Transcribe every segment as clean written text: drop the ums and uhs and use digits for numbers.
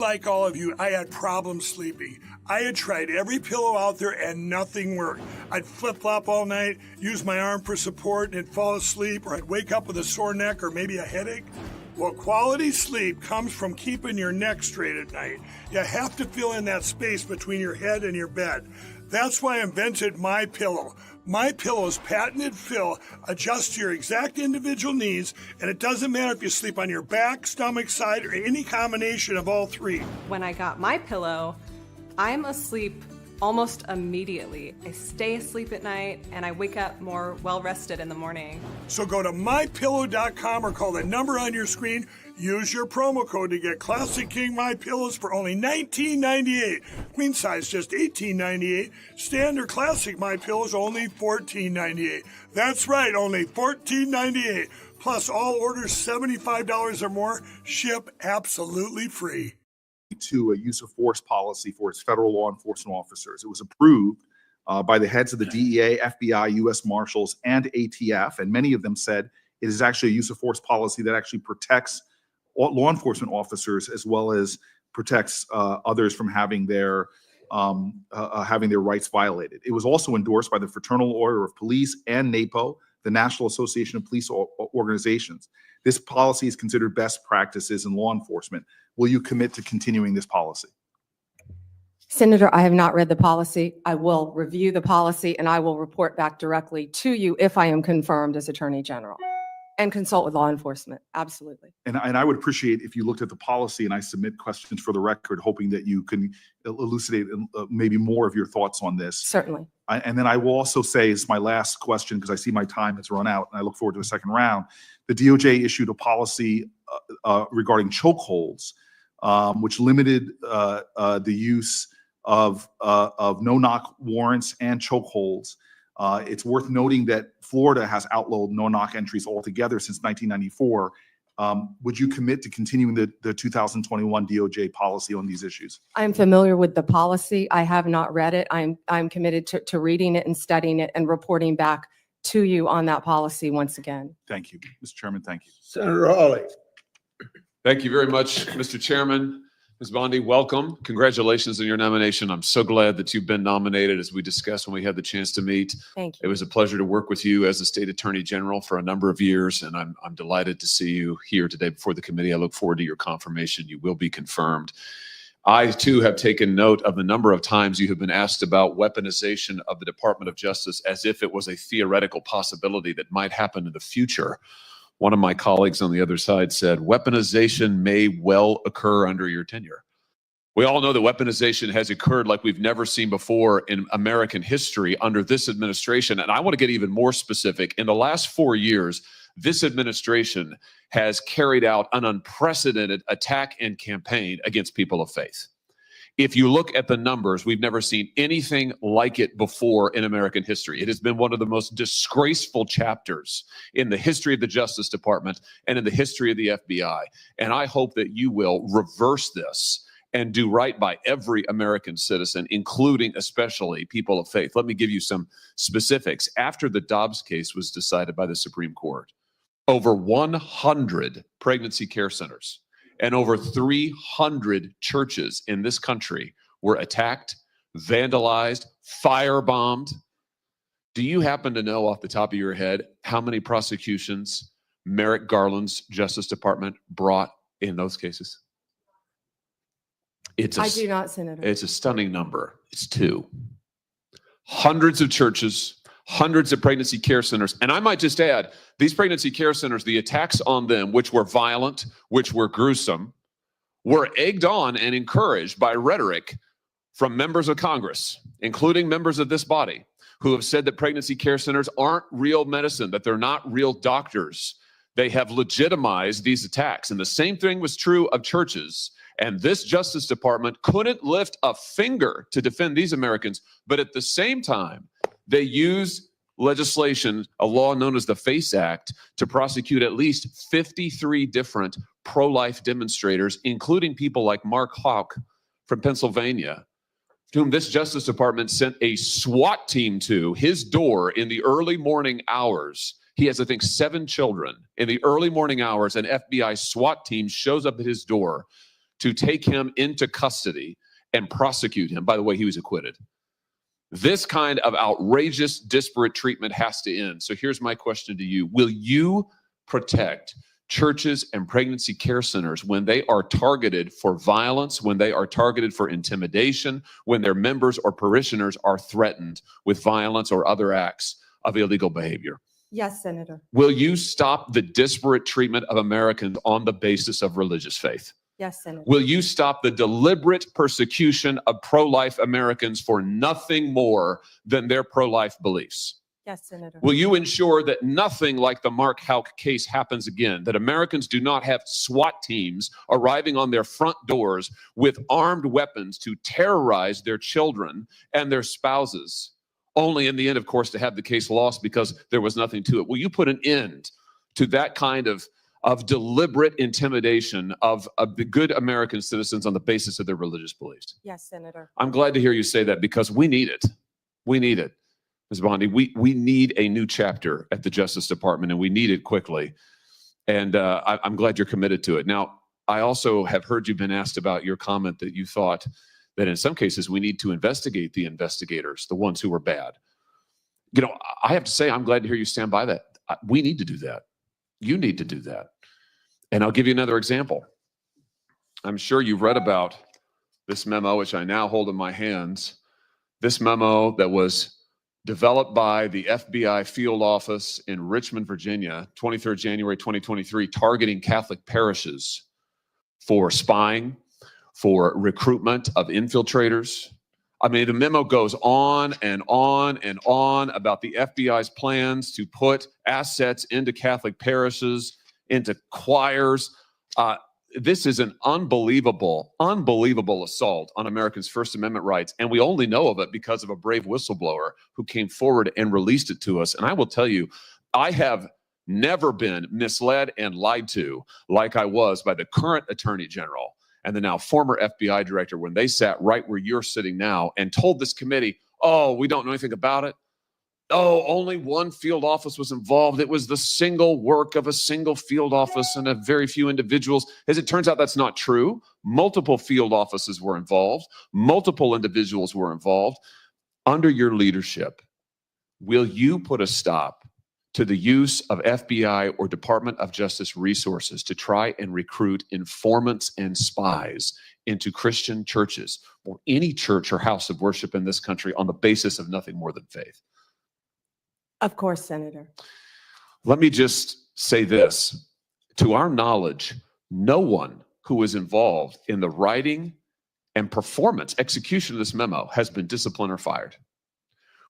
Like all of you, I had problems sleeping. I had tried every pillow out there and nothing worked. I'd flip-flop all night, use my arm for support, and it'd fall asleep, or I'd wake up with a sore neck or maybe a headache. Well, quality sleep comes from keeping your neck straight at night. You have to fill in that space between your head and your bed. That's why I invented My Pillow. My Pillow's patented fill adjusts to your exact individual needs, and it doesn't matter if you sleep on your back, stomach, side, or any combination of all three. When I got My Pillow, I'm asleep almost immediately. I stay asleep at night, and I wake up more well-rested in the morning. So go to mypillow.com or call the number on your screen. Use your promo code to get Classic King My Pillows for only $19.98. Queen size just $18.98. Standard Classic My Pillows only $14.98. That's right, only $14.98. Plus all orders $75 or more ship absolutely free. To a use of force policy for its federal law enforcement officers. It was approved by the heads of the DEA, FBI, U.S. Marshals, and ATF, and many of them said it is actually a use of force policy that actually protects law enforcement officers as well as protects others from having their rights violated. It was also endorsed by the Fraternal Order of Police and NAPO, the National Association of Police Organizations. This policy is considered best practices in law enforcement. Will you commit to continuing this policy? Senator, I have not read the policy. I will review the policy and I will report back directly to you if I am confirmed as Attorney General and consult with law enforcement. Absolutely. And I would appreciate if you looked at the policy and I submit questions for the record, hoping that you can elucidate maybe more of your thoughts on this. Certainly. And then I will also say, as my last question, because I see my time has run out and I look forward to a second round, the DOJ issued a policy regarding chokeholds, which limited the use of no-knock warrants and chokeholds. It's worth noting that Florida has outlawed no-knock entries altogether since 1994. Would you commit to continuing the 2021 DOJ policy on these issues? I'm familiar with the policy. I have not read it. I'm committed to reading it and studying it and reporting back to you on that policy once again. Thank you, Mr. Chairman. Thank you. Senator Hawley. Thank you very much, Mr. Chairman. Ms. Bondi, welcome. Congratulations on your nomination. I'm so glad that you've been nominated, as we discussed when we had the chance to meet. Thank you. It was a pleasure to work with you as the State Attorney General for a number of years, and I'm delighted to see you here today before the committee. I look forward to your confirmation. You will be confirmed. I, too, have taken note of the number of times you have been asked about weaponization of the Department of Justice as if it was a theoretical possibility that might happen in the future. One of my colleagues on the other side said, weaponization may well occur under your tenure. We all know that weaponization has occurred like we've never seen before in American history under this administration. And I want to get even more specific. In the last 4 years, this administration has carried out an unprecedented attack and campaign against people of faith. If you look at the numbers, we've never seen anything like it before in American history. It has been one of the most disgraceful chapters in the history of the Justice Department and in the history of the FBI. And I hope that you will reverse this and do right by every American citizen, including especially people of faith. Let me give you some specifics. After the Dobbs case was decided by the Supreme Court, over 100 pregnancy care centers and over 300 churches in this country were attacked, vandalized, firebombed. Do you happen to know off the top of your head how many prosecutions Merrick Garland's Justice Department brought in those cases? I do not, Senator. It's a stunning number. It's 2. Hundreds of churches, hundreds of pregnancy care centers. And I might just add, these pregnancy care centers, the attacks on them, which were violent, which were gruesome, were egged on and encouraged by rhetoric from members of Congress, including members of this body, who have said that pregnancy care centers aren't real medicine, that they're not real doctors. They have legitimized these attacks. And the same thing was true of churches. And this Justice Department couldn't lift a finger to defend these Americans. But at the same time, they used legislation, a law known as the FACE Act, to prosecute at least 53 different pro-life demonstrators, including people like Mark Houck from Pennsylvania, to whom this Justice Department sent a SWAT team to his door in the early morning hours. He has, I think, 7 children. In the early morning hours, an FBI SWAT team shows up at his door to take him into custody and prosecute him. By the way, he was acquitted. This kind of outrageous, disparate treatment has to end. So here's my question to you. Will you protect churches and pregnancy care centers when they are targeted for violence, when they are targeted for intimidation, when their members or parishioners are threatened with violence or other acts of illegal behavior? Yes, Senator. Will you stop the disparate treatment of Americans on the basis of religious faith? Yes, Senator. Will you stop the deliberate persecution of pro-life Americans for nothing more than their pro-life beliefs? Yes, Senator. Will you ensure that nothing like the Mark Houck case happens again, that Americans do not have SWAT teams arriving on their front doors with armed weapons to terrorize their children and their spouses, only in the end, of course, to have the case lost because there was nothing to it? Will you put an end to that kind of deliberate intimidation of the good American citizens on the basis of their religious beliefs? Yes, Senator. I'm glad to hear you say that because we need it. We need it. Ms. Bondi, we need a new chapter at the Justice Department, and we need it quickly. And I'm glad you're committed to it. Now, I also have heard you've been asked about your comment that you thought that in some cases we need to investigate the investigators, the ones who were bad. You know, I have to say, I'm glad to hear you stand by that. We need to do that. You need to do that. And I'll give you another example. I'm sure you've read about this memo, which I now hold in my hands. This memo that was developed by the FBI field office in Richmond, Virginia, 23rd January 2023, targeting Catholic parishes for spying, for recruitment of infiltrators. I mean, the memo goes on and on and on about the FBI's plans to put assets into Catholic parishes, into choirs. This is an unbelievable assault on Americans' First Amendment rights. And we only know of it because of a brave whistleblower who came forward and released it to us. And I will tell you, I have never been misled and lied to like I was by the current Attorney General and the now former FBI director when they sat right where you're sitting now and told this committee, oh, we don't know anything about it. Oh, only one field office was involved. It was the single work of a single field office and a very few individuals. As it turns out, that's not true. Multiple field offices were involved. Multiple individuals were involved. Under your leadership, will you put a stop to the use of FBI or Department of Justice resources to try and recruit informants and spies into Christian churches or any church or house of worship in this country on the basis of nothing more than faith? Of course, Senator. Let me just say this. To our knowledge, no one who was involved in the writing and performance, execution of this memo has been disciplined or fired.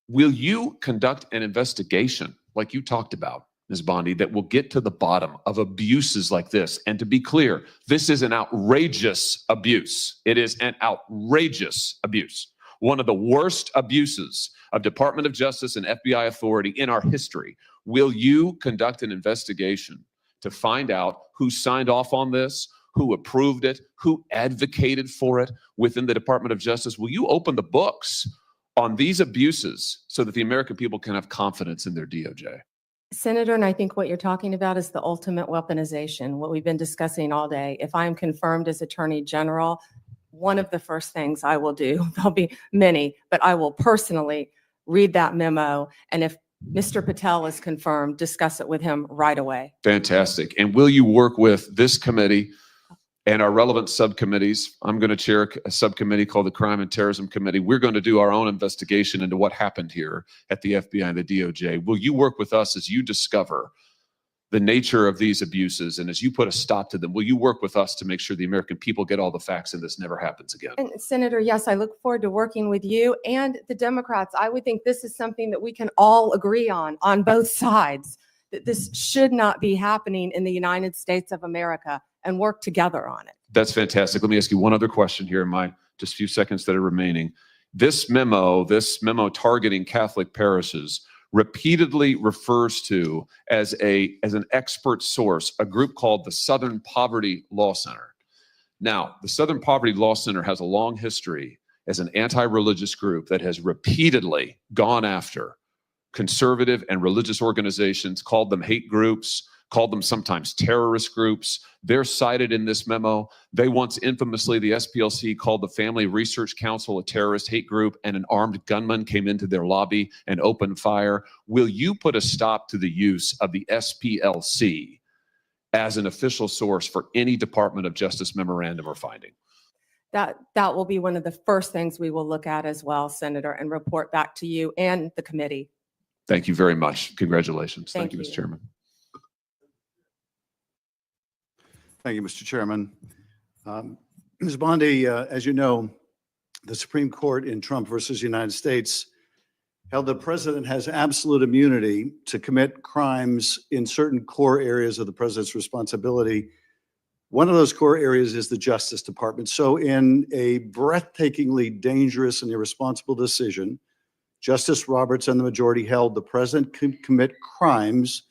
Will you conduct an investigation like you talked about, Ms. Bondi, that will get to the bottom of abuses like this? And to be clear, this is an outrageous abuse. It is an outrageous abuse. One of the worst abuses of Department of Justice and FBI authority in our history. Will you conduct an investigation to find out who signed off on this, who approved it, who advocated for it within the Department of Justice? Will you open the books on these abuses so that the American people can have confidence in their DOJ? Senator, and I think what you're talking about is the ultimate weaponization, what we've been discussing all day. If I'm confirmed as Attorney General, one of the first things I will do, there'll be many, but I will personally read that memo. And if Mr. Patel is confirmed, discuss it with him right away. Fantastic. And will you work with this committee and our relevant subcommittees? I'm going to chair a subcommittee called the Crime and Terrorism Committee. We're going to do our own investigation into what happened here at the FBI and the DOJ. Will you work with us as you discover the nature of these abuses, and as you put a stop to them, will you work with us to make sure the American people get all the facts and this never happens again? And Senator, yes, I look forward to working with you and the Democrats. I would think this is something that we can all agree on both sides, that this should not be happening in the United States of America, and work together on it. That's fantastic. Let me ask you one other question here in my just few seconds that are remaining. This memo targeting Catholic parishes repeatedly refers to as an expert source a group called the Southern Poverty Law Center. Now, the Southern Poverty Law Center has a long history as an anti-religious group that has repeatedly gone after conservative and religious organizations, called them hate groups, called them sometimes terrorist groups. They're cited in this memo. They once infamously, the SPLC called the Family Research Council a terrorist hate group, and an armed gunman came into their lobby and opened fire. Will you put a stop to the use of the SPLC as an official source for any Department of Justice memorandum or finding? That will be one of the first things we will look at as well, Senator, and report back to you and the committee. Thank you very much. Congratulations. Thank Thank you, Mr. you. Chairman. Thank you, Mr. Chairman. Ms. Bondi, as you know, the Supreme Court in Trump versus United States held the president has absolute immunity to commit crimes in certain core areas of the president's responsibility. One of those core areas is the Justice Department. So in a breathtakingly dangerous and irresponsible decision, Justice Roberts and the majority held the president could commit crimes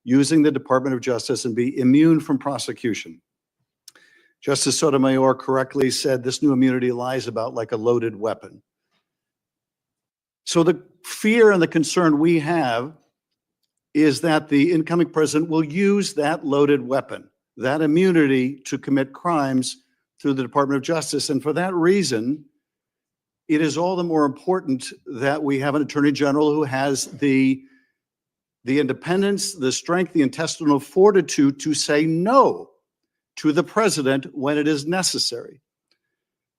using the Department of Justice and be immune from prosecution. Justice Sotomayor correctly said this new immunity lies about like a loaded weapon. So the fear and the concern we have is that the incoming president will use that loaded weapon, that immunity, to commit crimes through the Department of Justice. And for that reason, it is all the more important that we have an attorney general who has the independence, the strength, the intestinal fortitude to say no to the president when it is necessary.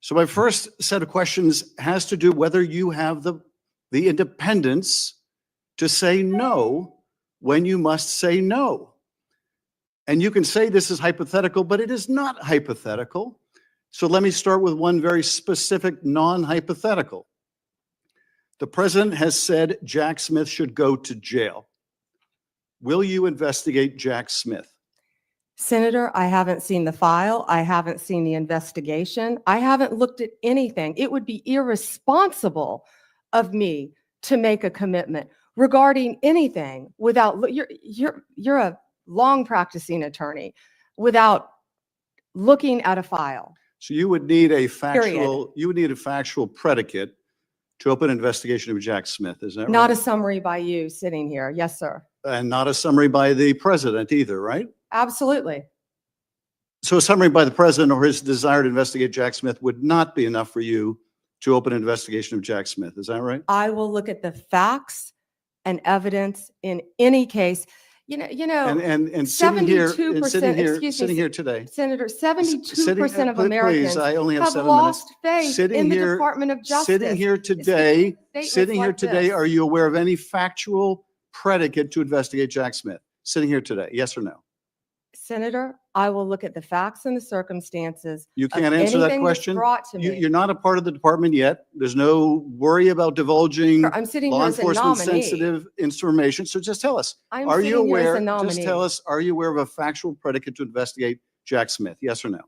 So my first set of questions has to do whether you have the independence to say no when you must say no. And you can say this is hypothetical, but it is not hypothetical. So let me start with one very specific non-hypothetical. The president has said Jack Smith should go to jail. Will you investigate Jack Smith? Senator, I haven't seen the file. I haven't seen the investigation. I haven't looked at anything. It would be irresponsible of me to make a commitment regarding anything without, you're a long practicing attorney, without looking at a file. So you would need a factual predicate to open an investigation of Jack Smith, is that right? Not a summary by you sitting here. Yes, sir. And not a summary by the president either, right? Absolutely. So a summary by the president or his desire to investigate Jack Smith would not be enough for you to open an investigation of Jack Smith, is that right? I will look at the facts and evidence in any case. And sitting here, 72%, sitting here today. Senator, 72% of Americans Please, I only have have 7 lost minutes. faith in the Department of Justice. Sitting here today, Statements like this. are you aware of any factual predicate to investigate Jack Smith? Sitting here today, yes or no? Senator, I will look at the facts and the circumstances. You of can't answer that anything that's question. brought to me. You're not a part of the department yet. There's no worry about divulging I'm sitting here law as a enforcement nominee. sensitive information. So just tell us, I'm are sitting you here as aware, a nominee. just tell us, are you aware of a factual predicate to investigate Jack Smith? Yes or no?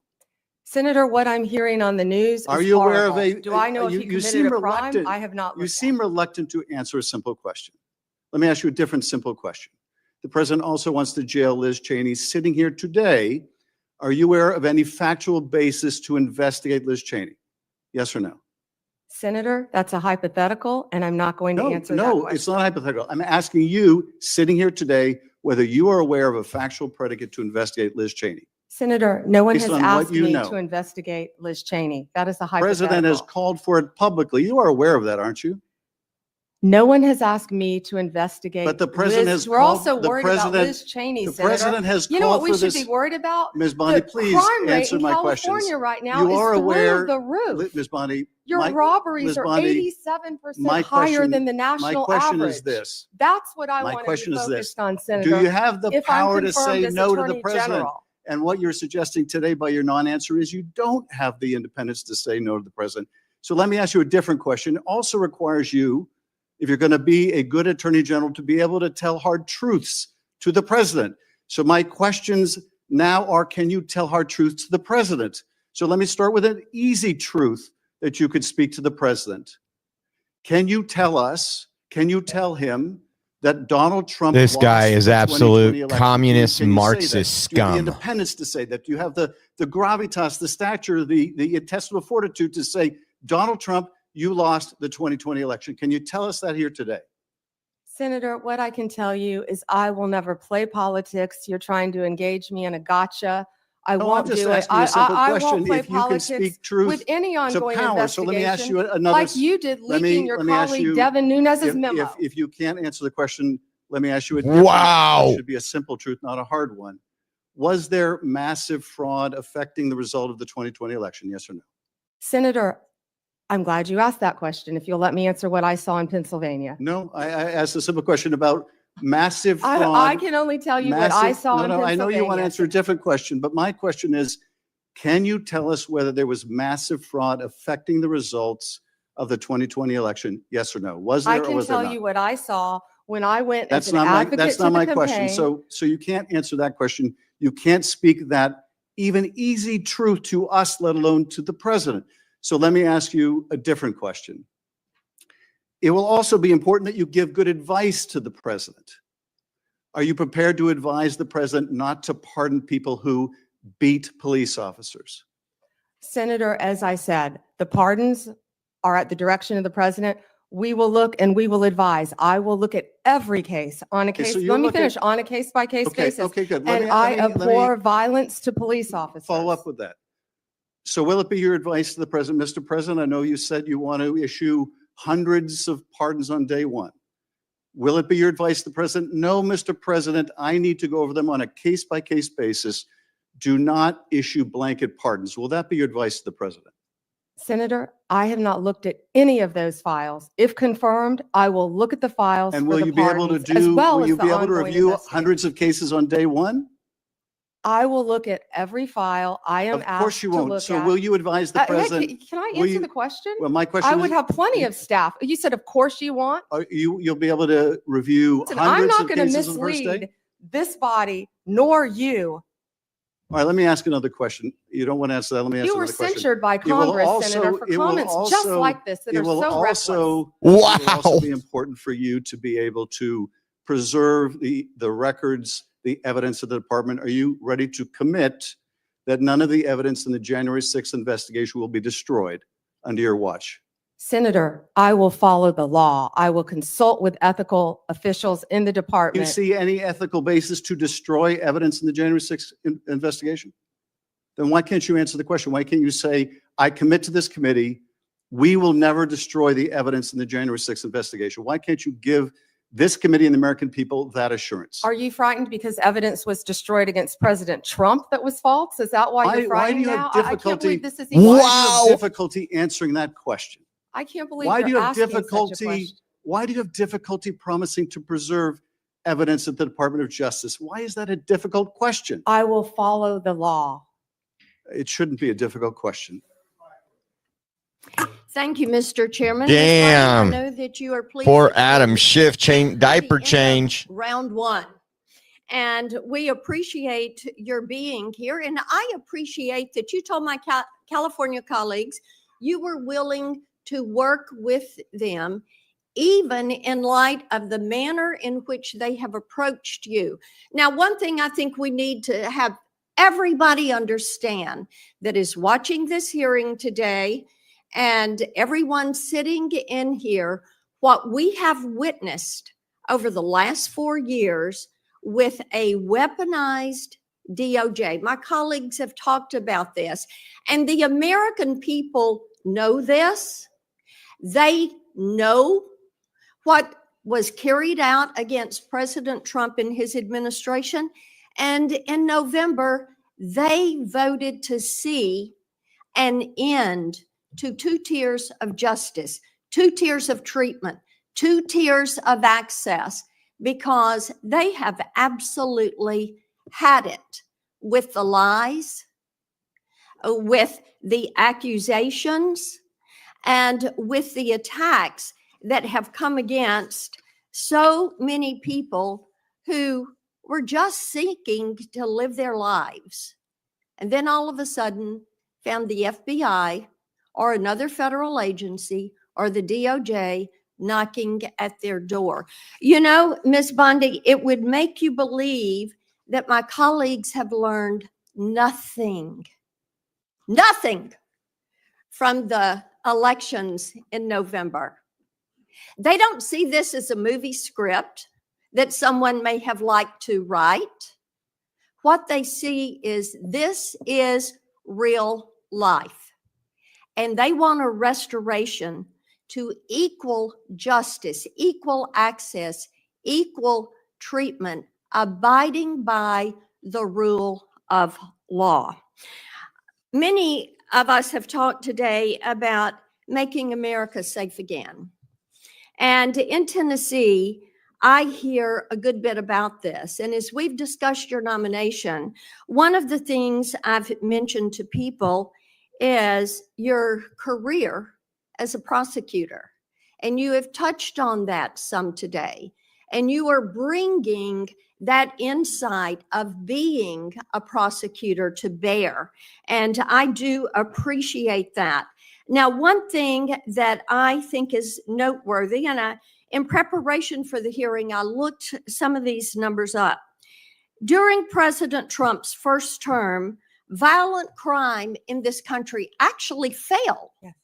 Senator, what I'm hearing on the news Are is you aware of horrible. a? Do I know if you he seem committed a crime? reluctant. I have not You looked seem at it. reluctant to answer a simple question. Let me ask you a different simple question. The president also wants to jail Liz Cheney. Sitting here today, are you aware of any factual basis to investigate Liz Cheney? Yes or no? Senator, that's a hypothetical, and I'm not going to answer that No, question. it's not hypothetical. I'm asking you, sitting here today, whether you are aware of a factual predicate to investigate Liz Cheney. Senator, no one Based has on what asked you me know. to investigate Liz Cheney. That is a The hypothetical. president has called for it publicly. You are aware of that, aren't you? No one has asked me to investigate. But the president Liz. has We're called- also the worried about president- Liz Cheney, The Senator. president has You know what called we for should this. be worried about? Ms. Bondi, The please crime rate answer in my California questions. right now You is are through aware, the roof. Ms. Bondi, Your my- robberies Ms. are Bondi, 87% my higher question- than the national my question average. is this. That's what I My want to be question is this. focused on, Senator. Do you have the if I'm power to confirmed say as no to the Attorney president? General. And what you're suggesting today by your non-answer is you don't have the independence to say no to the president. So let me ask you a different question. It also requires you, if you're going to be a good attorney general, to be able to tell hard truths to the president. So my questions now are, can you tell hard truths to the president? So let me start with an easy truth that you could speak to the president. Can you tell us, can you tell him that Donald Trump This guy lost is the 2020 absolute election? communist Can you say that? Marxist Do you have the scum. independence to say that? Do you have the gravitas, the stature, the intestinal fortitude to say, Donald Trump, you lost the 2020 election? Can you tell us that here today? Senator, what I can tell you is I will never play politics. You're trying to engage me in a gotcha. I No, I'm won't just do it. asking you a simple I question. won't play If you can politics speak truth with any to ongoing power. So let me ask you investigation, another. like you did let me- leaking your let me ask colleague you, Devin Nunes's if, memo. if you can't answer the question, let me ask you a different. Wow. It should be a simple truth, not a hard one. Was there massive fraud affecting the result of the 2020 election? Yes or no? Senator, I'm glad you asked that question. If you'll let me answer what I saw in Pennsylvania. No, I asked a simple question about massive fraud. I can only tell you what I saw in No, Pennsylvania. I know you want to answer a different question, but my question is, can you tell us whether there was massive fraud affecting the results of the 2020 election? Yes or no? Was I there or can was there tell not? you what I saw when I went as That's an not my, advocate that's to not the my campaign. question. So you can't answer that question. You can't speak that even easy truth to us, let alone to the president. So let me ask you a different question. It will also be important that you give good advice to the president. Are you prepared to advise the president not to pardon people who beat police officers? Senator, as I said, the pardons are at the direction of the president. We will look and we will advise. I will look at every case on a Okay, case. so Let you'll me look at- finish on a case-by-case Okay, basis. okay, good. And I abhor violence to police officers. follow up with that. So will it be your advice to the president, Mr. President? I know you said you want to issue hundreds of pardons on day one. Will it be your advice to the president? No, Mr. President, I need to go over them on a case-by-case basis. Do not issue blanket pardons. Will that be your advice to the president? Senator, I have not looked at any of those files. If confirmed, I will look at the files And for will the you be able to pardons, as do, well will as you the be able to ongoing review investigation. hundreds of cases on day one? I will look at every file I am Of course asked you to won't. look So at. will you advise the Hey, president? can I will answer you- the question? Well, my I question would is, have plenty of staff. You said, of course you want. you'll be able to review Listen, I'm hundreds not of going to cases on the first day? mislead this body nor you. All right, let me ask another question. You don't want to answer that. Let me ask You were another question. censured by It will Congress, Senator, also- for it will comments just also- like this that It are will so reckless. also, it will also Wow. be important for you to be able to preserve the records, the evidence of the department. Are you ready to commit that none of the evidence in the January 6th investigation will be destroyed under your watch? Senator, I will follow the law. I will consult with ethical officials in the Do you department. see any ethical basis to destroy evidence in the January 6th investigation? Then why can't you answer the question? Why can't you say, I commit to this committee, we will never destroy the evidence in the January 6th investigation? Why can't you give this committee and the American people that assurance? Are you frightened because evidence was destroyed against President Trump that was false? Is that why you're Why do frightened you have now? I can't difficulty- believe this is even. Why do you Wow. have difficulty answering that question? I can't believe Why do you you're have asking such a difficulty? question. Why do you have difficulty promising to preserve evidence at the Department of Justice? Why is that a difficult question? I will follow the law. It shouldn't be a difficult question. Thank you, Mr. Chairman. Damn. Ms. Bonnie, I know that you are pleased. Poor to Adam see Schiff change, the diaper end of change. Round one. And we appreciate your being here. And I appreciate that you told my California colleagues you were willing to work with them, even in light of the manner in which they have approached you. Now, one thing I think we need to have everybody understand that is watching this hearing today, and everyone sitting in here, what we have witnessed over the last 4 years with a weaponized DOJ. My colleagues have talked about this, and the American people know this. They know what was carried out against President Trump and his administration. And in November, they voted to see an end to 2 tiers of justice, 2 tiers of treatment, 2 tiers of access, because they have absolutely had it with the lies, with the accusations, and with the attacks that have come against so many people who were just seeking to live their lives. And then all of a sudden found the FBI or another federal agency or the DOJ knocking at their door. You know, Ms. Bondi, it would make you believe that my colleagues have learned nothing from the elections in November. They don't see this as a movie script that someone may have liked to write. What they see is this is real life. And they want a restoration to equal justice, equal access, equal treatment, abiding by the rule of law. Many of us have talked today about making America safe again. And in Tennessee, I hear a good bit about this. And as we've discussed your nomination, one of the things I've mentioned to people is your career as a prosecutor. And you have touched on that some today. And you are bringing that insight of being a prosecutor to bear. And I do appreciate that. Now, one thing that I think is noteworthy, and in preparation for the hearing, I looked some of these numbers up. During President Trump's first term, violent crime in this country actually fell. Yes.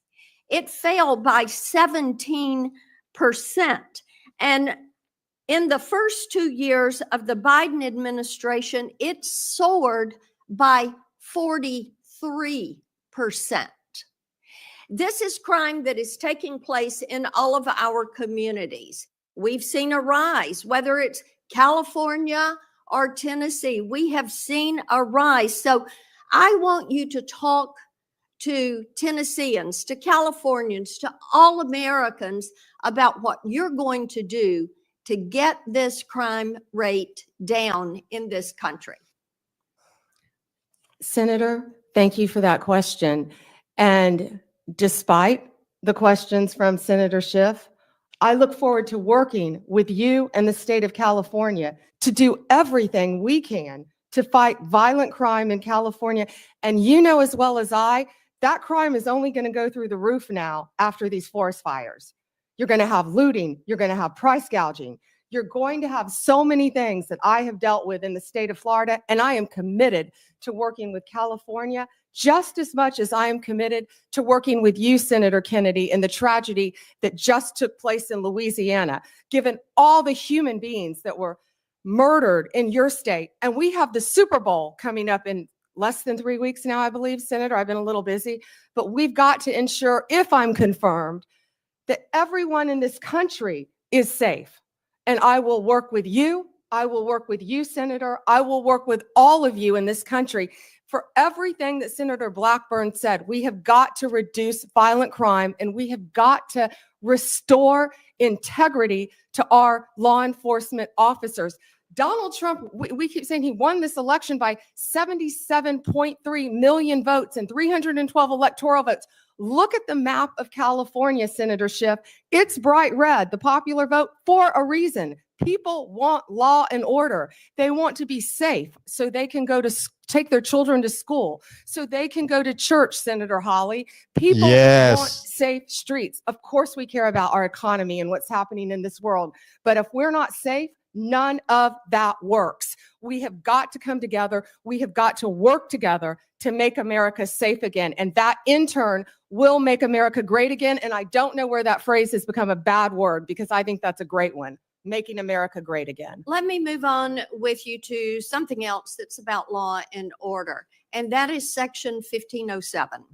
It fell by 17%. And in the first 2 years of the Biden administration, it soared by 43%. This is crime that is taking place in all of our communities. We've seen a rise, whether it's California or Tennessee, we have seen a rise. So I want you to talk to Tennesseans, to Californians, to all Americans about what you're going to do to get this crime rate down in this country. Senator, thank you for that question. And despite the questions from Senator Schiff, I look forward to working with you and the state of California to do everything we can to fight violent crime in California. And you know as well as I, that crime is only going to go through the roof now after these forest fires. You're going to have looting. You're going to have price gouging. You're going to have so many things that I have dealt with in the state of Florida, and I am committed to working with California just as much as I am committed to working with you, Senator Kennedy, in the tragedy that just took place in Louisiana, given all the human beings that were murdered in your state. And we have the Super Bowl coming up in less than 3 weeks now, I believe, Senator. I've been a little busy, but we've got to ensure, if I'm confirmed, that everyone in this country is safe. And I will work with you. I will work with you, Senator. I will work with all of you in this country for everything that Senator Blackburn said. We have got to reduce violent crime, and we have got to restore integrity to our law enforcement officers. Donald Trump, we keep saying he won this election by 77.3 million votes and 312 electoral votes. Look at the map of California, Senator Schiff. It's bright red, the popular vote, for a reason. People want law and order. They want to be safe so they can go to take their children to school, so they can go to church, Senator Hawley. People want safe streets. Of course, we care about our economy and what's happening in this world. But if we're not safe, none of that works. We have got to come together. We have got to work together to make America safe again. And that, in turn, will make America great again. And I don't know where that phrase has become a bad word, because I think that's a great one. Making America great again. Let me move on with you to something else that's about law and order, and that is Section 1507.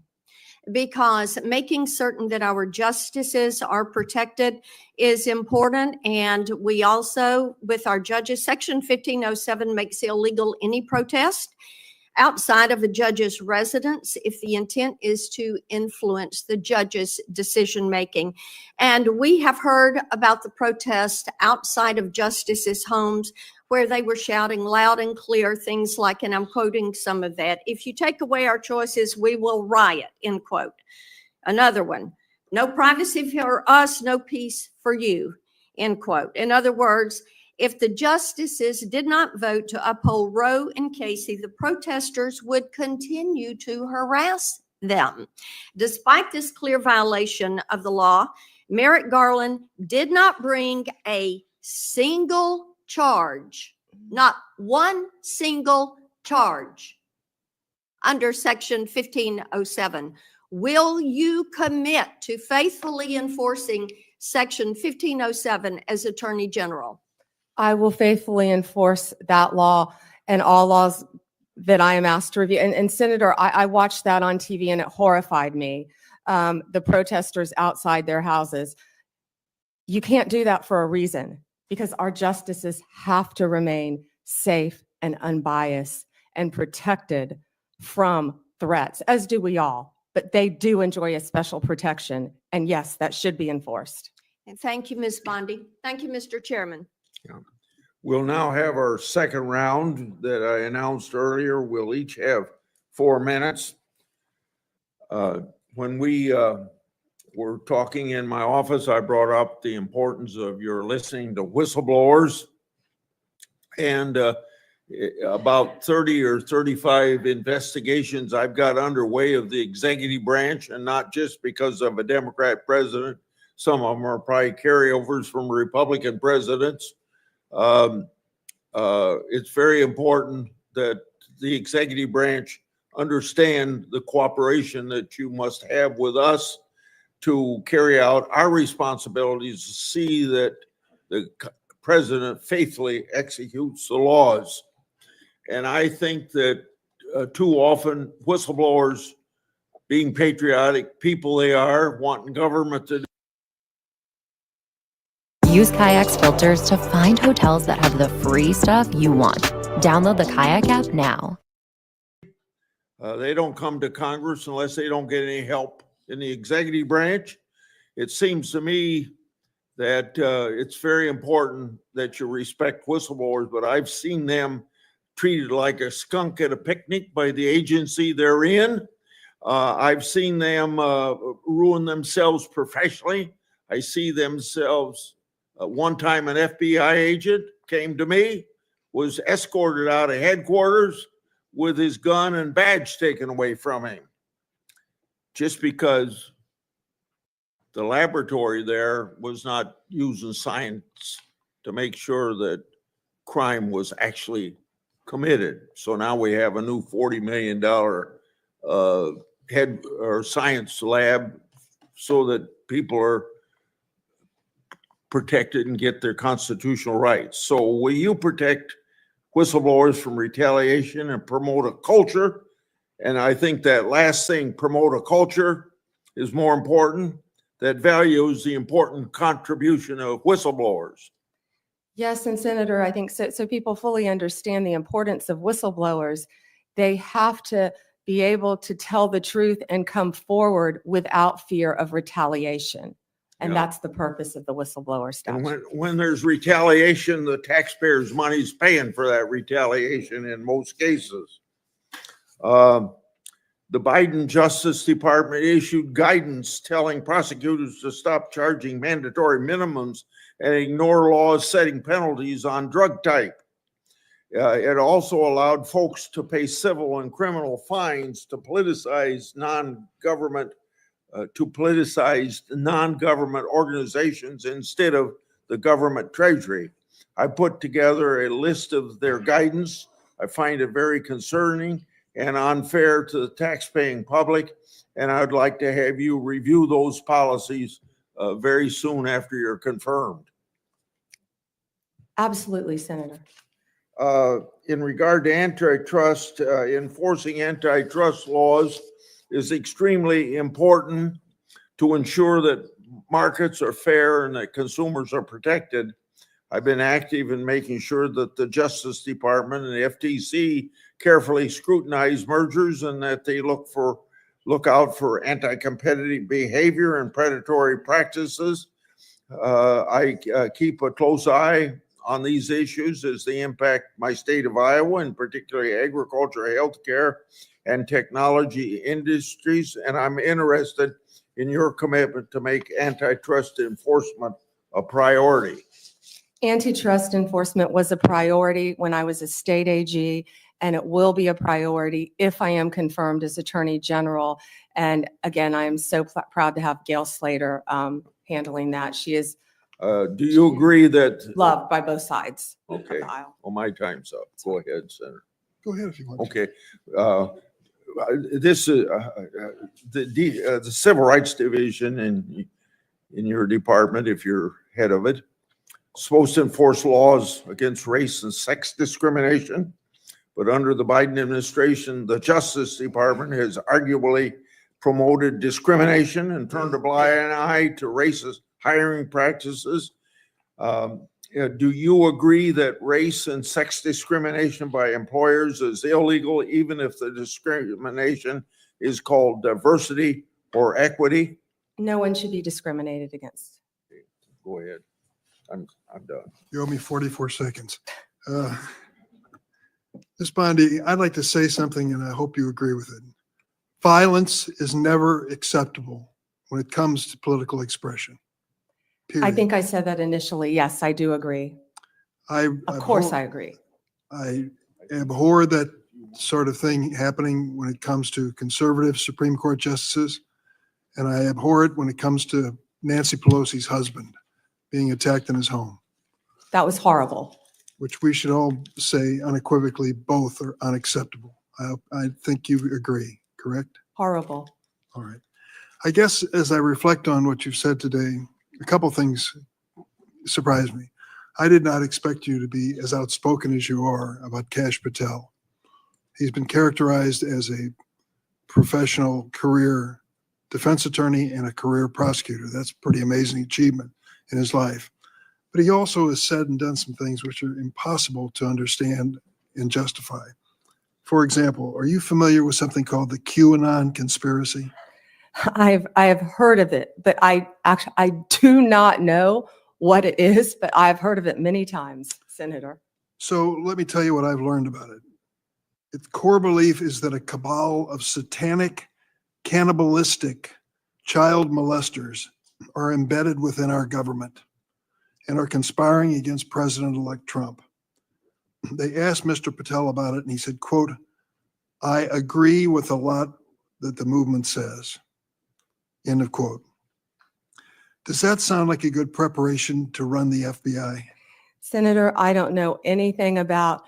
Because making certain that our justices are protected is important. And we also, with our judges, Section 1507 makes illegal any protest outside of a judge's residence if the intent is to influence the judge's decision-making. And we have heard about the protest outside of justices' homes where they were shouting loud and clear things like, and I'm quoting some of that, "If you take away our choices, we will riot," end quote. Another one, "No privacy for us, no peace for you," end quote. In other words, if the justices did not vote to uphold Roe and Casey, the protesters would continue to harass them. Despite this clear violation of the law, Merrick Garland did not bring a single charge, not one single charge under Section 1507. Will you commit to faithfully enforcing Section 1507 as Attorney General? I will faithfully enforce that law and all laws that I am asked to review. And Senator, I watched that on TV and it horrified me. The protesters outside their houses. You can't do that for a reason, because our justices have to remain safe and unbiased and protected from threats, as do we all. But they do enjoy a special protection. And yes, that should be enforced. And thank you, Ms. Bondi. Thank you, Mr. Chairman. We'll now have our second round that I announced earlier. We'll each have 4 minutes. When we were talking in my office, I brought up the importance of your listening to whistleblowers. And about 30 or 35 investigations I've got underway of the executive branch, and not just because of a Democrat president. Some of them are probably carryovers from Republican presidents. It's very important that the executive branch understand the cooperation that you must have with us to carry out our responsibilities to see that the president faithfully executes the laws. And I think that too often whistleblowers, being patriotic people they are, wanting government to Use Kayak's filters to find hotels that have the free stuff you want. Download the Kayak app now. they don't come to Congress unless they don't get any help in the executive branch. It seems to me that it's very important that you respect whistleblowers, but I've seen them treated like a skunk at a picnic by the agency they're in. I've seen them ruin themselves professionally. I see themselves. One time an FBI agent came to me, was escorted out of headquarters with his gun and badge taken away from him, just because the laboratory there was not using science to make sure that crime was actually committed. So now we have a new $40 million head or science lab so that people are protected and get their constitutional rights. So will you protect whistleblowers from retaliation and promote a culture? And I think that last thing, promote a culture, is more important, that values the important contribution of whistleblowers. Yes, and Senator, I think so people fully understand the importance of whistleblowers. They have to be able to tell the truth and come forward without fear of retaliation. And Yeah. that's the purpose of the whistleblower And statute. when there's retaliation, the taxpayers' money's paying for that retaliation in most cases. The Biden Justice Department issued guidance telling prosecutors to stop charging mandatory minimums and ignore laws setting penalties on drug type. It also allowed folks to pay civil and criminal fines to politicize non-government organizations instead of the government treasury. I put together a list of their guidance. I find it very concerning and unfair to the taxpaying public, and I'd like to have you review those policies very soon after you're confirmed. Absolutely, Senator. In regard to antitrust, enforcing antitrust laws is extremely important to ensure that markets are fair and that consumers are protected. I've been active in making sure that the Justice Department and the FTC carefully scrutinize mergers and that they look out for anti-competitive behavior and predatory practices. I keep a close eye on these issues as they impact my state of Iowa, and particularly agriculture, healthcare, and technology industries. And I'm interested in your commitment to make antitrust enforcement a priority. Antitrust enforcement was a priority when I was a state AG, and it will be a priority if I am confirmed as Attorney General. And again, I am so proud to have Gail Slater handling that. She is Do you agree that? loved by both sides of Okay. the aisle. Well, my time's up. Go ahead, Senator. Go ahead if you want. Okay. This is the Civil Rights Division in your department, if you're head of it, supposed to enforce laws against race and sex discrimination. But under the Biden administration, the Justice Department has arguably promoted discrimination and turned a blind eye to racist hiring practices. Do you agree that race and sex discrimination by employers is illegal, even if the discrimination is called diversity or equity? No one should be discriminated against. Go ahead. I'm done. You owe me 44 seconds. Ms. Bondi, I'd like to say something and I hope you agree with it. Violence is never acceptable when it comes to political expression. I Period. think I said that initially. Yes, I do agree. Of course, I agree. I abhor that sort of thing happening when it comes to conservative Supreme Court justices. And I abhor it when it comes to Nancy Pelosi's husband being attacked in his home, That was horrible. which we should all say unequivocally, both are unacceptable. I think you agree, correct? Horrible. All right. I guess as I reflect on what you've said today, a couple things surprised me. I did not expect you to be as outspoken as you are about Kash Patel. He's been characterized as a professional career defense attorney and a career prosecutor. That's a pretty amazing achievement in his life. But he also has said and done some things which are impossible to understand and justify. For example, are you familiar with something called the QAnon conspiracy? I have heard of it, but I do not know what it is, but I've heard of it many times, Senator. So let me tell you what I've learned about it. Its core belief is that a cabal of satanic, cannibalistic child molesters are embedded within our government and are conspiring against President-elect Trump. They asked Mr. Patel about it, and he said, quote, "I agree with a lot that the movement says." End of quote. Does that sound like a good preparation to run the FBI? Senator, I don't know anything about,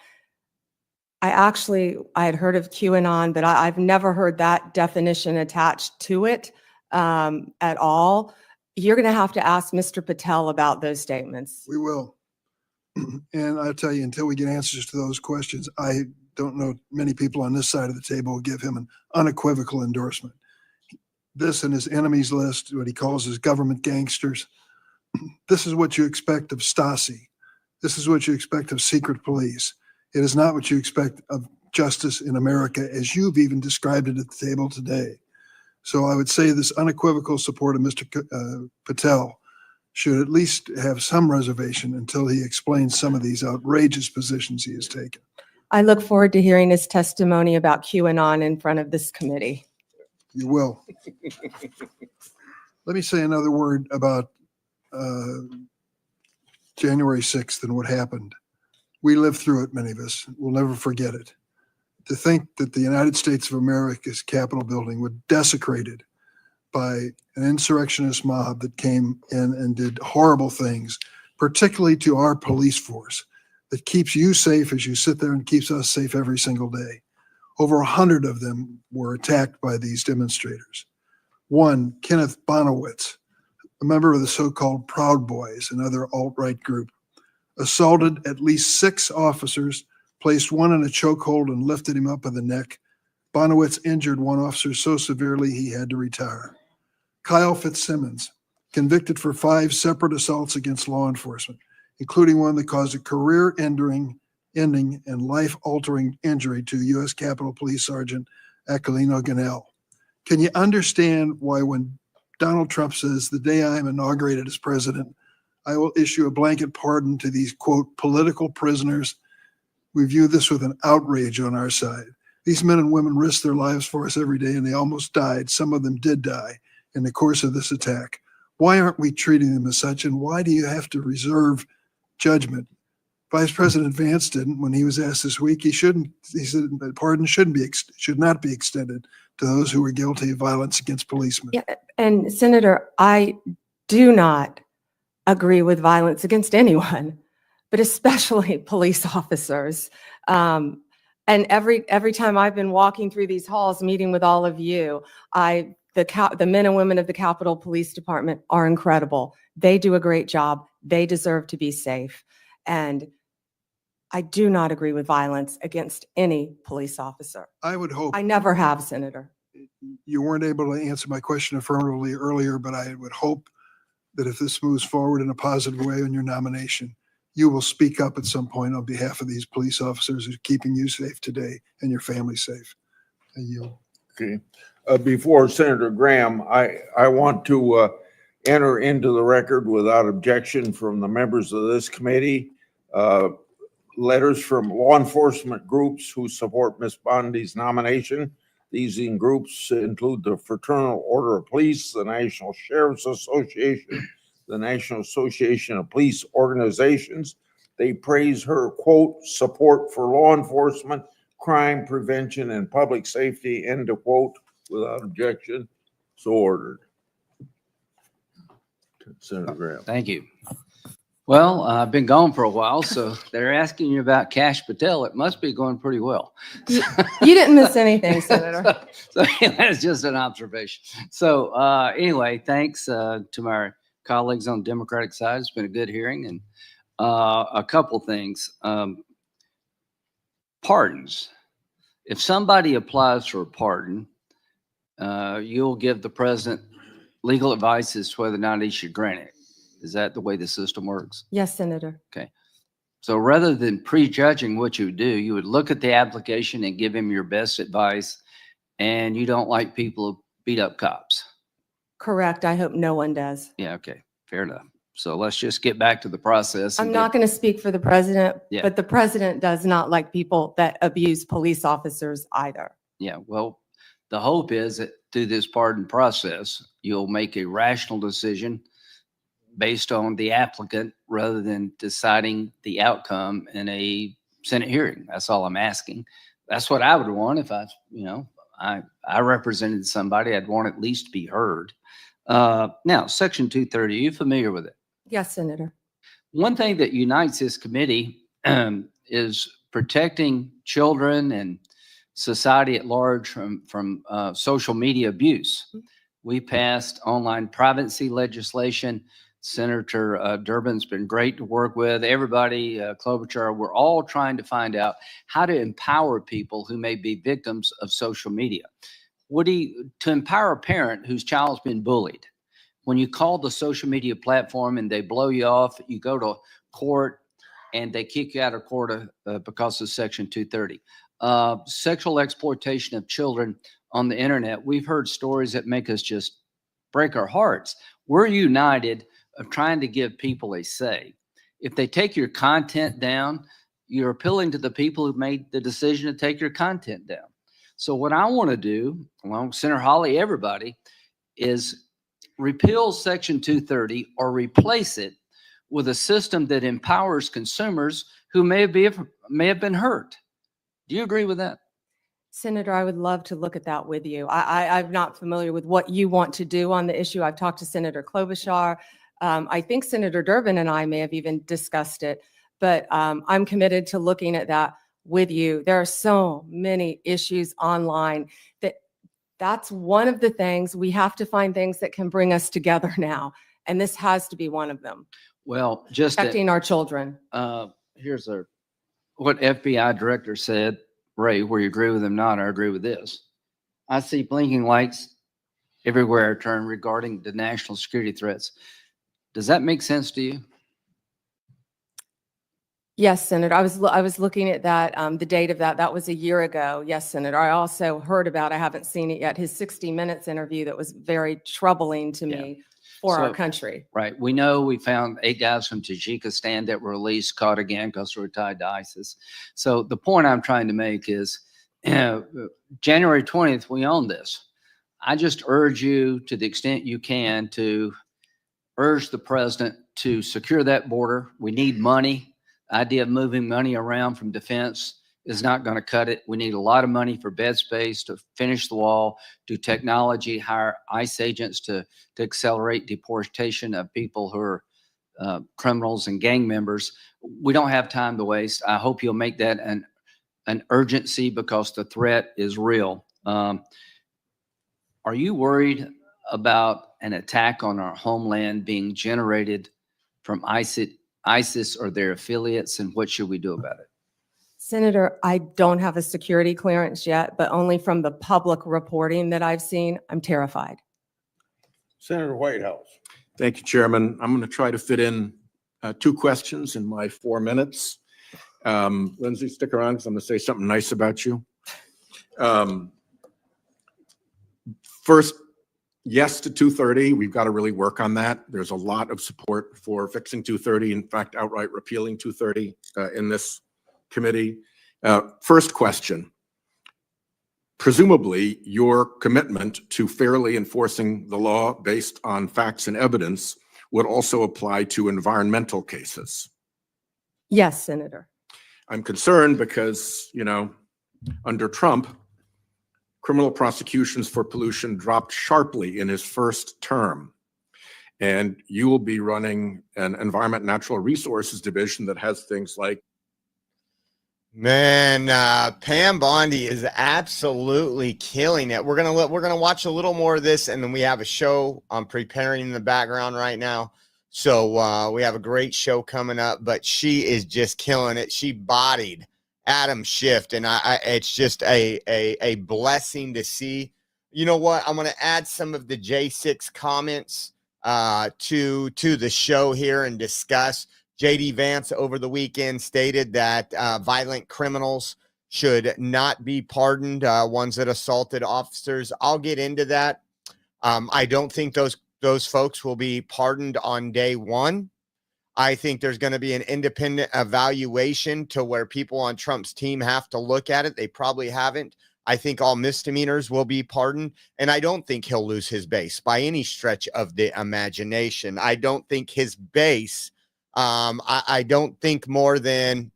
I had heard of QAnon, but I've never heard that definition attached to it at all. You're going to have to ask Mr. Patel about those statements. We will. And I'll tell you, until we get answers to those questions, I don't know many people on this side of the table will give him an unequivocal endorsement. This and his enemies list, what he calls his government gangsters. This is what you expect of Stasi. This is what you expect of secret police. It is not what you expect of justice in America, as you've even described it at the table today. So I would say this unequivocal support of Mr. Patel should at least have some reservation until he explains some of these outrageous positions he has taken. I look forward to hearing his testimony about QAnon in front of this committee. You will. Let me say another word about January 6th and what happened. We lived through it, many of us. We'll never forget it. To think that the United States of America's Capitol building was desecrated by an insurrectionist mob that came in and did horrible things, particularly to our police force, that keeps you safe as you sit there and keeps us safe every single day. Over 100 of them were attacked by these demonstrators. One, Kenneth Bonowitz, a member of the so-called Proud Boys, another alt-right group, assaulted at least 6 officers, placed one in a chokehold and lifted him up by the neck. Bonowitz injured one officer so severely he had to retire. Kyle Fitzsimmons, convicted for 5 separate assaults against law enforcement, including one that caused a career-ending and life-altering injury to U.S. Capitol Police Sergeant Aquilino Ganell. Can you understand why when Donald Trump says, "The day I am inaugurated as president, I will issue a blanket pardon to these, quote, political prisoners"? We view this with an outrage on our side. These men and women risk their lives for us every day, and they almost died. Some of them did die in the course of this attack. Why aren't we treating them as such, and why do you have to reserve judgment? Vice President Vance didn't when he was asked this week. He said that pardon should not be extended to those who were guilty of violence against policemen. Yeah, and Senator, I do not agree with violence against anyone, but especially police officers. And every time I've been walking through these halls, meeting with all of you, I the men and women of the Capitol Police Department are incredible. They do a great job. They deserve to be safe. And I do not agree with violence against any police officer. I would hope I never have, Senator. you weren't able to answer my question affirmatively earlier, but I would hope that if this moves forward in a positive way on your nomination, you will speak up at some point on behalf of these police officers who are keeping you safe today and your family safe. I yield. Okay. Before Senator Graham, I want to enter into the record without objection from the members of this committee, letters from law enforcement groups who support Ms. Bondi's nomination. These groups include the Fraternal Order of Police, the National Sheriff's Association, the National Association of Police Organizations. They praise her, quote, support for law enforcement, crime prevention, and public safety, end of quote, without objection. So ordered. Senator Graham. Thank you. Well, I've been gone for a while, so they're asking you about Cash Patel. It must be going pretty well. You didn't miss anything, Senator. So that's just an observation. So anyway, thanks to my colleagues on the Democratic side. It's been a good hearing. And a couple things. Pardons. If somebody applies for a pardon, you'll give the president legal advice as to whether or not he should grant it. Is that the way the system works? Yes, Senator. Okay. So rather than prejudging what you do, you would look at the application and give him your best advice. And you don't like people who beat up cops. Correct. I hope no one does. Yeah. Okay. Fair enough. So let's just get back to the process. I'm not going to speak for the president, Yeah. but the president does not like people that abuse police officers either. Yeah. Well, the hope is that through this pardon process, you'll make a rational decision based on the applicant rather than deciding the outcome in a Senate hearing. That's all I'm asking. That's what I would want if I represented somebody. I'd want at least to be heard. Now, Section 230, are you familiar with it? Yes, Senator. One thing that unites this committee is protecting children and society at large from social media abuse. We passed online privacy legislation. Senator Durbin's been great to work with. Everybody, Klobuchar, we're all trying to find out how to empower people who may be victims of social media. To empower a parent whose child's been bullied, when you call the social media platform and they blow you off, you go to court and they kick you out of court because of Section 230. Sexual exploitation of children on the internet. We've heard stories that make us just break our hearts. We're united of trying to give people a say. If they take your content down, you're appealing to the people who made the decision to take your content down. So what I want to do, along with Senator Hawley, everybody, is repeal Section 230 or replace it with a system that empowers consumers who may have been hurt. Do you agree with that? Senator, I would love to look at that with you. I'm not familiar with what you want to do on the issue. I've talked to Senator Klobuchar. I think Senator Durbin and I may have even discussed it, but I'm committed to looking at that with you. There are so many issues online that's one of the things. We have to find things that can bring us together now, and this has to be one of them. Well, just Protecting our children. Here's what FBI director said. Ray, where you agree with him not, I agree with this. I see blinking lights everywhere I turn regarding the national security threats. Does that make sense to you? Yes, Senator. I was looking at that, the date of that. That was a year ago. Yes, Senator. I also heard about, I haven't seen it yet, his 60 Minutes interview that was very troubling to me for our country. Right. We know we found 8 guys from Tajikistan that were released, caught again because they were tied to ISIS. So the point I'm trying to make is January 20th, we own this. I just urge you to the extent you can to urge the president to secure that border. We need money. The idea of moving money around from defense is not going to cut it. We need a lot of money for bed space to finish the wall, do technology, hire ICE agents to accelerate deportation of people who are criminals and gang members. We don't have time to waste. I hope you'll make that an urgency because the threat is real. Are Are you worried about an attack on our homeland being generated from ISIS or their affiliates, and what should we do about it? Senator, I don't have a security clearance yet, but only from the public reporting that I've seen, I'm terrified. Senator Whitehouse. Thank you, Chairman. I'm going to try to fit in 2 questions in my 4 minutes. Lindsay, stick around because I'm going to say something nice about you. First, yes to 230. We've got to really work on that. There's a lot of support for fixing 230. In fact, outright repealing 230 in this committee. First question. Presumably, your commitment to fairly enforcing the law based on facts and evidence would also apply to environmental cases. Yes, Senator. I'm concerned because, under Trump, criminal prosecutions for pollution dropped sharply in his first term. And you will be running an Environment and Natural Resources division that has things like. Man, Pam Bondi is absolutely killing it. We're gonna watch a little more of this, and then we have a show I'm preparing in the background right now. So we have a great show coming up, but she is just killing it. She bodied Adam Schiff, and it's just a blessing to see. You know what? I'm going to add some of the J6 comments to the show here and discuss. J.D. Vance over the weekend stated that violent criminals should not be pardoned, ones that assaulted officers. I'll get into that. I don't think those folks will be pardoned on day one. I think there's going to be an independent evaluation to where people on Trump's team have to look at it. They probably haven't. I think all misdemeanors will be pardoned, and I don't think he'll lose his base by any stretch of the imagination. I don't think his base, I don't think more than,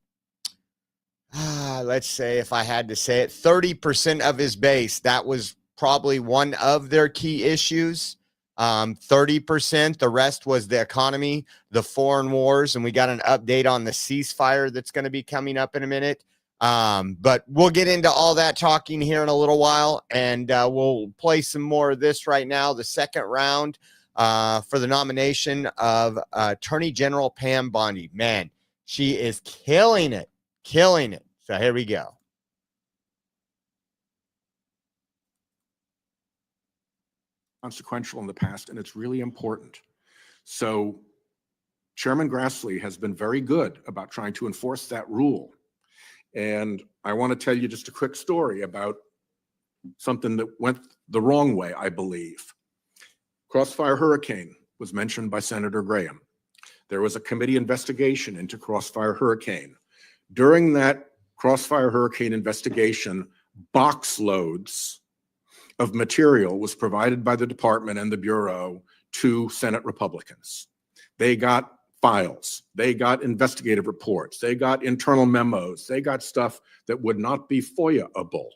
let's say if I had to say it, 30% of his base, that was probably one of their key issues. 30%, the rest was the economy, the foreign wars, and we got an update on the ceasefire that's going to be coming up in a minute. But we'll get into all that talking here in a little while, and we'll play some more of this right now, the second round for the nomination of Attorney General Pam Bondi. Man, she is killing it, killing it. So here we go. Consequential in the past, and it's really important. So Chairman Grassley has been very good about trying to enforce that rule. And I want to tell you just a quick story about something that went the wrong way, I believe. Crossfire Hurricane was mentioned by Senator Graham. There was a committee investigation into Crossfire Hurricane. During that Crossfire Hurricane investigation, box loads of material was provided by the department and the Bureau to Senate Republicans. They got files, they got investigative reports, they got internal memos, they got stuff that would not be FOIA-able.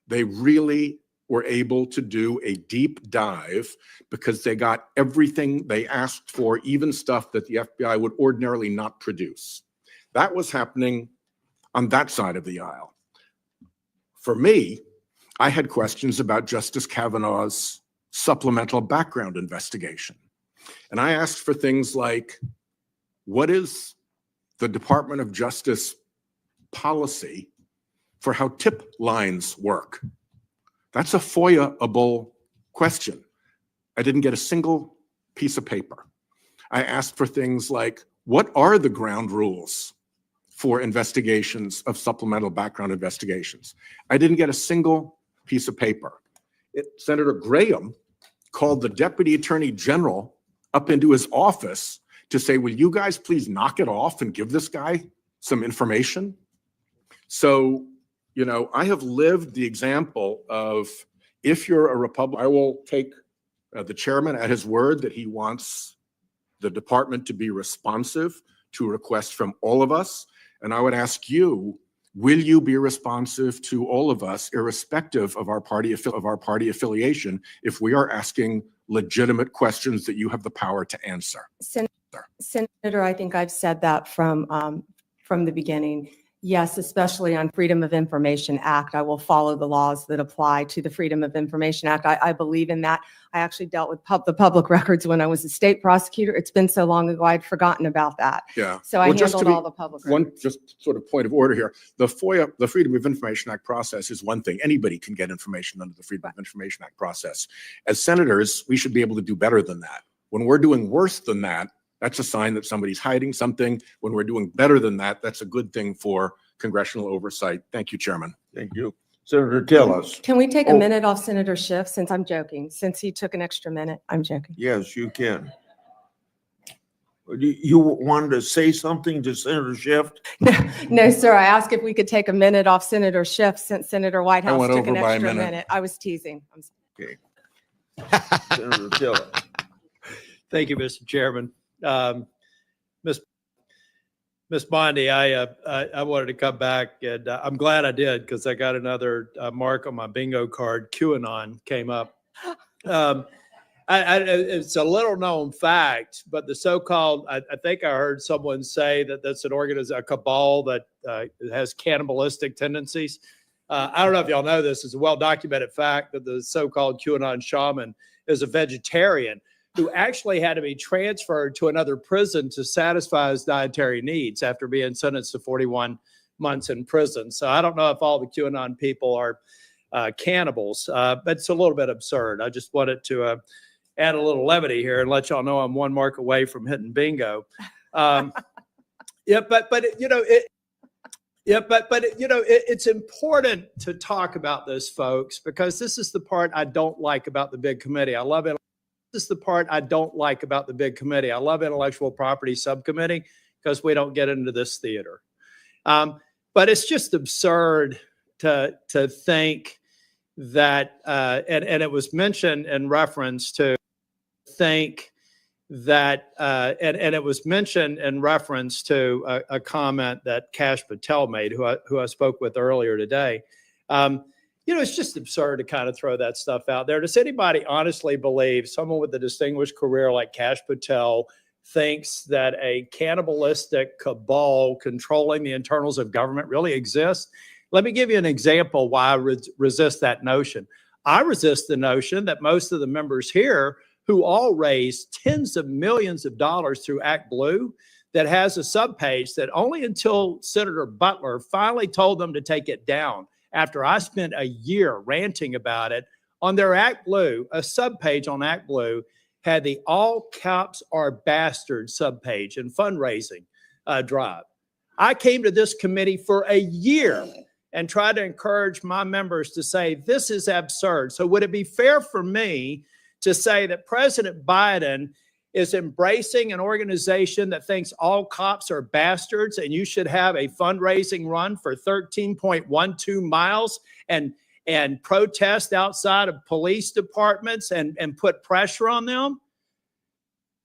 They really were able to do a deep dive because they got everything they asked for, even stuff that the FBI would ordinarily not produce. That was happening on that side of the aisle. For me, I had questions about Justice Kavanaugh's supplemental background investigation. And I asked for things like, what is the Department of Justice policy for how tip lines work? That's a FOIA-able question. I didn't get a single piece of paper. I asked for things like, what are the ground rules for investigations of supplemental background investigations? I didn't get a single piece of paper. Senator Graham called the Deputy Attorney General up into his office to say, will you guys please knock it off and give this guy some information? So, you know, I have lived the example of, if you're a Republican, I will take the chairman at his word that he wants the department to be responsive to requests from all of us. And I would ask you, will you be responsive to all of us, irrespective of our party affiliation, if we are asking legitimate questions that you have the power to answer? Senator, I think I've said that from the beginning. Yes, especially on Freedom of Information Act. I will follow the laws that apply to the Freedom of Information Act. I believe in that. I actually dealt with the public records when I was a state prosecutor. It's been so long ago, I'd forgotten about that. Yeah. So I Well, just to handled be- all the public One records. just sort of point of order here. The FOIA, the Freedom of Information Act process is one thing. Anybody can get information under the Freedom of Information Act process. As senators, we should be able to do better than that. When we're doing worse than that, that's a sign that somebody's hiding something. When we're doing better than that, that's a good thing for congressional oversight. Thank you, Chairman. Thank you. Senator Tillis. Can we take a Oh. minute off Senator Schiff, since I'm joking? Since he took an extra minute, I'm joking. Yes, you can. You wanted to say something to Senator Schiff? No, sir, I asked if we could take a minute off Senator Schiff since Senator Whitehouse went took an over by a extra minute. minute. I was teasing. I'm sorry. Okay. Senator Tillis. Thank you, Mr. Chairman. Miss Bondi, I wanted to come back, and I'm glad I did, because I got another mark on my bingo card. QAnon came up. It's a little known fact, but the so-called, I think I heard someone say that that's an organization, a cabal that has cannibalistic tendencies. I don't know if y'all know this. It's a well-documented fact that the so-called QAnon shaman is a vegetarian who actually had to be transferred to another prison to satisfy his dietary needs after being sentenced to 41 months in prison. So I don't know if all the QAnon people are cannibals, but it's a little bit absurd. I just wanted to add a little levity here and let y'all know I'm one mark away from hitting bingo. It's important to talk about this, folks, because this is the part I don't like about the big committee. This is the part I don't like about the big committee. I love intellectual property subcommittee because we don't get into this theater. But it's just absurd to think that, and it was mentioned in reference to a comment that Kash Patel made, who I spoke with earlier today. It's just absurd to kind of throw that stuff out there. Does anybody honestly believe someone with a distinguished career like Kash Patel thinks that a cannibalistic cabal controlling the internals of government really exists? Let me give you an example why I resist that notion. I resist the notion that most of the members here, who all raise tens of millions of dollars through Act Blue, that has a subpage that only until Senator Butler finally told them to take it down, after I spent a year ranting about it, on their Act Blue, a subpage on Act Blue had the all cops are bastards subpage and fundraising drive. I came to this committee for a year and tried to encourage my members to say, this is absurd. So would it be fair for me to say that President Biden is embracing an organization that thinks all cops are bastards and you should have a fundraising run for 13.12 miles and protest outside of police departments and put pressure on them?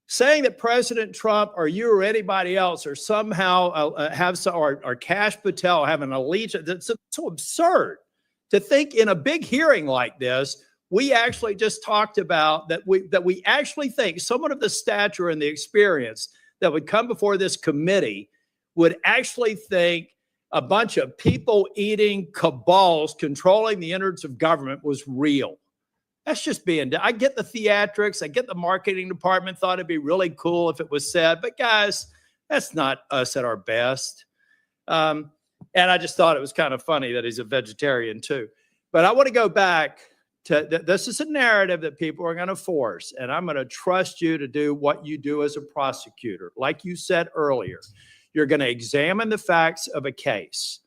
Saying that President Trump or you or anybody else or somehow or Kash Patel have an allegiance, that's so absurd to think in a big hearing like this. We actually just talked about that we actually think someone of the stature and the experience that would come before this committee would actually think a bunch of people-eating cabals controlling the innards of government was real. That's just being done. I get the theatrics. I get the marketing department thought it'd be really cool if it was said, but guys, that's not us at our best. And I just thought it was kind of funny that he's a vegetarian too. But I want to go back to this is a narrative that people are going to force, and I'm going to trust you to do what you do as a prosecutor. Like you said earlier, you're going to examine the facts of a case.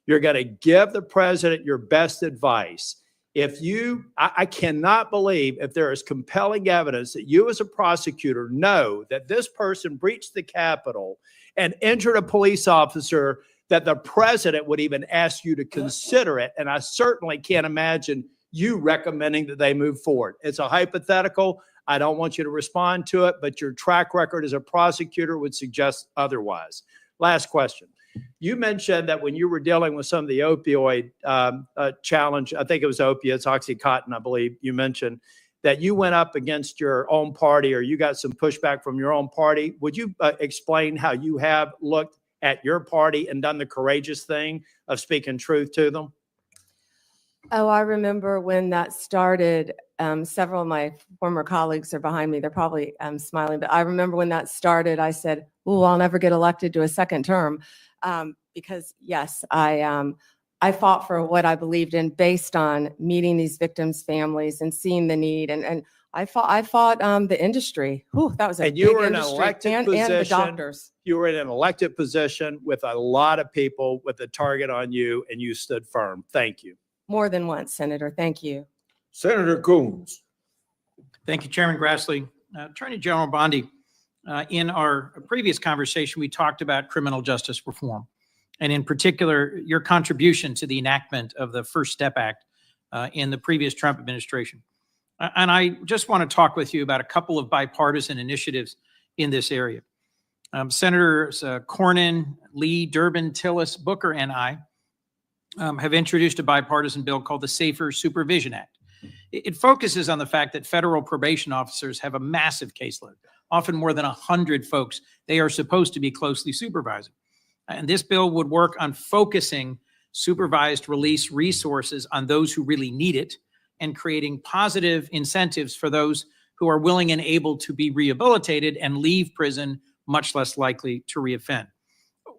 You're going to give the president your best advice. I cannot believe if there is compelling evidence that you as a prosecutor know that this person breached the Capitol and injured a police officer, that the president would even ask you to consider it. And I certainly can't imagine you recommending that they move forward. It's a hypothetical. I don't want you to respond to it, but your track record as a prosecutor would suggest otherwise. Last question. You mentioned that when you were dealing with some of the opioid challenge, I think it was opiates, Oxycontin, I believe you mentioned, that you went up against your own party or you got some pushback from your own party. Would you explain how you have looked at your party and done the courageous thing of speaking truth to them? Oh, I remember when that started. Several of my former colleagues are behind me. They're probably smiling, but I remember when that started, I said, "Oh, I'll never get elected to a second term," because yes, I fought for what I believed in based on meeting these victims' families and seeing the need, and I fought the industry. Whew, that was a And you big were in an industry, elected and the position. doctors. You were in an elected position with a lot of people with a target on you, and you stood firm. Thank you. More than once, Senator. Thank you. Senator Coons. Thank you, Chairman Grassley. Attorney General Bondi, in our previous conversation, we talked about criminal justice reform, and in particular, your contribution to the enactment of the First Step Act in the previous Trump administration. And I just want to talk with you about a couple of bipartisan initiatives in this area. Senators Cornyn, Lee, Durbin, Tillis, Booker, and I have introduced a bipartisan bill called the Safer Supervision Act. It focuses on the fact that federal probation officers have a massive caseload, often more than 100 folks they are supposed to be closely supervising. And this bill would work on focusing supervised release resources on those who really need it and creating positive incentives for those who are willing and able to be rehabilitated and leave prison much less likely to reoffend.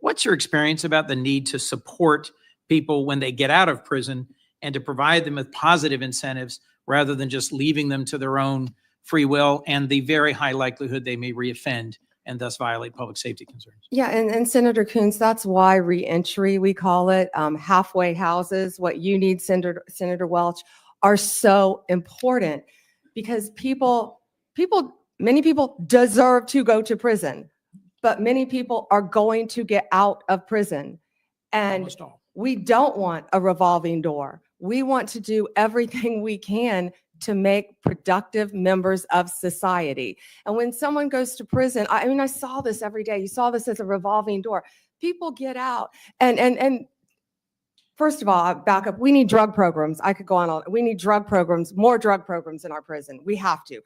What's your experience about the need to support people when they get out of prison and to provide them with positive incentives rather than just leaving them to their own free will and the very high likelihood they may reoffend and thus violate public safety concerns? Yeah, and Senator Coons, that's why reentry, we call it, halfway houses, what you need, Senator Welch, are so important because many people deserve to go to prison, but many people are going to get out of prison. And Almost all. we don't want a revolving door. We want to do everything we can to make productive members of society. And when someone goes to prison, I mean, I saw this every day. You saw this as a revolving door. People get out and first of all, I'll back up. We need drug programs. I could go on. We need drug programs, more drug programs in our prison. We have to.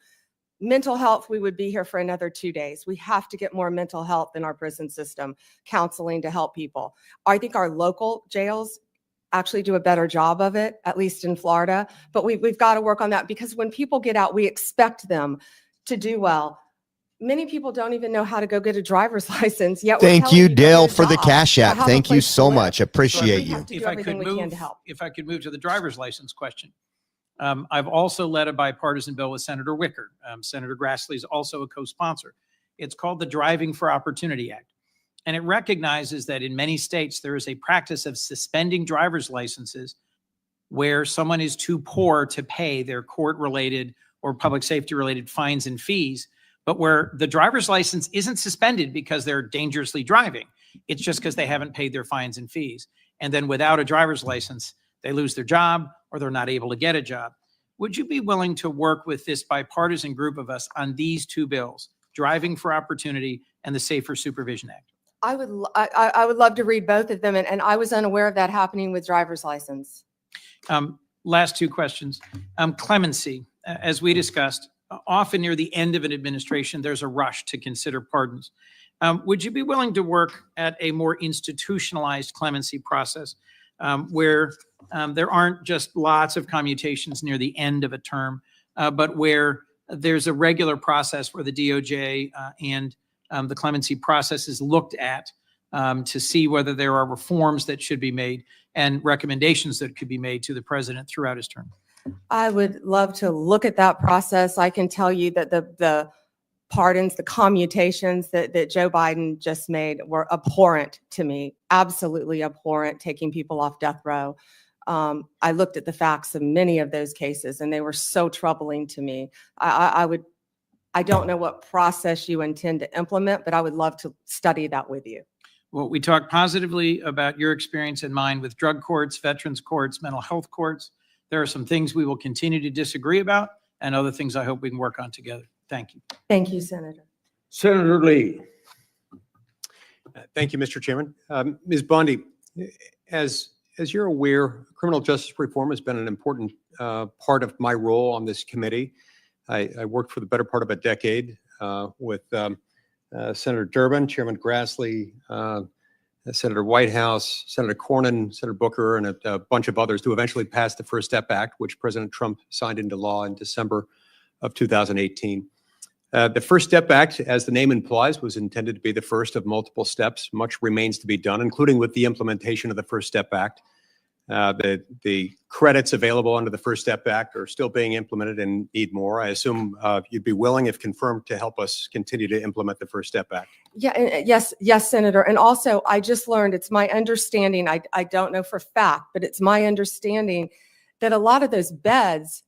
Mental health, we would be here for another 2 days. We have to get more mental health in our prison system, counseling to help people. I think our local jails actually do a better job of it, at least in Florida. But we've got to work on that because when people get out, we expect them to do well. Many people don't even know how to go get a driver's license. Yet Thank you, Dale, for the job, Cash to App. have a Thank you place to so live. much. Appreciate We you. have to do everything we can to help. If I could move to the driver's license question. I've also led a bipartisan bill with Senator Wicker. Senator Grassley is also a co-sponsor. It's called the Driving for Opportunity Act. And it recognizes that in many states, there is a practice of suspending driver's licenses where someone is too poor to pay their court-related or public safety-related fines and fees, but where the driver's license isn't suspended because they're dangerously driving. It's just because they haven't paid their fines and fees. And then without a driver's license, they lose their job or they're not able to get a job. Would you be willing to work with this bipartisan group of us on these two bills, Driving for Opportunity and the Safer Supervision Act? I would love to read both of them, and I was unaware of that happening with driver's license. Last two questions. Clemency, as we discussed, often near the end of an administration, there's a rush to consider pardons. Would you be willing to work at a more institutionalized clemency process where there aren't just lots of commutations near the end of a term, but where there's a regular process where the DOJ and the clemency process is looked at to see whether there are reforms that should be made and recommendations that could be made to the president throughout his term? I would love to look at that process. I can tell you that the pardons, the commutations that Joe Biden just made were abhorrent to me, absolutely abhorrent, taking people off death row. I looked at the facts of many of those cases and they were so troubling to me. I don't know what process you intend to implement, but I would love to study that with you. Well, we talked positively about your experience and mine with drug courts, veterans courts, mental health courts. There are some things we will continue to disagree about and other things I hope we can work on together. Thank you. Thank you, Senator. Senator Lee. Thank you, Mr. Chairman. Ms. Bondi, as you're aware, criminal justice reform has been an important part of my role on this committee. I worked for the better part of a decade with Senator Durbin, Chairman Grassley, Senator Whitehouse, Senator Cornyn, Senator Booker, and a bunch of others to eventually pass the First Step Act, which President Trump signed into law in December of 2018. The First Step Act, as the name implies, was intended to be the first of multiple steps. Much remains to be done, including with the implementation of the First Step Act. The credits available under the First Step Act are still being implemented and need more. I assume you'd be willing, if confirmed, to help us continue to implement the First Step Act. Yeah, yes, Senator. And also, I just learned, it's my understanding, I don't know for fact, but it's my understanding that a lot of those beds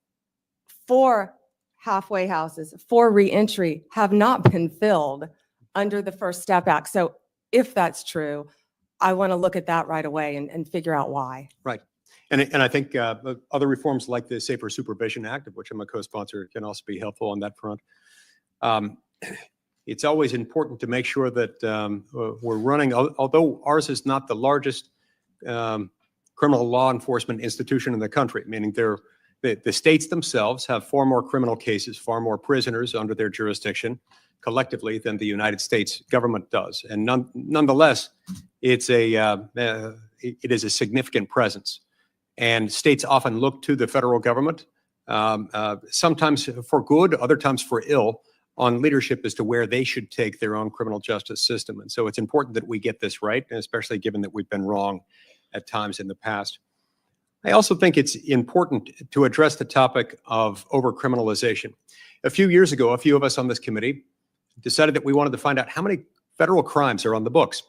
for halfway houses, for reentry, have not been filled under the First Step Act. So if that's true, I want to look at that right away and figure out why. Right. And I think other reforms like the Safer Supervision Act, of which I'm a co-sponsor, can also be helpful on that front. It's always important to make sure that we're running, although ours is not the largest criminal law enforcement institution in the country, meaning the states themselves have far more criminal cases, far more prisoners under their jurisdiction collectively than the United States government does. And nonetheless, it is a significant presence. And states often look to the federal government, sometimes for good, other times for ill, on leadership as to where they should take their own criminal justice system. And so it's important that we get this right, and especially given that we've been wrong at times in the past. I also think it's important to address the topic of overcriminalization. A few years ago, a few of us on this committee decided that we wanted to find out how many federal crimes are on the books.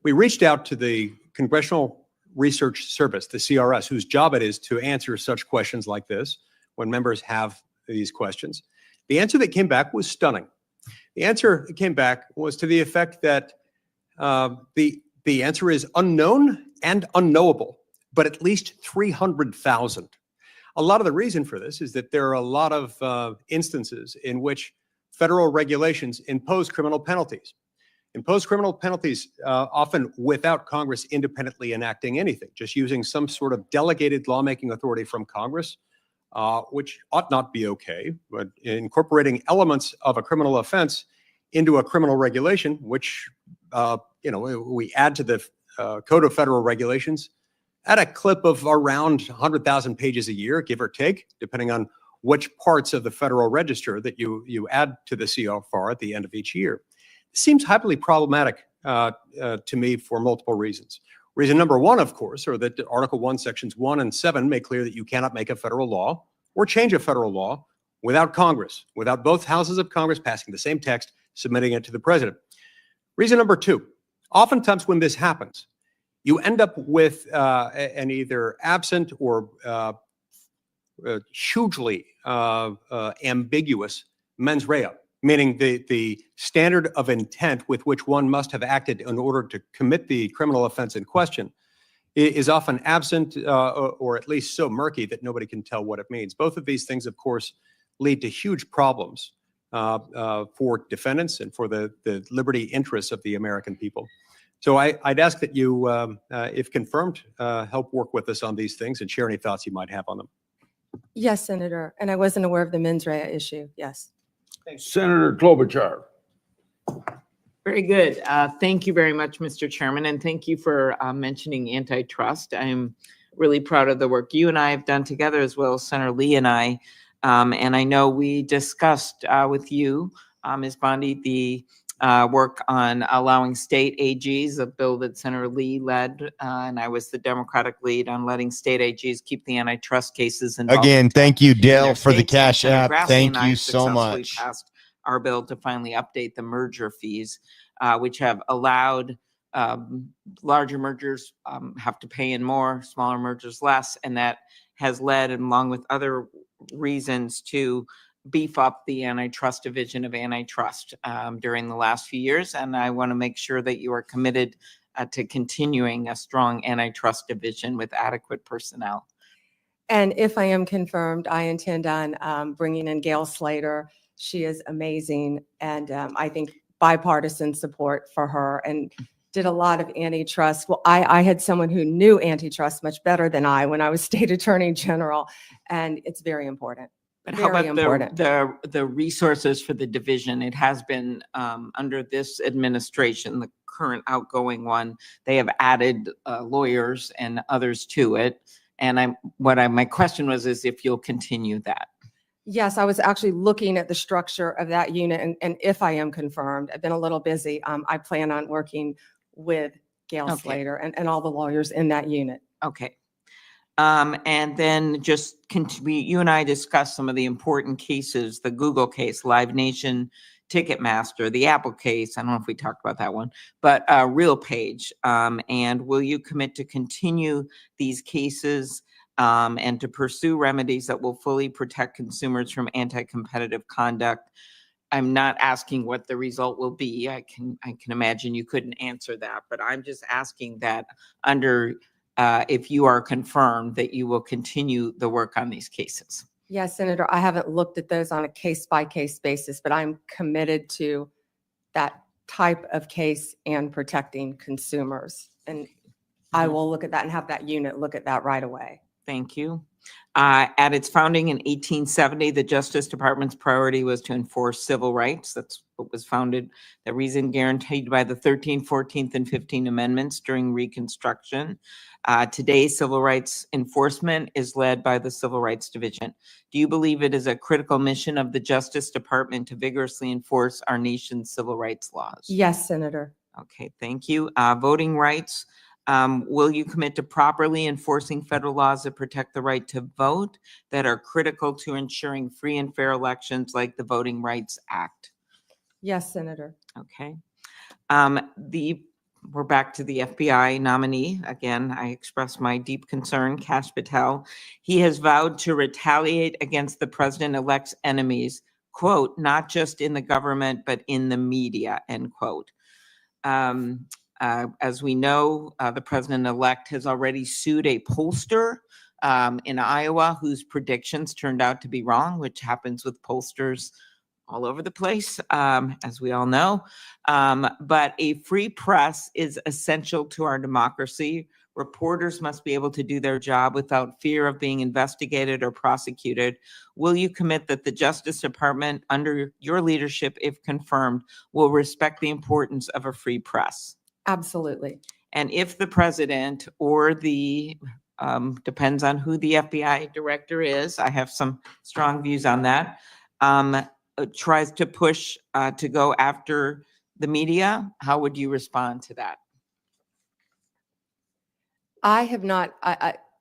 We reached out to the Congressional Research Service, the CRS, whose job it is to answer such questions like this when members have these questions. The answer that came back was stunning. The answer that came back was to the effect that the answer is unknown and unknowable, but at least 300,000. A lot of the reason for this is that there are a lot of instances in which federal regulations impose criminal penalties. Impose criminal penalties often without Congress independently enacting anything, just using some sort of delegated lawmaking authority from Congress, which ought not be okay, but incorporating elements of a criminal offense into a criminal regulation, which we add to the Code of Federal Regulations at a clip of around 100,000 pages a year, give or take, depending on which parts of the Federal Register that you add to the CFR at the end of each year. It seems highly problematic to me for multiple reasons. Reason number one, of course, are that Article 1, Sections 1 and 7 make clear that you cannot make a federal law or change a federal law without Congress, without both houses of Congress passing the same text, submitting it to the president. Reason number two, oftentimes when this happens, you end up with an either absent or hugely ambiguous mens rea, meaning the standard of intent with which one must have acted in order to commit the criminal offense in question is often absent or at least so murky that nobody can tell what it means. Both of these things, of course, lead to huge problems for defendants and for the liberty interests of the American people. So I'd ask that you, if confirmed, help work with us on these things and share any thoughts you might have on them. Yes, Senator. And I wasn't aware of the mens rea issue. Yes. Senator Klobuchar. Very good. Thank you very much, Mr. Chairman, and thank you for mentioning antitrust. I'm really proud of the work you and I have done together, as well as Senator Lee and I. And I know we discussed with you, Ms. Bondi, the work on allowing state AGs, a bill that Senator Lee led, and I was the Democratic lead on letting state AGs keep the antitrust cases involved. Again, thank you, in Dale, their for the states. cash Senator app. Grassley Thank and I you so successfully much. passed our bill to finally update the merger fees, which have allowed larger mergers have to pay in more, smaller mergers less, and that has led, along with other reasons, to beef up the antitrust division of antitrust during the last few years. And I want to make sure that you are committed to continuing a strong antitrust division with adequate personnel. And if I am confirmed, I intend on bringing in Gail Slater. She is amazing. And I think bipartisan support for her, and did a lot of antitrust. Well, I had someone who knew antitrust much better than I when I was state attorney general, and it's very important. But how Very about important. the resources for the division? It has been under this administration, the current outgoing one, they have added lawyers and others to it. And my question was, is if you'll continue that. Yes, I was actually looking at the structure of that unit, and if I am confirmed, I've been a little busy. I plan on working with Gail Okay. Slater and all the lawyers in that unit. Okay. And then just you and I discussed some of the important cases, the Google case, Live Nation, Ticketmaster, the Apple case. I don't know if we talked about that one, but RealPage. And will you commit to continue these cases and to pursue remedies that will fully protect consumers from anti-competitive conduct? I'm not asking what the result will be. I can imagine you couldn't answer that, but I'm just asking that if you are confirmed that you will continue the work on these cases. Yes, Senator, I haven't looked at those on a case-by-case basis, but I'm committed to that type of case and protecting consumers. And I will look at that and have that unit look at that right away. Thank you. At its founding in 1870, the Justice Department's priority was to enforce civil rights. That's what was founded, the reason guaranteed by the 13th, 14th, and 15th Amendments during Reconstruction. Today, civil rights enforcement is led by the Civil Rights Division. Do you believe it is a critical mission of the Justice Department to vigorously enforce our nation's civil rights laws? Yes, Senator. Okay, thank you. Voting rights. Will you commit to properly enforcing federal laws that protect the right to vote that are critical to ensuring free and fair elections like the Voting Rights Act? Yes, Senator. Okay. We're back to the FBI nominee. Again, I express my deep concern, Kash Patel. He has vowed to retaliate against the president-elect's enemies, quote, not just in the government, but in the media, end quote. As we know, the president-elect has already sued a pollster in Iowa whose predictions turned out to be wrong, which happens with pollsters all over the place, as we all know. But a free press is essential to our democracy. Reporters must be able to do their job without fear of being investigated or prosecuted. Will you commit that the Justice Department, under your leadership, if confirmed, will respect the importance of a free press? Absolutely. And if the president or depends on who the FBI director is, I have some strong views on that, tries to push to go after the media, how would you respond to that? I have not,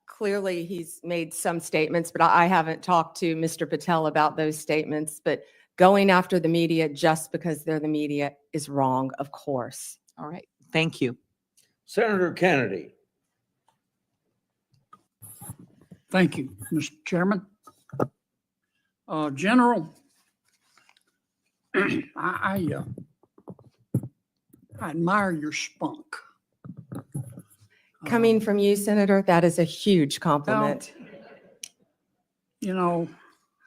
clearly he's made some statements, but I haven't talked to Mr. Patel about those statements. But going after the media just because they're the media is wrong, of course. All right. Thank you. Senator Kennedy. Thank you, Mr. Chairman. General, I admire your spunk. Coming from you, Senator, that is a huge compliment. You know,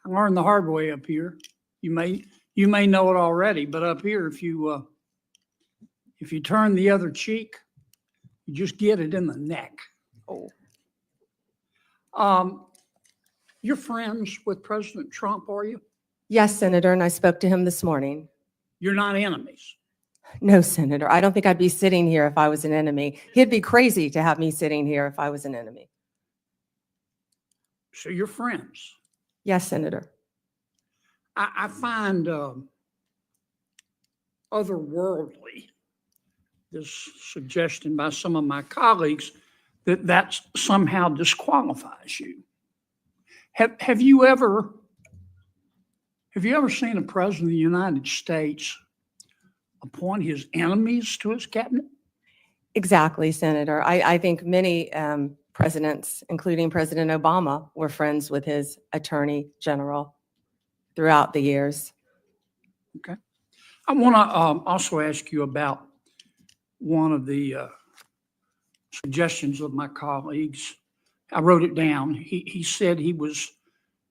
I learned the hard way up here. You may know it already, but up here, if you turn the other cheek, you just get it in the neck. You're friends with President Trump, are you? Yes, Senator, and I spoke to him this morning. You're not enemies. No, Senator, I don't think I'd be sitting here if I was an enemy. He'd be crazy to have me sitting here if I was an enemy. So you're friends. Yes, Senator. I find otherworldly this suggestion by some of my colleagues that somehow disqualifies you. Have you ever seen a president of the United States appoint his enemies to his cabinet? Exactly, Senator. I think many presidents, including President Obama, were friends with his attorney general throughout the years. Okay. I want to also ask you about one of the suggestions of my colleagues. I wrote it down. He said he was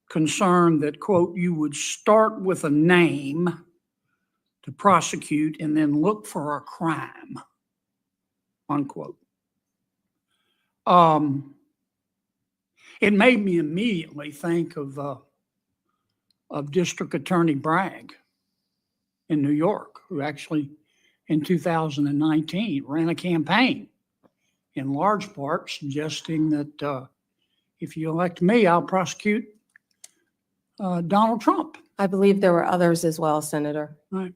concerned that, quote, you would start with a name to prosecute and then look for a crime, unquote. It made me immediately think of of District Attorney Bragg in New York, who actually in 2019 ran a campaign in large part suggesting that if you elect me, I'll prosecute Donald Trump. I believe there were others as well, Senator. Right.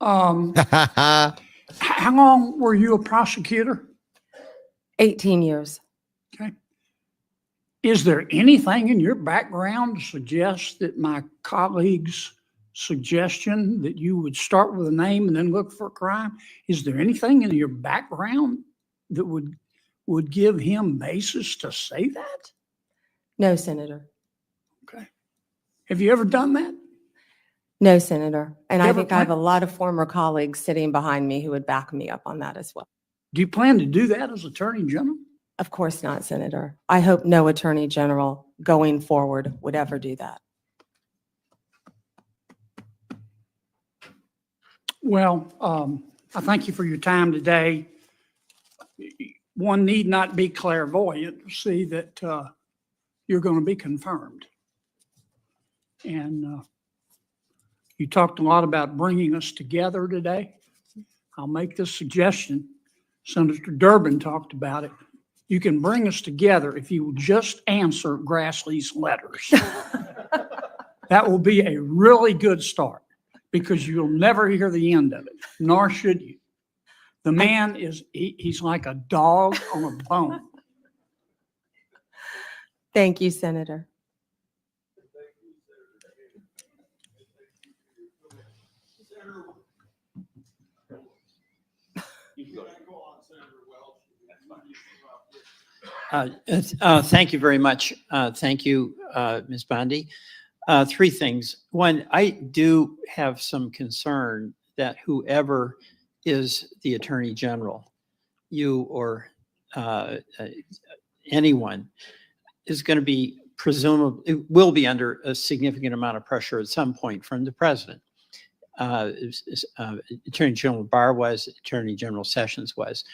How long were you a prosecutor? 18 years. Okay. Is there anything in your background to suggest that my colleague's suggestion that you would start with a name and then look for a crime? Is there anything in your background that would give him basis to say that? No, Senator. Okay. Have you ever done that? No, Senator. And I Ever think I have a plan- lot of former colleagues sitting behind me who would back me up on that as well. Do you plan to do that as Attorney General? Of course not, Senator. I hope no Attorney General going forward would ever do that. Well, I thank you for your time today. One need not be clairvoyant to see that you're going to be confirmed. And you talked a lot about bringing us together today. I'll make this suggestion. Senator Durbin talked about it. You can bring us together if you will just answer Grassley's letters. That will be a really good start because you'll never hear the end of it, nor should you. The man he's like a dog on a bone. Thank you, Senator. Thank you very much. Thank you, Ms. Bondi. Three things. One, I do have some concern that whoever is the Attorney General, you or anyone, is going to be presumably, will be under a significant amount of pressure at some point from the president. Attorney General Barr was, Attorney General Sessions was.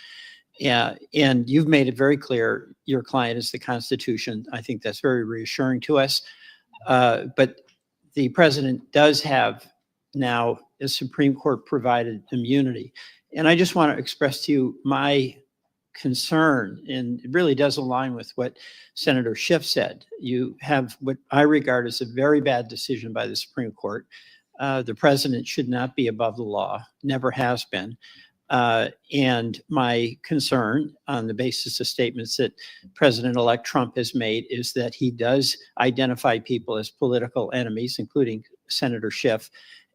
Yeah, and you've made it very clear your client is the Constitution. I think that's very reassuring to us. But the president does have now a Supreme Court provided immunity. And I just want to express to you my concern, and it really does align with what Senator Schiff said. You have what I regard as a very bad decision by the Supreme Court. The president should not be above the law, never has been. And my concern on the basis of statements that President-elect Trump has made is that he does identify people as political enemies, including Senator Schiff.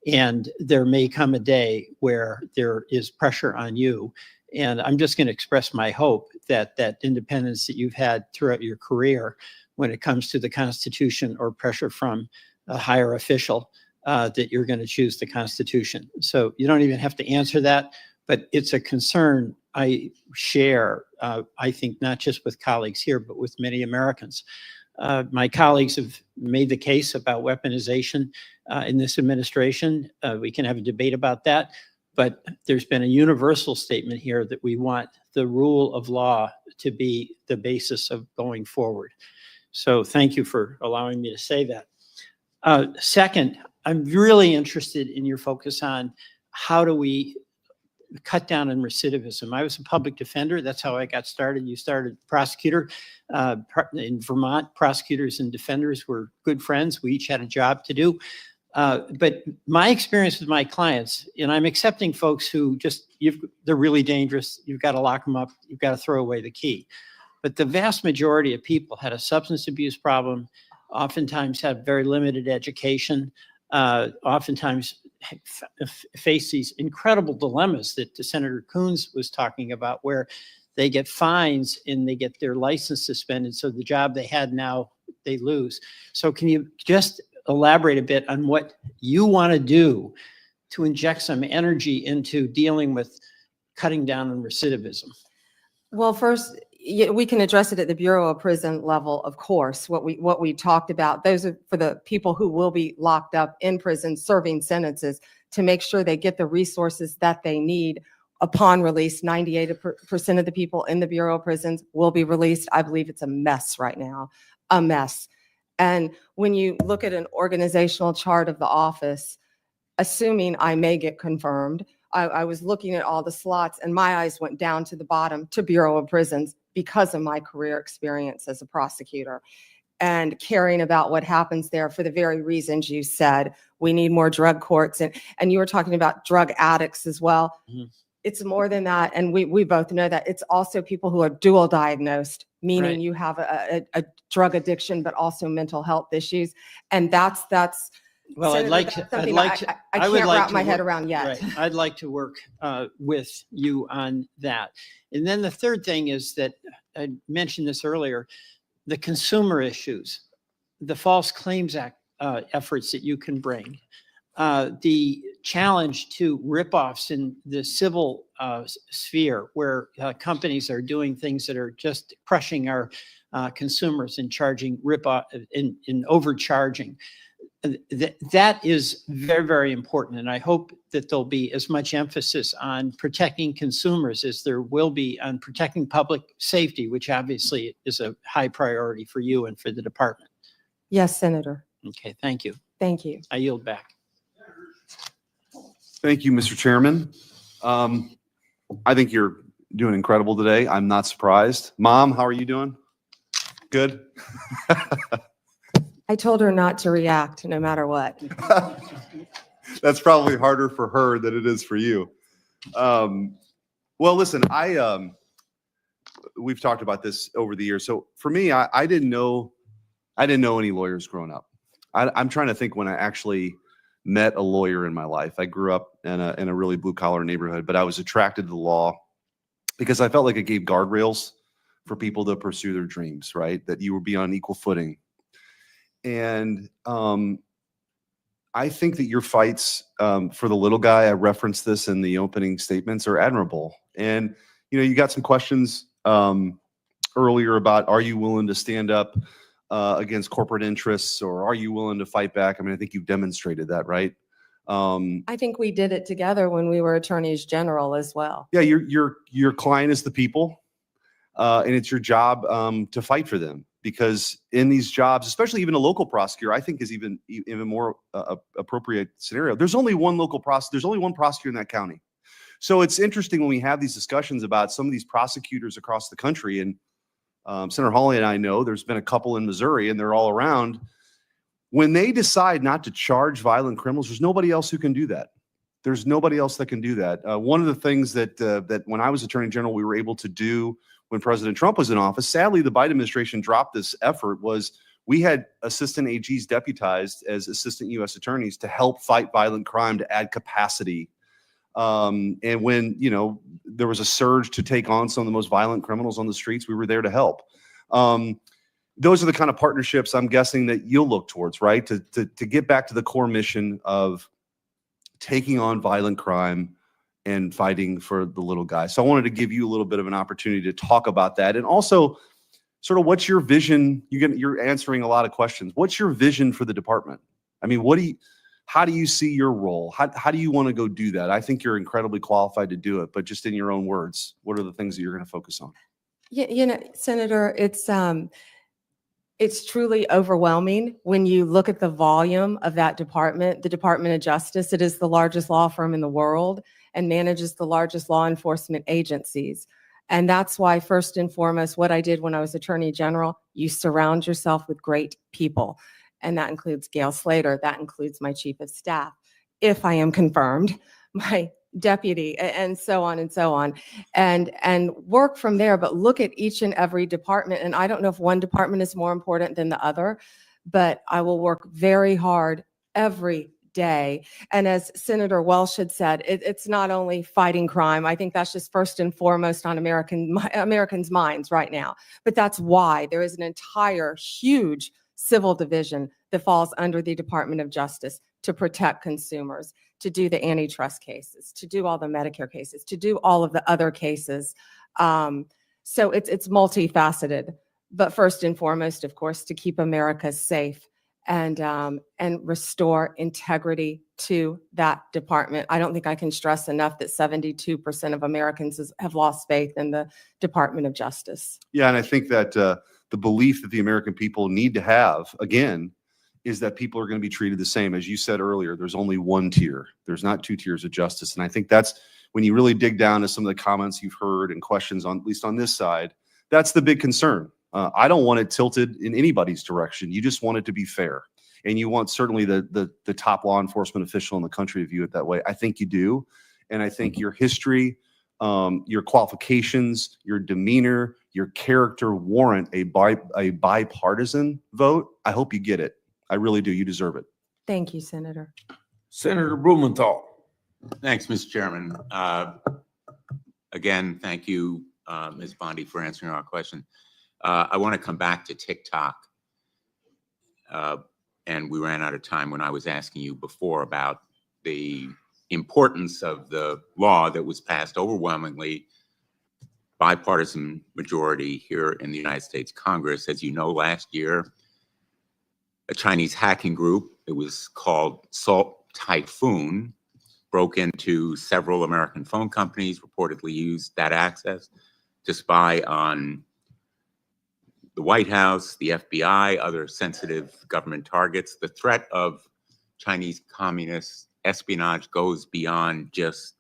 And there may come a day where there is pressure on you. And I'm just going to express my hope that that independence that you've had throughout your career when it comes to the Constitution or pressure from a higher official, that you're going to choose the Constitution. So you don't even have to answer that. But it's a concern I share, I think, not just with colleagues here, but with many Americans. My colleagues have made the case about weaponization in this administration. We can have a debate about that. But there's been a universal statement here that we want the rule of law to be the basis of going forward. So thank you for allowing me to say that. Second, I'm really interested in your focus on how do we cut down on recidivism. I was a public defender. That's how I got started. You started prosecutor. In Vermont, prosecutors and defenders were good friends. We each had a job to do. But my experience with my clients, and I'm accepting folks who just, they're really dangerous. You've got to lock them up. You've got to throw away the key. But the vast majority of people had a substance abuse problem, oftentimes had very limited education, oftentimes face these incredible dilemmas that Senator Coons was talking about, where they get fines and they get their license suspended. So the job they had now they lose. So can you just elaborate a bit on what you want to do to inject some energy into dealing with cutting down on recidivism? Well, first, we can address it at the Bureau of Prison level, of course. What we talked about, those are for the people who will be locked up in prison serving sentences, to make sure they get the resources that they need upon release. 98% of the people in the Bureau of Prisons will be released. I believe it's a mess right now, a mess. And when you look at an organizational chart of the office, assuming I may get confirmed, I was looking at all the slots and my eyes went down to the bottom to Bureau of Prisons because of my career experience as a prosecutor and caring about what happens there for the very reasons you said. We need more drug courts. And you were talking about drug addicts as well. Mhm. It's more than that. And we both know that. It's also people who are dual diagnosed, meaning Right. you have a drug addiction, but also mental health issues. And that's Well, I'd Senator, like that's to, I'd something like that to, I would can't like wrap to my head work- around yet. Right. I'd like to work with you on that. And then the third thing is that I mentioned this earlier, the consumer issues, the False Claims Act efforts that you can bring, the challenge to ripoffs in the civil sphere where companies are doing things that are just crushing our consumers and charging ripoff in overcharging. That is very, very important. And I hope that there'll be as much emphasis on protecting consumers as there will be on protecting public safety, which obviously is a high priority for you and for the department. Yes, Senator. Okay, thank you. Thank you. I yield back. Thank you, Mr. Chairman. I think you're doing incredible today. I'm not surprised. Mom, how are you doing? Good? I told her not to react no matter what. That's probably harder for her than it is for you. Well, listen, we've talked about this over the years. So for me, I didn't know any lawyers growing up. I'm trying to think when I actually met a lawyer in my life. I grew up in a really blue collar neighborhood, but I was attracted to the law because I felt like it gave guardrails for people to pursue their dreams, right? That you would be on equal footing. And I think that your fights for the little guy, I referenced this in the opening statements, are admirable. And, you got some questions earlier about, are you willing to stand up against corporate interests, or are you willing to fight back? I mean, I think you've demonstrated that, right? I think we did it together when we were attorneys general as well. Yeah, your client is the people, and it's your job to fight for them. Because in these jobs, especially even a local prosecutor, I think is even more appropriate scenario. There's only one local prosecutor. There's only one prosecutor in that county. So it's interesting when we have these discussions about some of these prosecutors across the country. And Senator Hawley and I know there's been a couple in Missouri, and they're all around. When they decide not to charge violent criminals, there's nobody else who can do that. There's nobody else that can do that. One of the things that when I was Attorney General, we were able to do when President Trump was in office, sadly, the Biden administration dropped this effort, was we had assistant AGs deputized as assistant U.S. attorneys to help fight violent crime, to add capacity. And when, there was a surge to take on some of the most violent criminals on the streets, we were there to help. Those are the kind of partnerships I'm guessing that you'll look towards, right? To get back to the core mission of taking on violent crime and fighting for the little guy. So I wanted to give you a little bit of an opportunity to talk about that. And also sort of what's your vision? You're answering a lot of questions. What's your vision for the department? I mean, how do you see your role? How do you want to go do that? I think you're incredibly qualified to do it, but just in your own words, what are the things that you're going to focus on? Senator, it's truly overwhelming when you look at the volume of that department. The Department of Justice, it is the largest law firm in the world and manages the largest law enforcement agencies. And that's why, first and foremost, what I did when I was Attorney General, you surround yourself with great people. And that includes Gail Slater, that includes my Chief of Staff, if I am confirmed, my deputy, and so on and so on, and work from there. But look at each and every department. And I don't know if one department is more important than the other, but I will work very hard every day. And as Senator Welsh had said, it's not only fighting crime. I think that's just first and foremost on Americans' minds right now. But that's why there is an entire huge civil division that falls under the Department of Justice to protect consumers, to do the antitrust cases, to do all the Medicare cases, to do all of the other cases. So it's multifaceted. But first and foremost, of course, to keep America safe and restore integrity to that department. I don't think I can stress enough that 72% of Americans have lost faith in the Department of Justice. Yeah, and I think that the the belief that the American people need to have, again, is that people are going to be treated the same. As you said earlier, there's only one tier. There's not two tiers of justice. And I think that's when you really dig down to some of the comments you've heard and questions on, at least on this side, that's the big concern. I don't want it tilted in anybody's direction. You just want it to be fair. And you want certainly the top law enforcement official in the country to view it that way. I think you do. And I think your history, your qualifications, your demeanor, your character warrant a bipartisan vote. I hope you get it. I really do. You deserve it. Thank you, Senator. Senator Blumenthal. Thanks, Mr. Chairman. Again, thank you, Ms. Bondi, for answering our question. I want to come back to TikTok. And we ran out of time when I was asking you before about the importance of the law that was passed overwhelmingly bipartisan majority here in the United States Congress. As you know, last year, a Chinese hacking group, it was called Salt Typhoon, broke into several American phone companies, reportedly used that access to spy on the White House, the FBI, other sensitive government targets. The threat of Chinese communist espionage goes beyond just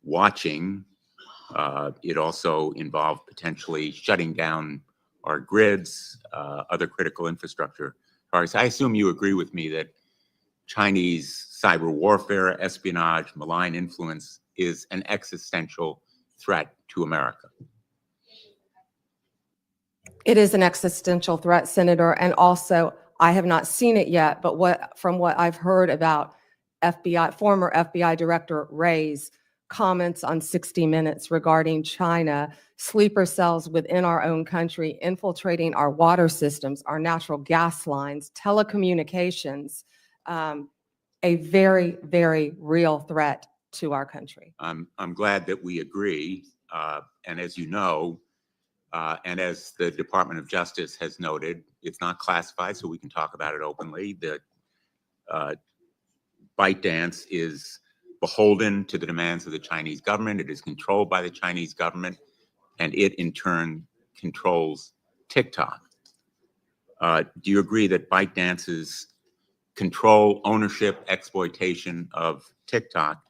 watching. It also involved potentially shutting down our grids, other critical infrastructure targets. I assume you agree with me that Chinese cyber warfare, espionage, malign influence is an existential threat to America. It is an existential threat, Senator, and also I have not seen it yet, but from what I've heard about former FBI Director Wray's comments on 60 Minutes regarding China, sleeper cells within our own country, infiltrating our water systems, our natural gas lines, telecommunications, a very, very real threat to our country. I'm glad that we agree. And as you know, and as the Department of Justice has noted, it's not classified, so we can talk about it openly. The ByteDance is beholden to the demands of the Chinese government. It is controlled by the Chinese government, and it in turn controls TikTok. Do you agree that ByteDance's control, ownership, exploitation of TikTok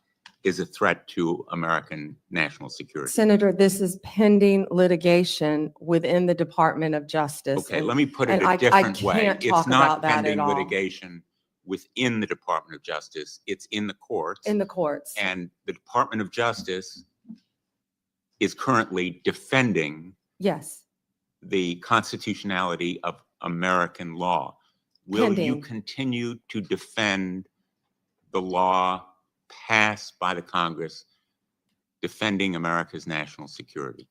is a threat to American national security? Senator, this is pending litigation within the Department of Justice. Okay, let me put it a different way. It's not pending litigation within the Department of Justice. It's in the courts. In the courts. And the Department of Justice is currently defending Yes. the constitutionality of American law. Will you Pending. continue to defend the law passed by the Congress defending America's national security?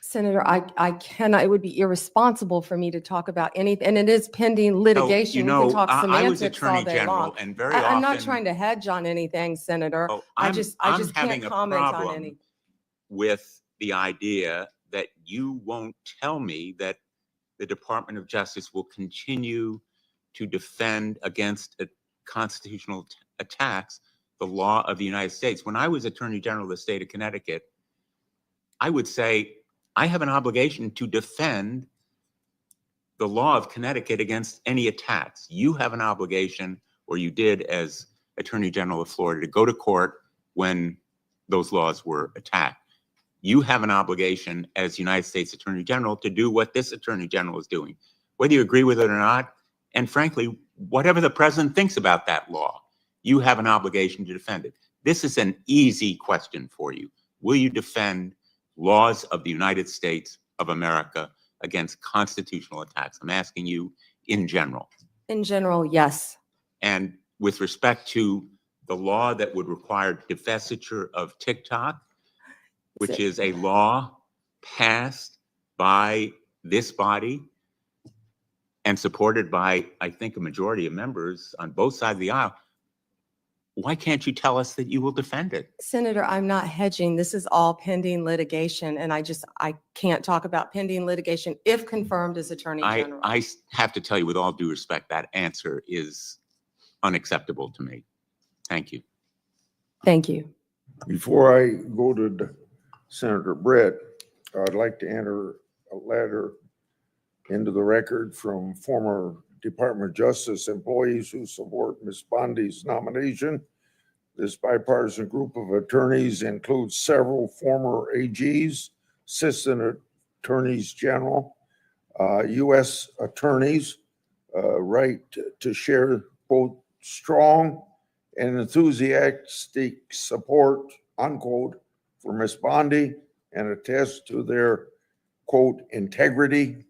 Senator, I cannot, it would be irresponsible for me to talk about anything, and it is pending litigation. We can talk I was semantics Attorney all day General, long. and very I'm not often- trying to hedge on anything, Senator. I I'm just having can't a comment on problem any. with the idea that you won't tell me that the Department of Justice will continue to defend against constitutional attacks the law of the United States. When I was Attorney General of the state of Connecticut, I would say I have an obligation to defend the law of Connecticut against any attacks. You have an obligation, or you did as Attorney General of Florida, to go to court when those laws were attacked. You have an obligation as United States Attorney General to do what this Attorney General is doing, whether you agree with it or not. And frankly, whatever the president thinks about that law, you have an obligation to defend it. This is an easy question for you. Will you defend laws of the United States of America against constitutional attacks? I'm asking you in general. In general, yes. And with respect to the law that would require divestiture of TikTok, which is a law passed by this body and supported by, I think, a majority of members on both sides of the aisle, why can't you tell us that you will defend it? Senator, I'm not hedging. This is all pending litigation, and I can't talk about pending litigation if confirmed as Attorney General. I have to tell you, with all due respect, that answer is unacceptable to me. Thank you. Thank you. Before I go to Senator Brett, I'd like to enter a letter into the record from former Department of Justice employees who support Ms. Bondi's nomination. This bipartisan group of attorneys includes several former AGs, assistant attorneys general, U.S. attorneys, right to share both strong and enthusiastic support, unquote, for Ms. Bondi and attest to their, quote, integrity,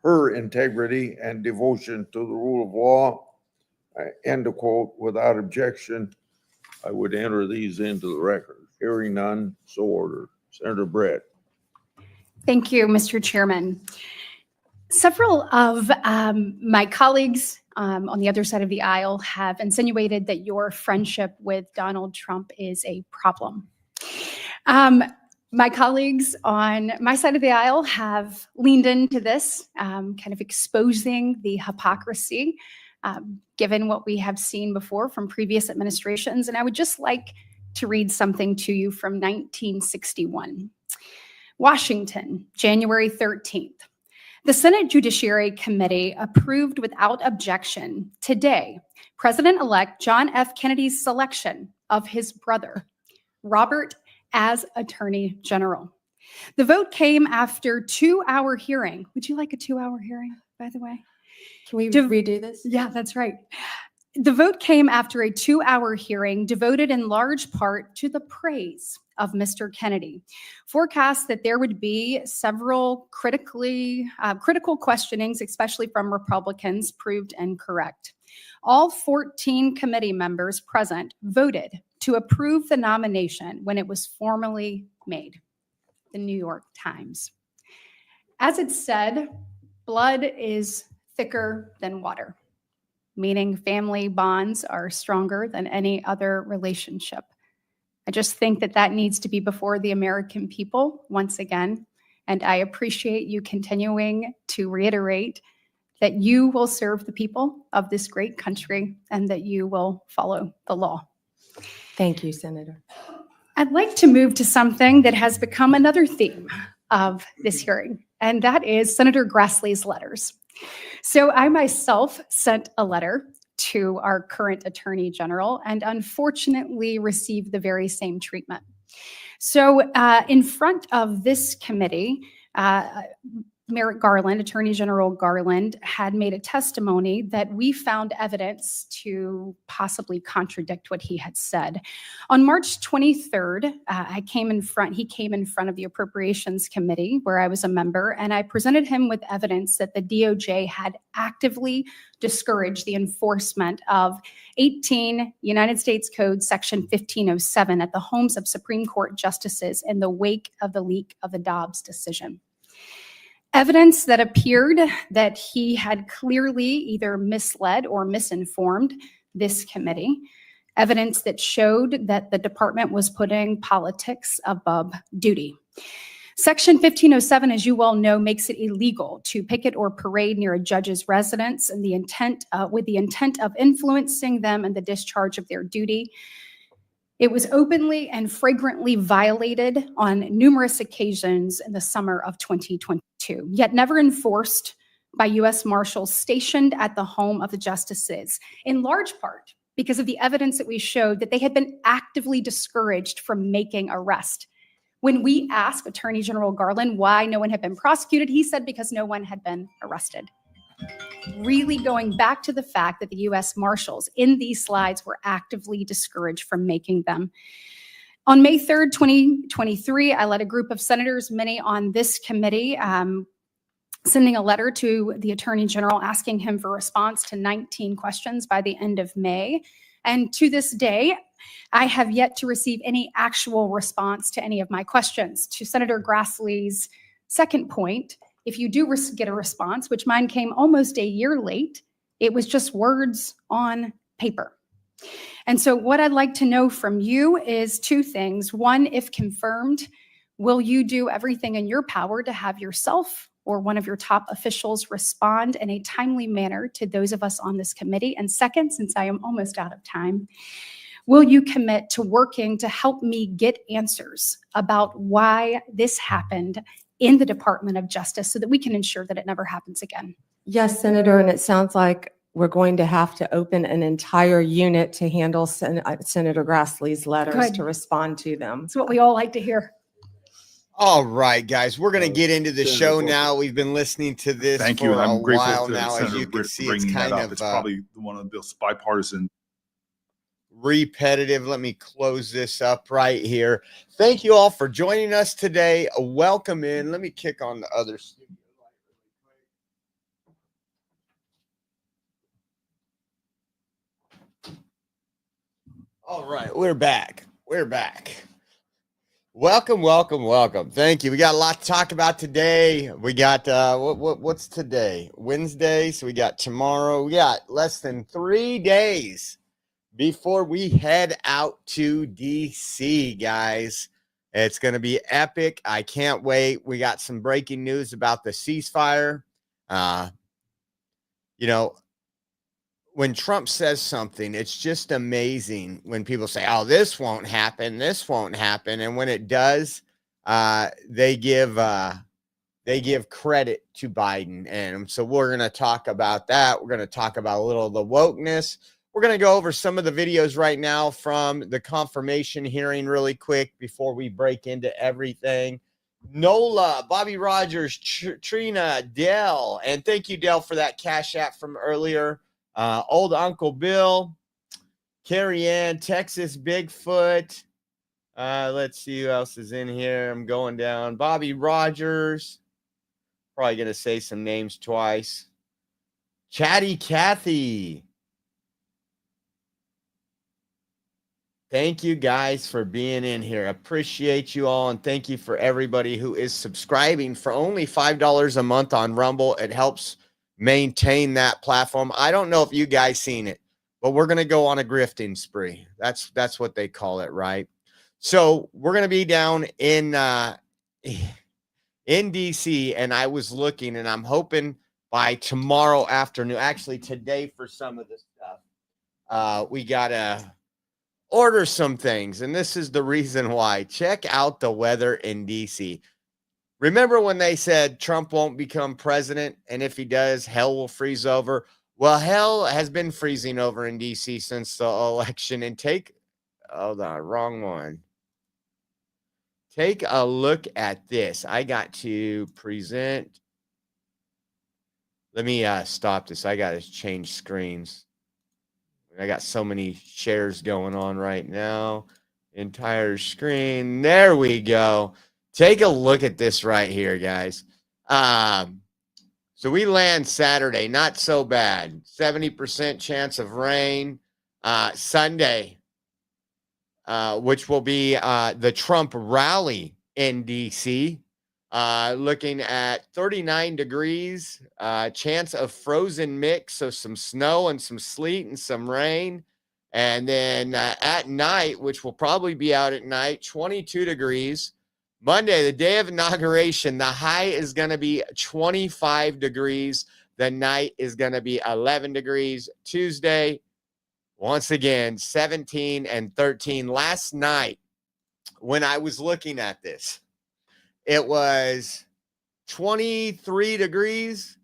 her integrity and devotion to the rule of law, end of quote. Without objection, I would enter these into the record. Hearing none, so ordered. Senator Brett. Thank you, Mr. Chairman. Several of my colleagues on the other side of the aisle have insinuated that your friendship with Donald Trump is a problem. My colleagues on my side of the aisle have leaned into this, kind of exposing the hypocrisy, given what we have seen before from previous administrations. And I would just like to read something to you from 1961. Washington, January 13th. The Senate Judiciary Committee approved without objection today President-elect John F. Kennedy's selection of his brother, Robert, as Attorney General. The vote came after a 2-hour hearing. Would you like a 2-hour hearing, by the way? Can we redo this? Yeah, that's right. The vote came after a 2-hour hearing devoted in large part to the praise of Mr. Kennedy. Forecasts that there would be several critical questionings, especially from Republicans, proved incorrect. All 14 committee members present voted to approve the nomination when it was formally made. The New York Times. As it said, blood is thicker than water, meaning family bonds are stronger than any other relationship. I just think that that needs to be before the American people once again. And I appreciate you continuing to reiterate that you will serve the people of this great country and that you will follow the law. Thank you, Senator. I'd like to move to something that has become another theme of this hearing, and that is Senator Grassley's letters. So I myself sent a letter to our current Attorney General and unfortunately received the very same treatment. So in front of this committee, Merrick Garland, Attorney General Garland, had made a testimony that we found evidence to possibly contradict what he had said. On March 23rd, he came in front of the Appropriations Committee, where I was a member, and I presented him with evidence that the DOJ had actively discouraged the enforcement of 18 United States Code Section 1507 at the homes of Supreme Court justices in the wake of the leak of the Dobbs decision. Evidence that appeared that he had clearly either misled or misinformed this committee. Evidence that showed that the department was putting politics above duty. Section 1507, as you well know, makes it illegal to picket or parade near a judge's residence and with the intent of influencing them in the discharge of their duty. It was openly and flagrantly violated on numerous occasions in the summer of 2022, yet never enforced by U.S. Marshals stationed at the home of the justices, in large part because of the evidence that we showed that they had been actively discouraged from making arrest. When we asked Attorney General Garland why no one had been prosecuted, he said because no one had been arrested. Really going back to the fact that the U.S. Marshals in these slides were actively discouraged from making them. On May 3rd, 2023, I led a group of senators, many on this committee, sending a letter to the Attorney General asking him for a response to 19 questions by the end of May. And to this day, I have yet to receive any actual response to any of my questions. To Senator Grassley's second point, if you do get a response, which mine came almost a year late, it was just words on paper. And so what I'd like to know from you is two things. One, if confirmed, will you do everything in your power to have yourself or one of your top officials respond in a timely manner to those of us on this committee? And second, since I am almost out of time, will you commit to working to help me get answers about why this happened in the Department of Justice so that we can ensure that it never happens again? Yes, Senator, and it sounds like we're going to have to open an entire unit to handle Senator Grassley's letters Good. to respond to them. That's what we all like to hear. All right, guys, we're going to get into the Senator show Booker. now. We've been listening to this Thank for you, and a I'm grateful while to now. As Senator you can see, it's bringing that kind up. of It's probably one of the bipartisan. repetitive. Let me close this up right here. Thank you all for joining us today. Welcome in. Let me kick on the other studio light really quick. All right, we're back. We're back. Welcome, welcome, welcome. Thank you. We got a lot to talk about today. We got what's today? Wednesday. So we got tomorrow. We got less than 3 days before we head out to DC, guys. It's going to be epic. I can't wait. We got some breaking news about the ceasefire. You know, when Trump says something, it's just amazing when people say, oh, this won't happen. This won't happen. And when it does, they give credit to Biden. And so we're going to talk about that. We're going to talk about a little of the wokeness. We're going to go over some of the videos right now from the confirmation hearing really quick before we break into everything. Nola, Bobby Rogers, Trina, Dell, and thank you, Dell, for that Cash App from earlier. Old Uncle Bill, Carrie Ann, Texas Bigfoot. Let's see who else is in here. I'm going down. Bobby Rogers. Probably going to say some names twice. Chatty Cathy. Thank you guys for being in here. Appreciate you all. And thank you for everybody who is subscribing for only $5 a month on Rumble. It helps maintain that platform. I don't know if you guys seen it, but we're going to go on a grifting spree. That's what they call it, right? So we're going to be down in DC, and I was looking, and I'm hoping by tomorrow afternoon, actually today for some of the stuff, we got to order some things, and this is the reason why. Check out the weather in DC. Remember when they said Trump won't become president, and if he does, hell will freeze over? Well, hell has been freezing over in DC since the election. And hold on, wrong one. Take a look at this. I got to present. Let me stop this. I got to change screens. I got so many shares going on right now. Entire screen. There we go. Take a look at this right here, guys. So we land Saturday. Not so bad. 70% chance of rain. Sunday, which will be the Trump rally in D.C. Looking at 39 degrees. Chance of frozen mix. So some snow and some sleet and some rain. And then at night, which will probably be out at night, 22 degrees. Monday, the day of inauguration, the high is going to be 25 degrees. The night is going to be 11 degrees. Tuesday, once again, 17 and 13. Last night, when I was looking at this, it was 23 degrees.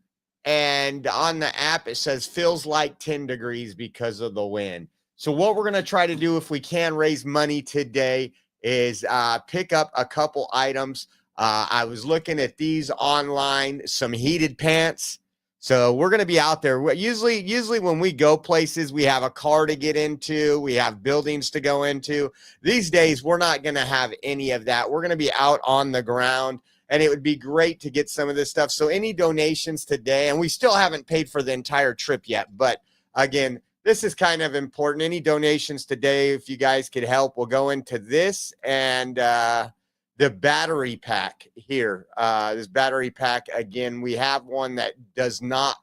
And on the app, it says feels like 10 degrees because of the wind. So what we're going to try to do, if we can raise money today, is pick up a couple items. I was looking at these online, some heated pants. So we're going to be out there. Usually when we go places, we have a car to get into. We have buildings to go into. These days, we're not going to have any of that. We're going to be out on the ground, and it would be great to get some of this stuff. So any donations today, and we still haven't paid for the entire trip yet, but again, this is kind of important. Any donations today, if you guys could help, will go into this and the battery pack here. This battery pack, again, we have one that does not,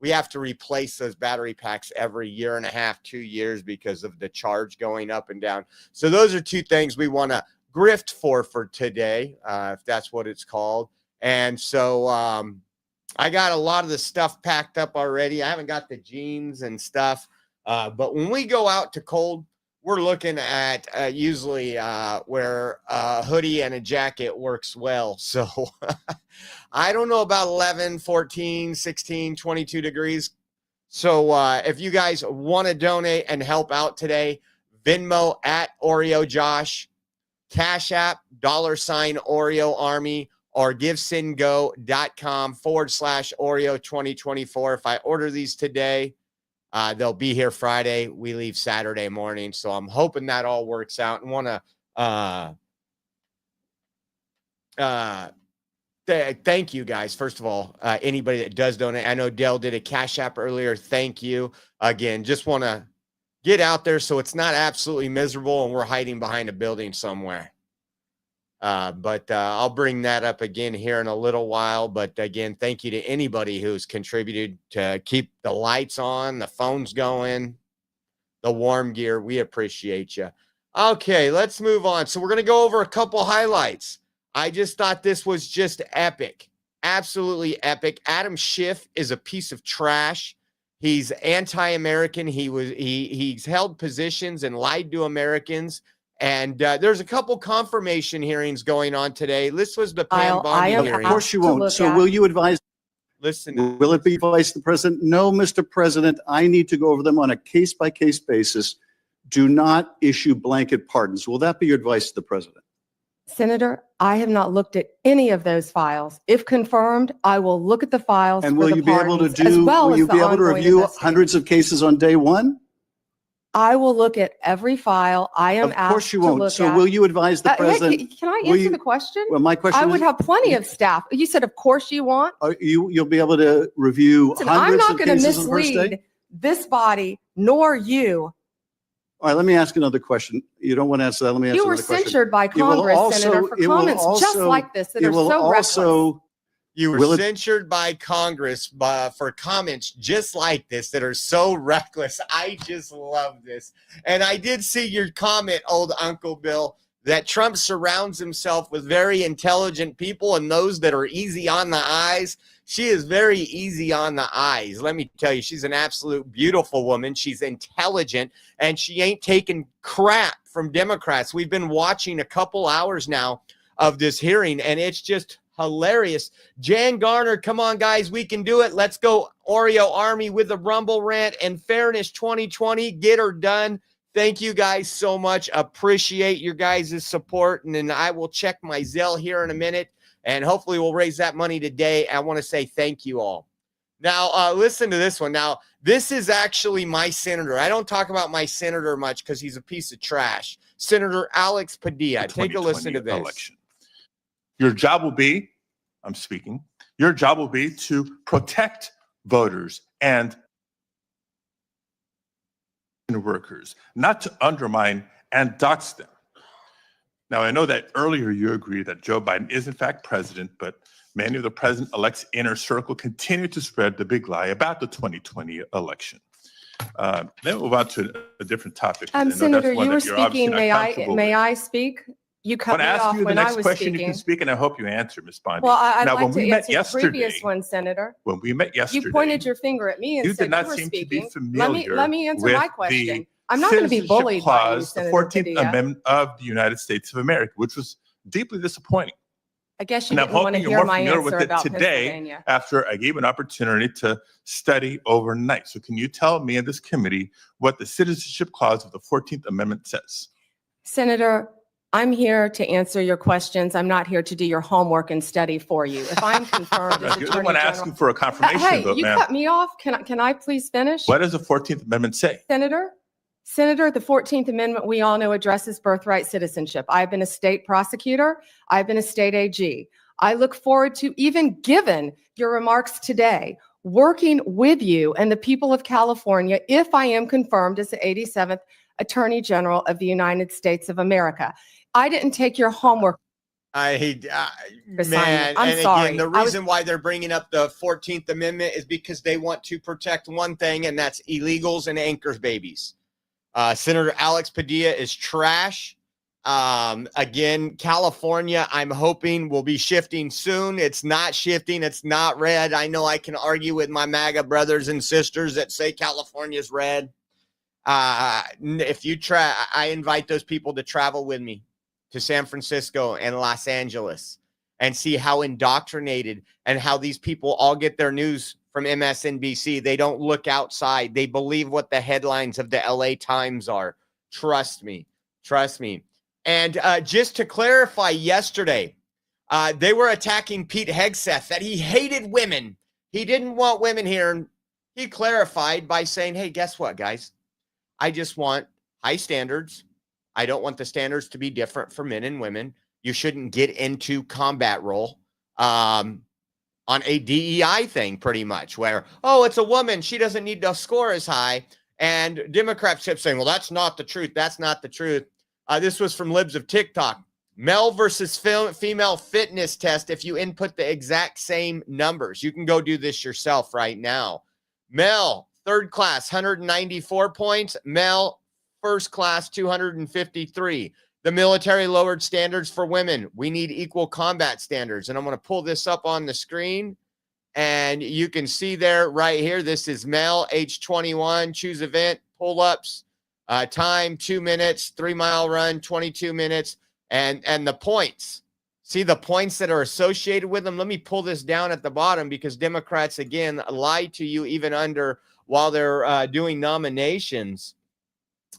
we have to replace those battery packs every 1.5 years, 2 years because of the charge going up and down. So those are two things we want to grift for today, if that's what it's called. And so I got a lot of the stuff packed up already. I haven't got the jeans and stuff. But when we go out to cold, we're looking at usually where a hoodie and a jacket works well. So I don't know about 11, 14, 16, 22 degrees. So if you guys want to donate and help out today, Venmo at Oreo Josh, Cash App, $Oreo Army, or givesendgo.com/Oreo 2024. If I order these today, they'll be here Friday. We leave Saturday morning. So I'm hoping that all works out, and want to thank you guys. First of all, anybody that does donate. I know Dell did a Cash App earlier. Thank you again. Just want to get out there so it's not absolutely miserable and we're hiding behind a building somewhere. But I'll bring that up again here in a little while. But again, thank you to anybody who's contributed to keep the lights on, the phones going, the warm gear. We appreciate you. Okay, let's move on. So we're going to go over a couple highlights. I just thought this was just epic. Absolutely epic. Adam Schiff is a piece of trash. He's anti-American. He's held positions and lied to Americans. And there's a couple confirmation hearings going on today. This was the Pam Bondi hearing. Of course you won't. So will you advise? Listen. Will it be advice to the president? No, Mr. President, I need to go over them on a case-by-case basis. Do not issue blanket pardons. Will that be your advice to the president? Senator, I have not looked at any of those files. If confirmed, I will look at the files. And for will the you be able to pardons, as well will as you the be able to ongoing review investigation. hundreds of cases on day one? I will look at every file I am Of course asked you to won't. look So at. will you advise the Hey, president? can I will answer you- the question? Well, my question I would is- have plenty of staff. You said, of course you want. You'll be able to review Listen, I'm hundreds not of going to cases on the first mislead day? this body nor you. All right, let me ask another question. You don't want to answer that. Let me ask You were another question. censured by It will Congress, also- Senator, for it will comments just also- like this that it are will so reckless. also- You were Will it- censured by Congress for comments just like this that are so reckless. I just love this. And I did see your comment, old Uncle Bill, that Trump surrounds himself with very intelligent people and those that are easy on the eyes. She is very easy on the eyes. Let me tell you, she's an absolute beautiful woman. She's intelligent, and she ain't taking crap from Democrats. We've been watching a couple hours now of this hearing, and it's just hilarious. Jan Garner, come on, guys, we can do it. Let's go Oreo Army with the Rumble Rant and Fairness 2020. Get her done. Thank you guys so much. Appreciate your guys' support. And then I will check my Zelle here in a minute, and hopefully we'll raise that money today. I want to say thank you all. Now, listen to this one. Now, this is actually my senator. I don't talk about my senator much because he's a piece of trash. Senator Alex Padilla. Take a listen to this. Election. Your job will be, I'm speaking, your job will be to protect voters and workers, not to undermine and dox them. Now, I know that earlier you agreed that Joe Biden is in fact president, but many of the president-elect's inner circle continue to spread the big lie about the 2020 election. Then we'll move on to a different topic. I know that's Senator, one you were that you're obviously speaking. not comfortable May with. I speak? You cut When me I ask off you the when I next was question, you speaking. can speak, and I hope you answer, Ms. Bondi. Well, I'd now, like when to we met answer the yesterday, previous one, Senator. when we met yesterday, You pointed your finger at me and you said did not you were seem to be speaking. familiar Let me answer with my the question. I'm not going to be Citizenship bullied by you, Clause, the Senator 14th Padilla. Amendment of the United States of America, which was deeply disappointing. I guess you And I'm didn't want to hoping you're hear more my familiar answer with it about today Pennsylvania. after I gave an opportunity to study overnight. So can you tell me in this committee what the Citizenship Clause of the 14th Amendment says? Senator, I'm here to answer your questions. I'm not here to do your homework and study for you. If I'm confirmed as You're the Attorney one General. asking for a confirmation Hey, vote, you ma'am. cut me off. Can I please finish? What does the 14th Amendment say? Senator, the 14th Amendment, we all know, addresses birthright citizenship. I've been a state prosecutor. I've been a state AG. I look forward to, even given your remarks today, working with you and the people of California if I am confirmed as the 87th Attorney General of the United States of America. I didn't take your homework. Man, I'm and sorry. again, the I was- reason why they're bringing up the 14th Amendment is because they want to protect one thing, and that's illegals and anchors babies. Senator Alex Padilla is trash. Again, California, I'm hoping will be shifting soon. It's not shifting. It's not red. I know I can argue with my MAGA brothers and sisters that say California's red. If you try, I invite those people to travel with me to San Francisco and Los Angeles and see how indoctrinated and how these people all get their news from MSNBC. They don't look outside. They believe what the headlines of the LA Times are. Trust me. Trust me. And just to clarify, yesterday, they were attacking Pete Hegseth that he hated women. He didn't want women here. And he clarified by saying, hey, guess what, guys? I just want high standards. I don't want the standards to be different for men and women. You shouldn't get into combat role on a DEI thing, pretty much, where, oh, it's a woman. She doesn't need to score as high. And Democrats kept saying, well, that's not the truth. That's not the truth. This was from Libs of TikTok. Male versus female fitness test. If you input the exact same numbers, you can go do this yourself right now. Male, third class, 194 points. Male, first class, 253. The military lowered standards for women. We need equal combat standards. And I'm going to pull this up on the screen. And you can see there right here. This is male, age 21. Choose event, pull-ups, time, 2 minutes, 3-mile run, 22 minutes. And the points. See the points that are associated with them? Let me pull this down at the bottom because Democrats, again, lie to you even while they're doing nominations.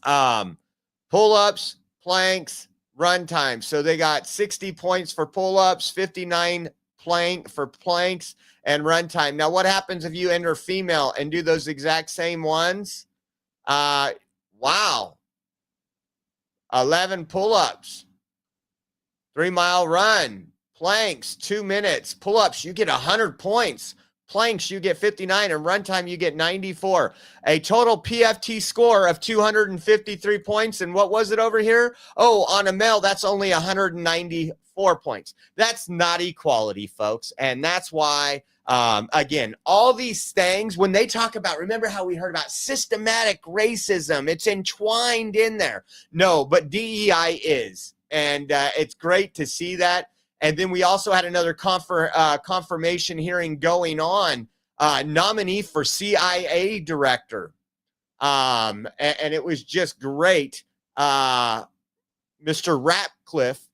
Pull-ups, planks, run time. So they got 60 points for pull-ups, 59 for planks, and run time. Now, what happens if you enter female and do those exact same ones? Wow. 11 pull-ups, 3-mile run, planks, 2 minutes, pull-ups, you get 100 points. Planks, you get 59, and run time, you get 94. A total PFT score of 253 points. And what was it over here? Oh, on a male, that's only 194 points. That's not equality, folks. And that's why, again, all these things, when they talk about, remember how we heard about systematic racism? It's entwined in there. No, but DEI is. And it's great to see that. And then we also had another confirmation hearing going on, nominee for CIA director. And it was just great. Mr. Ratcliffe,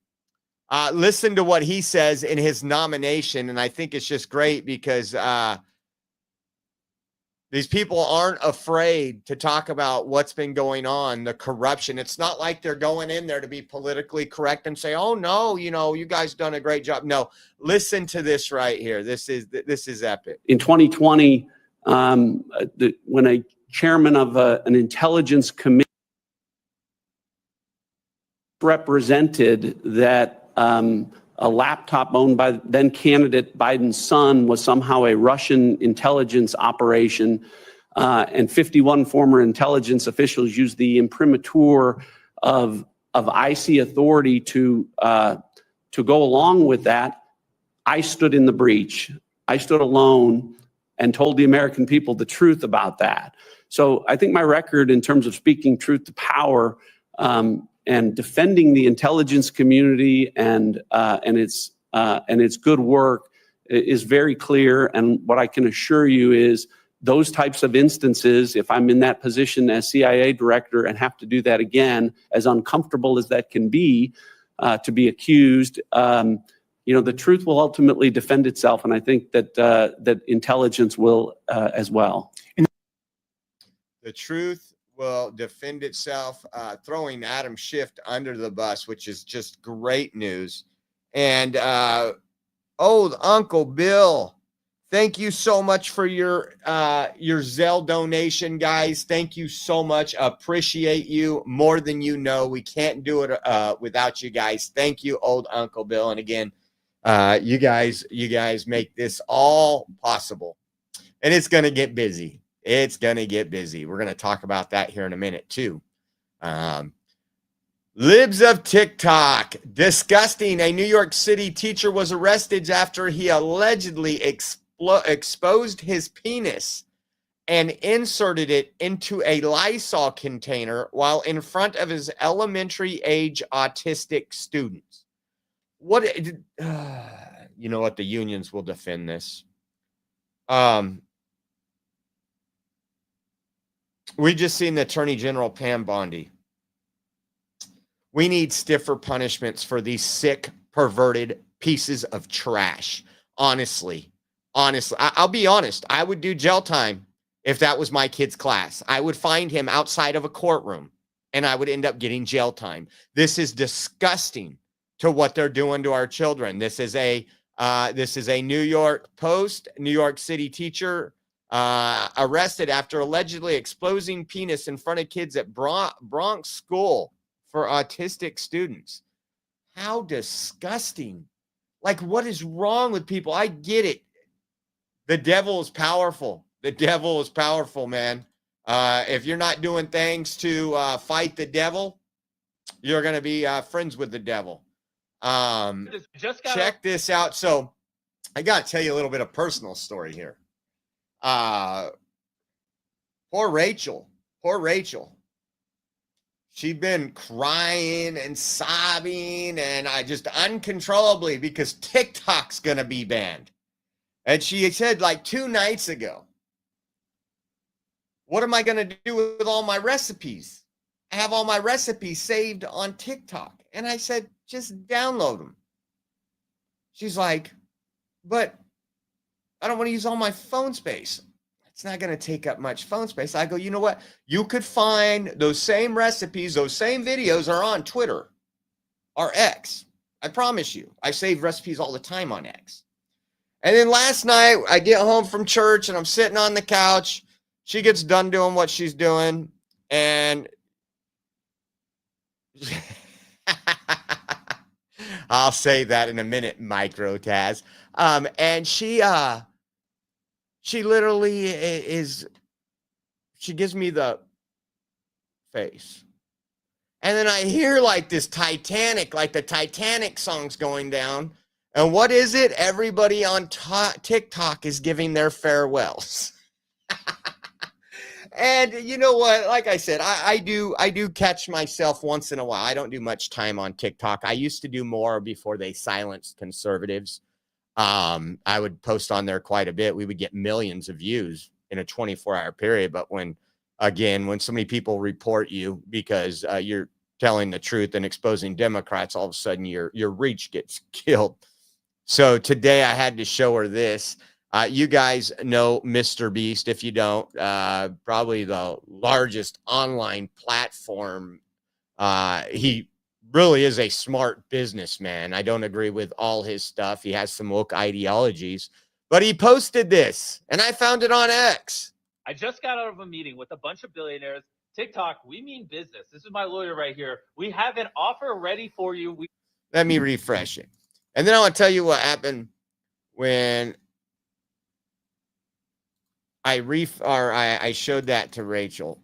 listen to what he says in his nomination. And I think it's just great because these people aren't afraid to talk about what's been going on, the corruption. It's not like they're going in there to be politically correct and say, oh, no, you guys done a great job. No, listen to this right here. This is epic. In 2020, when a chairman of an intelligence committee represented that a laptop owned by then candidate Biden's son was somehow a Russian intelligence operation, and 51 former intelligence officials used the imprimatur of IC authority to go along with that. I stood in the breach. I stood alone and told the American people the truth about that. So I think my record in terms of speaking truth to power and defending the intelligence community and its good work is very clear. And what I can assure you is those types of instances, if I'm in that position as CIA director and have to do that again, as uncomfortable as that can be, to be accused, the truth will ultimately defend itself. And I think that intelligence will as well. The truth will defend itself, throwing Adam Schiff under the bus, which is just great news. And old Uncle Bill, thank you so much for your Zelle donation, guys. Thank you so much. Appreciate you more than you know. We can't do it without you guys. Thank you, old Uncle Bill. And again, you guys make this all possible. And it's going to get busy. It's going to get busy. We're going to talk about that here in a minute, too. Libs of TikTok. Disgusting. A New York City teacher was arrested after he allegedly exposed his penis and inserted it into a Lysol container while in front of his elementary-age autistic students. You know what? The unions will defend this. We just seen the Attorney General Pam Bondi. We need stiffer punishments for these sick, perverted pieces of trash. Honestly, I'll be honest. I would do jail time if that was my kid's class. I would find him outside of a courtroom and I would end up getting jail time. This is disgusting to what they're doing to our children. This is a New York Post, New York City teacher arrested after allegedly exposing penis in front of kids at Bronx school for autistic students. How disgusting. Like, what is wrong with people? I get it. The devil is powerful. The devil is powerful, man. If you're not doing things to fight the devil, you're going to be friends with the devil. Check this out. So I got to tell you a little bit of personal story here. Poor Rachel. She'd been crying and sobbing and just uncontrollably because TikTok's going to be banned. And she said like 2 nights ago, what am I going to do with all my recipes? I have all my recipes saved on TikTok. And I said, just download them. She's like, but I don't want to use all my phone space. It's not going to take up much phone space. I go, you know what? You could find those same recipes, those same videos are on Twitter or X. I promise you. I save recipes all the time on X. And then last night, I get home from church and I'm sitting on the couch. She gets done doing what she's doing. And I'll say that in a minute, Micro Taz. And she literally she gives me the face. And then I hear like this Titanic, like the Titanic song's going down. And what is it? Everybody on TikTok is giving their farewells. And you know what? Like I said, I do catch myself once in a while. I don't do much time on TikTok. I used to do more before they silenced conservatives. I would post on there quite a bit. We would get millions of views in a 24-hour period. But when so many people report you because you're telling the truth and exposing Democrats, all of a sudden your reach gets killed. So today I had to show her this. You guys know Mr. Beast. If you don't, probably the largest online platform. He really is a smart businessman. I don't agree with all his stuff. He has some woke ideologies, but he posted this and I found it on X. I just got out of a meeting with a bunch of billionaires. TikTok, we mean business. This is my lawyer right here. We have an offer ready for you. Let me refresh it. And then I want to tell you what happened when I showed that to Rachel.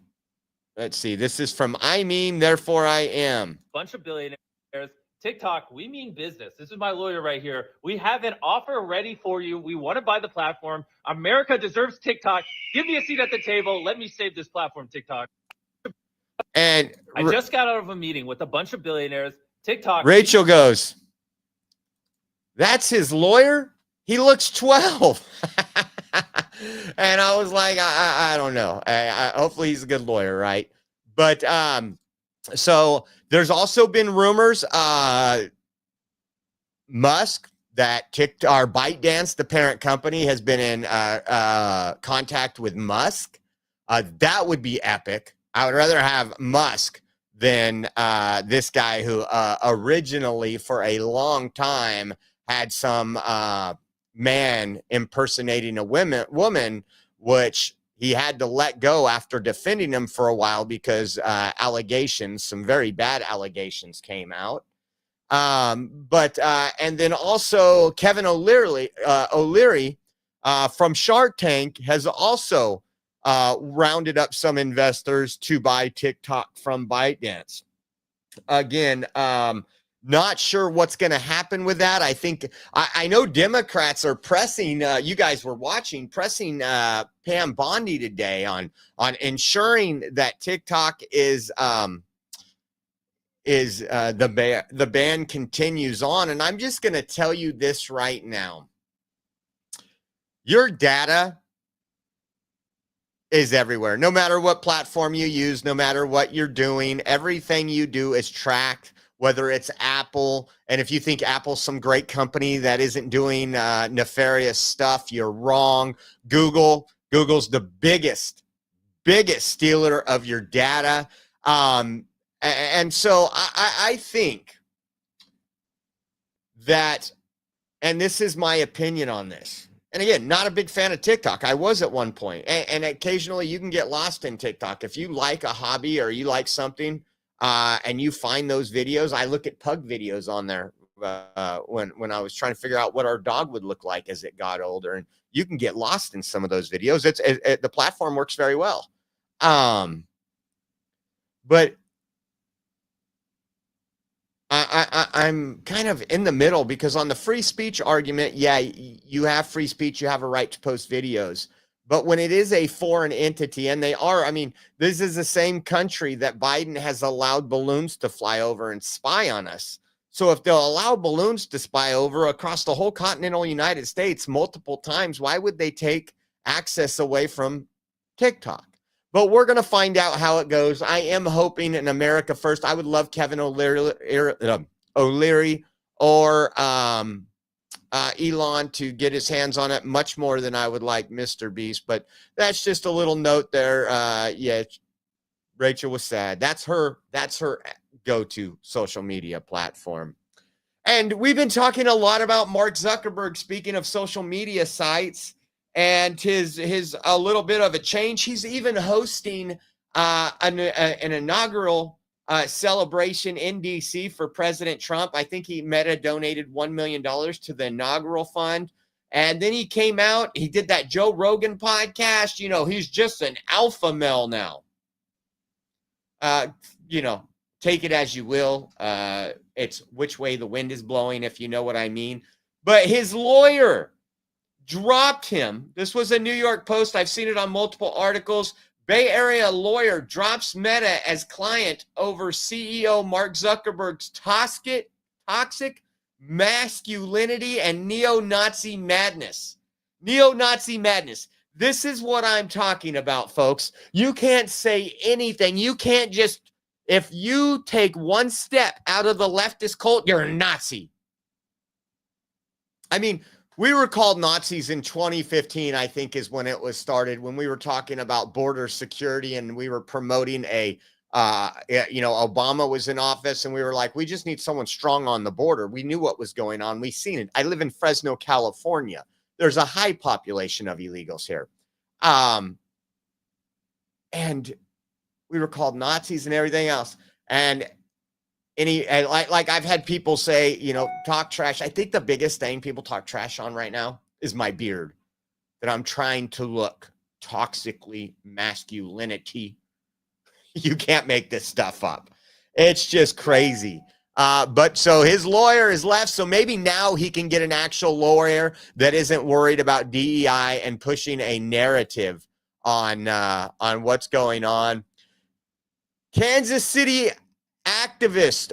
Let's see. This is from I Mean, Therefore I Am. Bunch of billionaires. TikTok, we mean business. This is my lawyer right here. We have an offer ready for you. We want to buy the platform. America deserves TikTok. Give me a seat at the table. Let me save this platform, TikTok. And I just got out of a meeting with a bunch of billionaires. TikTok. Rachel goes, that's his lawyer? He looks 12. And I was like, I don't know. Hopefully he's a good lawyer, right? But so there's also been rumors, Musk, that ByteDance, the parent company, has been in contact with Musk. That would be epic. I would rather have Musk than this guy who originally, for a long time, had some man impersonating a woman, which he had to let go after defending him for a while because some very bad allegations came out. And then also Kevin O'Leary from Shark Tank has also rounded up some investors to buy TikTok from ByteDance. Again, not sure what's going to happen with that. I think I know Democrats are pressing. You guys were watching, pressing Pam Bondi today on ensuring that TikTok is the ban continues on. And I'm just going to tell you this right now: your data is everywhere. No matter what platform you use, no matter what you're doing, everything you do is tracked, whether it's Apple. And if you think Apple's some great company that isn't doing nefarious stuff, you're wrong. Google's the biggest stealer of your data. And so I think that, and this is my opinion on this, and again, not a big fan of TikTok. I was at one point, and occasionally you can get lost in TikTok. If you like a hobby or you like something, and you find those videos, I look at pug videos on there when I was trying to figure out what our dog would look like as it got older, and you can get lost in some of those videos. The platform works very well, but I'm kind of in the middle, because on the free speech argument, yeah, you have free speech, you have a right to post videos. But when it is a foreign entity, and they are, I mean, this is the same country that Biden has allowed balloons to fly over and spy on us. So if they'll allow balloons to spy over across the whole continental United States multiple times, why would they take access away from TikTok? But we're going to find out how it goes. I am hoping in America first. I would love Kevin O'Leary or Elon to get his hands on it much more than I would like Mr. Beast. But that's just a little note there. Yeah, Rachel was sad. That's her go-to social media platform. And we've been talking a lot about Mark Zuckerberg, speaking of social media sites, and his a little bit of a change. He's even hosting an inaugural celebration in DC for President Trump. I think Meta donated $1 million to the inaugural fund. And then he came out, he did that Joe Rogan podcast. You know, he's just an alpha male now. You know, take it as you will. It's which way the wind is blowing, if you know what I mean. But his lawyer dropped him. This was a New York Post. I've seen it on multiple articles. Bay Area lawyer drops Meta as client over CEO Mark Zuckerberg's toxic masculinity and neo-Nazi madness. Neo-Nazi madness. This is what I'm talking about, folks. You can't say anything. You can't just, if you take one step out of the leftist cult, you're a Nazi. I mean, we were called Nazis in 2015, I think, is when it was started, when we were talking about border security and we were promoting Obama was in office and we were like, we just need someone strong on the border. We knew what was going on. We seen it. I live in Fresno, California. There's a high population of illegals here. And we were called Nazis and everything else. And like I've had people say, you know, talk trash. I think the biggest thing people talk trash on right now is my beard, that I'm trying to look toxically masculinity. You can't make this stuff up. It's just crazy. But so his lawyer is left. So maybe now he can get an actual lawyer that isn't worried about DEI and pushing a narrative on what's going on. Kansas City Kansas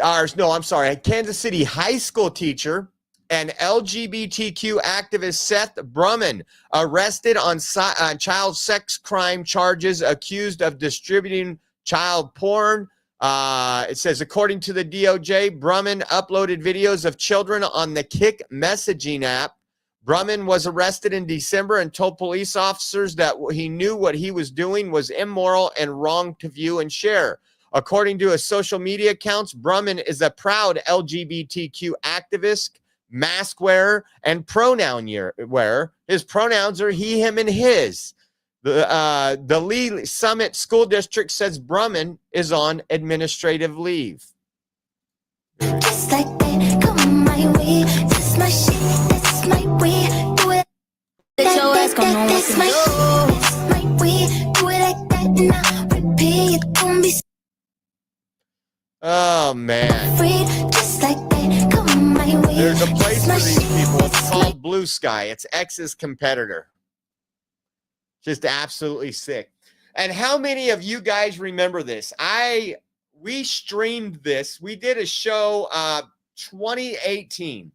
City high school teacher and LGBTQ activist Seth Brumman arrested on child sex crime charges, accused of distributing child porn. It says, according to the DOJ, Brumman uploaded videos of children on the Kik messaging app. Brumman was arrested in December and told police officers that he knew what he was doing was immoral and wrong to view and share. According to his social media accounts, Brumman is a proud LGBTQ activist, mask wearer, and pronoun wearer. His pronouns are he, him, and his. The Lee Summit School District says Brumman is on administrative leave. Just like that, come my way. This is my shit, this is my way. Do it. That's my shit, this is my way. Do it like that, and I repeat it. Don't be Oh, man. just like that, come my way. There's a place for these people. It's called Blue Sky. It's X's competitor. Just absolutely sick. And how many of you guys remember this? We streamed this. We did a show 2018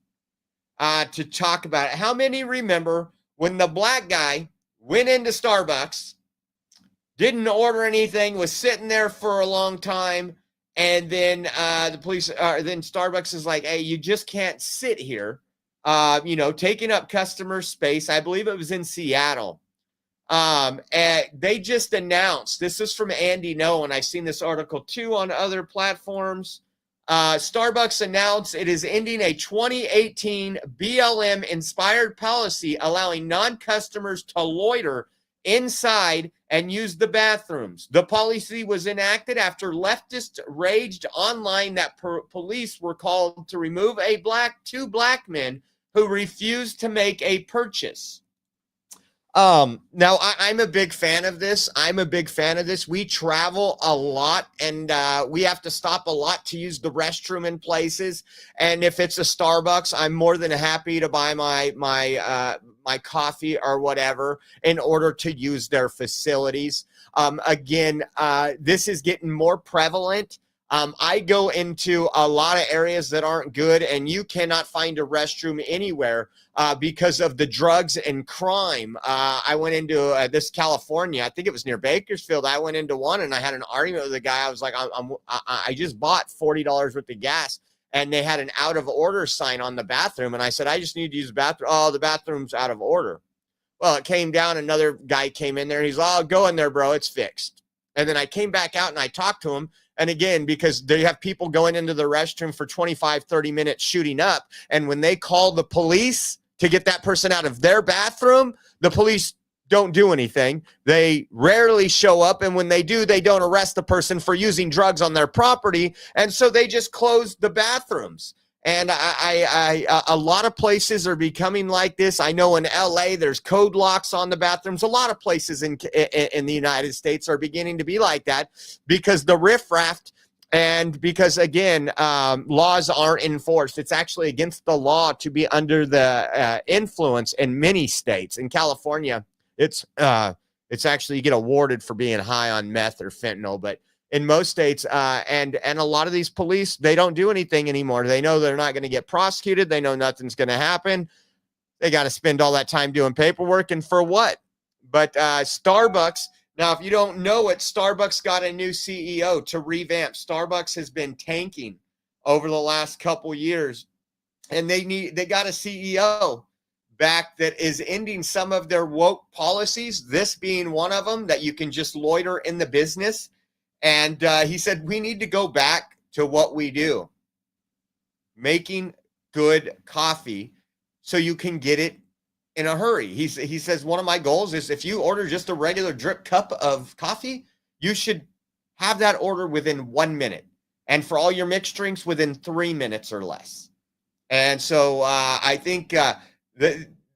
to talk about it. How many remember when the black guy went into Starbucks didn't order anything, was sitting there for a long time. And then the police, then Starbucks is like, hey, you just can't sit here, taking up customer space. I believe it was in Seattle. And they just announced, this is from Andy No, and I've seen this article too on other platforms. Starbucks announced it is ending a 2018 BLM inspired policy allowing non-customers to loiter inside and use the bathrooms. The policy was enacted after leftists raged online that police were called to remove two black men who refused to make a purchase. Now I'm a big fan of this. We travel a lot, and we have to stop a lot to use the restroom in places. And if it's a Starbucks, I'm more than happy to buy my coffee or whatever in order to use their facilities. Again, this is getting more prevalent. I go into a lot of areas that aren't good, and you cannot find a restroom anywhere because of the drugs and crime. I went into this California, I think it was near Bakersfield. I went into one and I had an argument with the guy. I was like, I just bought $40 worth of gas, and they had an out of order sign on the bathroom. And I said, I just need to use the bathroom. Oh, the bathroom's out of order. Well, it came down. Another guy came in there. He's like, oh, go in there, bro. It's fixed. And then I came back out and I talked to him. And again, because they have people going into the restroom for 25, 30 minutes shooting up. And when they call the police to get that person out of their bathroom, the police don't do anything. They rarely show up. And when they do, they don't arrest the person for using drugs on their property. And so they just close the bathrooms. And a lot of places are becoming like this. I know in LA, there's code locks on the bathrooms. A lot of places in the United States are beginning to be like that because the riffraff and because, again, laws aren't enforced. It's actually against the law to be under the influence in many states. In California, it's actually you get awarded for being high on meth or fentanyl, but in most states, and a lot of these police, they don't do anything anymore. They know they're not going to get prosecuted. They know nothing's going to happen. They got to spend all that time doing paperwork, and for what? But Starbucks, now, if you don't know it, Starbucks got a new CEO to revamp. Starbucks has been tanking over the last couple years, and they got a CEO back that is ending some of their woke policies, this being one of them, that you can just loiter in the business. And he said, we need to go back to what we do, making good coffee so you can get it in a hurry. He says, one of my goals is if you order just a regular drip cup of coffee, you should have that order within 1 minute. And for all your mixed drinks, within 3 minutes or less. And so I think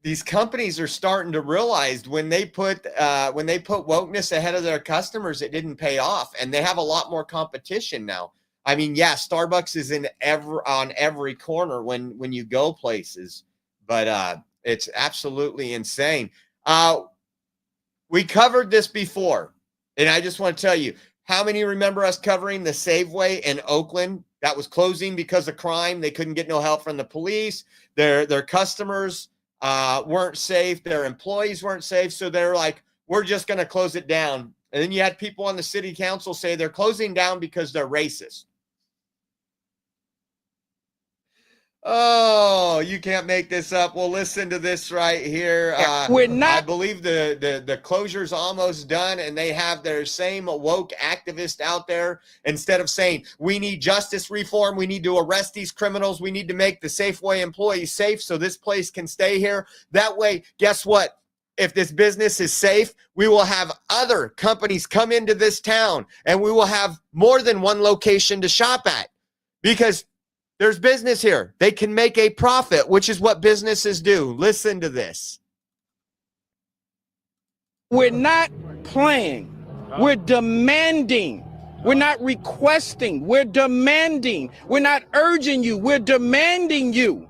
these companies are starting to realize when they put wokeness ahead of their customers, it didn't pay off, and they have a lot more competition now. I mean, yeah, Starbucks is on every corner when you go places, but it's absolutely insane. We covered this before, and I just want to tell you, how many remember us covering the Safeway in Oakland that was closing because of crime? They couldn't get no help from the police. Their customers weren't safe. Their employees weren't safe. So they're like, we're just going to close it down. And then you had people on the city council say they're closing down because they're racist. Oh, you can't make this up. Well, listen to this right here. I believe the closure's almost done, and they have their same woke activist out there. Instead of saying, we need justice reform, we need to arrest these criminals, we need to make the Safeway employees safe so this place can stay here. That way, guess what? If this business is safe, we will have other companies come into this town, and we will have more than one location to shop at because there's business here. They can make a profit, which is what businesses do. Listen to this. We're not playing. We're demanding. We're not requesting. We're demanding. We're not urging you. We're demanding you.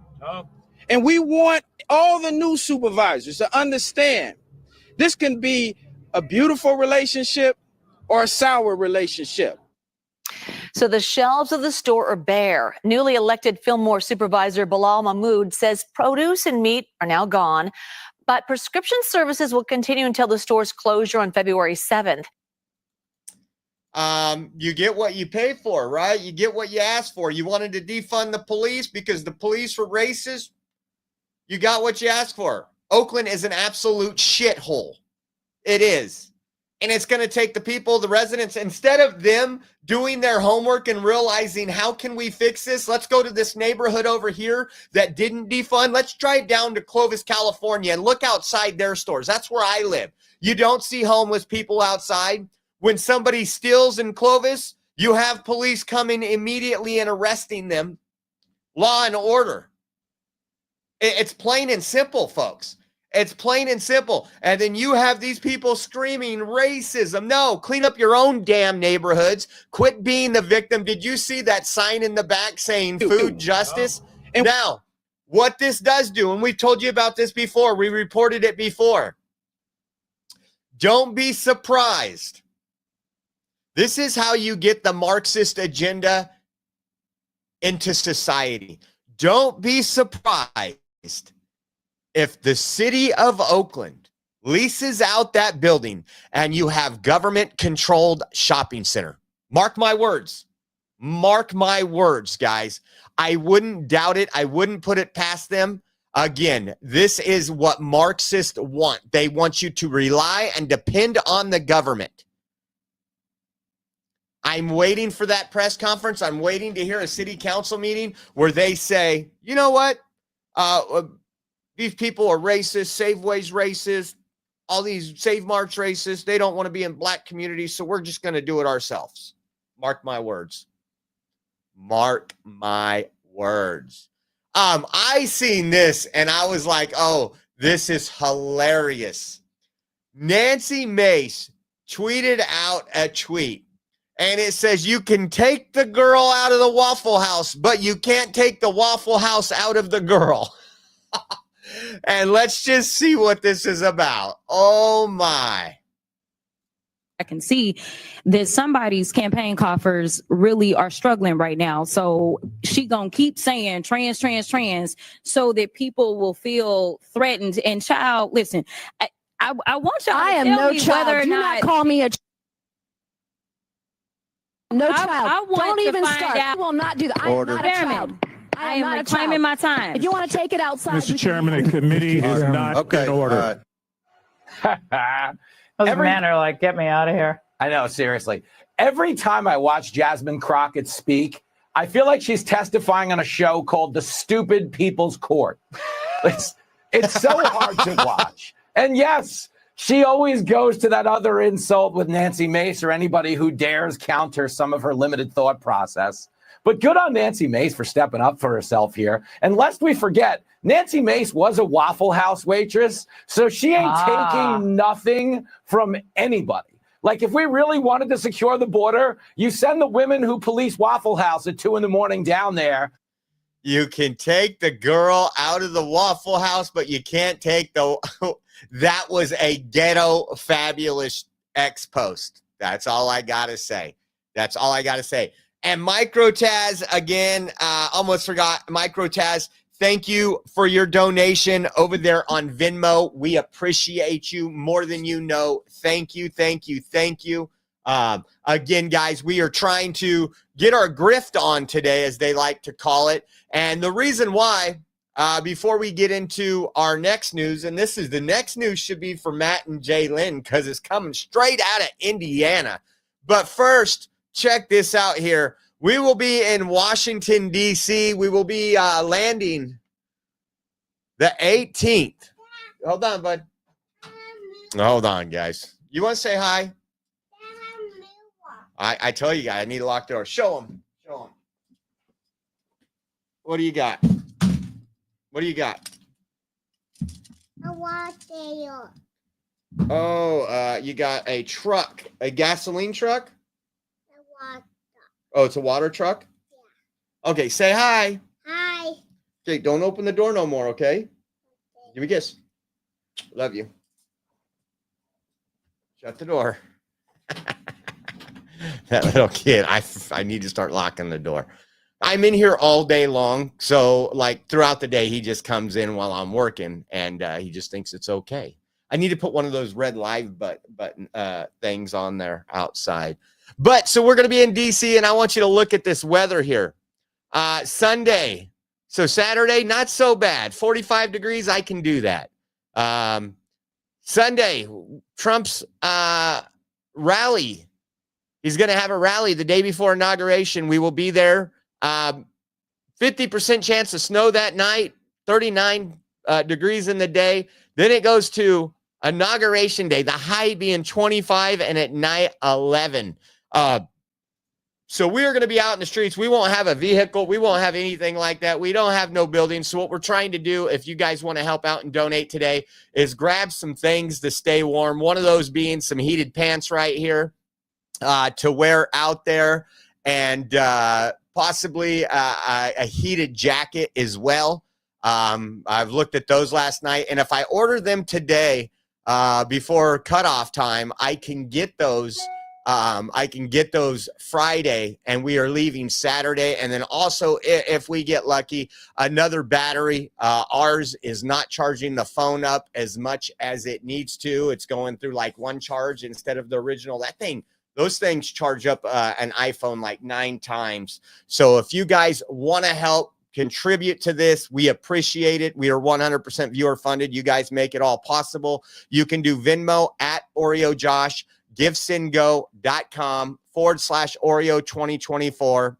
And we want all the new supervisors to understand this can be a beautiful relationship or a sour relationship. So the shelves of the store are bare. Newly elected Fillmore Supervisor Bilal Mahmood says produce and meat are now gone, but prescription services will continue until the store's closure on February 7th. You get what you pay for, right? You get what you ask for. You wanted to defund the police because the police were racist. You got what you asked for. Oakland is an absolute shithole. It is. And it's going to take the people, the residents, instead of them doing their homework and realizing how can we fix this? Let's go to this neighborhood over here that didn't defund. Let's drive down to Clovis, California and look outside their stores. That's where I live. You don't see homeless people outside. When somebody steals in Clovis, you have police coming immediately and arresting them. Law and order. It's plain and simple, folks. It's plain and simple. And then you have these people screaming racism. No, clean up your own damn neighborhoods. Quit being the victim. Did you see that sign in the back saying food justice? And now, what this does do, and we've told you about this before, we reported it before. Don't be surprised. This is how you get the Marxist agenda into society. Don't be surprised if the city of Oakland leases out that building and you have government-controlled shopping center. Mark my words. Mark my words, guys. I wouldn't doubt it. I wouldn't put it past them. Again, this is what Marxists want. They want you to rely and depend on the government. I'm waiting for that press conference. I'm waiting to hear a city council meeting where they say, you know what? These people are racist, Safeway's racist, all these Save March racists. They don't want to be in black communities, so we're just going to do it ourselves. Mark my words. Mark my words. I seen this and I was like, oh, this is hilarious. Nancy Mace tweeted out a tweet. And it says, you can take the girl out of the Waffle House, but you can't take the Waffle House out of the girl. And let's just see what this is about. Oh, my. I can see that somebody's campaign coffers really are struggling right now. So she gonna keep saying trans, trans, trans so that people will feel threatened. And child, listen, I want y'all to tell me whether or not call me a no child. I want Don't to even find start. out. I will not do that. I am not a child. I am not a reclaiming child. my time. If you want to take it outside, Mr. Chairman, the committee is not in order. Those men are like, get me out of here. I know, seriously. Every time I watch Jasmine Crockett speak, I feel like she's testifying on a show called The Stupid People's Court. It's so hard to watch. And yes, she always goes to that other insult with Nancy Mace or anybody who dares counter some of her limited thought process. But good on Nancy Mace for stepping up for herself here. And lest we forget, Nancy Mace was a Waffle House waitress, so she ain't taking nothing from anybody. Like, if we really wanted to secure the border, you send the women who police Waffle House at 2 a.m. down there. You can take the girl out of the Waffle House, but you can't take the... That was a ghetto fabulous X post. That's all I got to say. That's all I got to say. And Microtaz, again, almost forgot. Microtaz, thank you for your donation over there on Venmo. We appreciate you more than you know. Thank you, thank you, thank you. Again, guys, we are trying to get our grift on today, as they like to call it. And the reason why, before we get into our next news, and this is the next news should be for Matt and Jay Lynn because it's coming straight out of Indiana. But first, check this out here. We will be in Washington, D.C. We will be landing the 18th. Hold on, bud. Hold on, guys. You want to say hi? I tell you guys, I need to lock the door. Show them. Show them. What do you got? What do you got? A water. Oh, you got a truck. A gasoline truck? A water. Oh, it's a water truck? Yeah. Okay, say hi. Hi. Okay, don't open the door no more, okay? Give me a kiss. Love you. Shut the door. That little kid, I need to start locking the door. I'm in here all day long, so like throughout the day, he just comes in while I'm working, and he just thinks it's okay. I need to put one of those red live button things on there outside. But so we're going to be in DC, and I want you to look at this weather here. Sunday. So Saturday, not so bad. 45 degrees, I can do that. Sunday, Trump's rally. He's going to have a rally the day before inauguration. We will be there. 50% chance of snow that night, 39 degrees in the day. Then it goes to inauguration day, the high being 25 and at night 11. So we are going to be out in the streets. We won't have a vehicle. We won't have anything like that. We don't have no buildings. So what we're trying to do, if you guys want to help out and donate today, is grab some things to stay warm. One of those being some heated pants right here to wear out there, and possibly a heated jacket as well. I've looked at those last night, and if I order them today before cutoff time, I can get those. I can get those Friday, and we are leaving Saturday. And then also, if we get lucky, another battery. Ours is not charging the phone up as much as it needs to. It's going through like one charge instead of the original. Those things charge up an iPhone like 9 times. So if you guys want to help contribute to this, we appreciate it. We are 100% viewer funded. You guys make it all possible. You can do Venmo at OreoJosh. GiveSendGo.com/Oreo2024.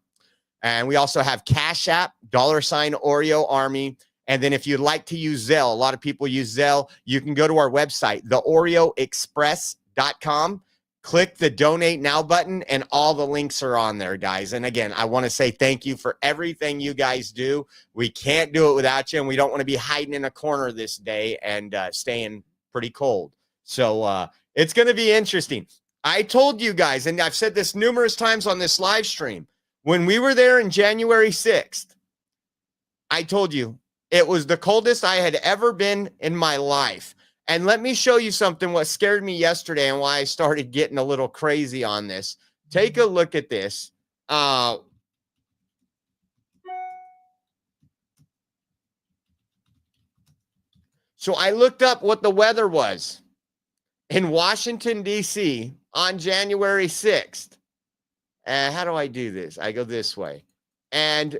And we also have Cash App, $Oreo Army. And then if you'd like to use Zelle, a lot of people use Zelle, you can go to our website, theoreoexpress.com. Click the Donate Now button, and all the links are on there, guys. And again, I want to say thank you for everything you guys do. We can't do it without you, and we don't want to be hiding in a corner this day and staying pretty cold. So, it's going to be interesting. I told you guys, and I've said this numerous times on this live stream, when we were there in January 6th, I told you it was the coldest I had ever been in my life. And let me show you something, what scared me yesterday and why I started getting a little crazy on this. Take a look at this. So I looked up what the weather was in Washington, D.C. on January 6th. How do I do this? I go this way. And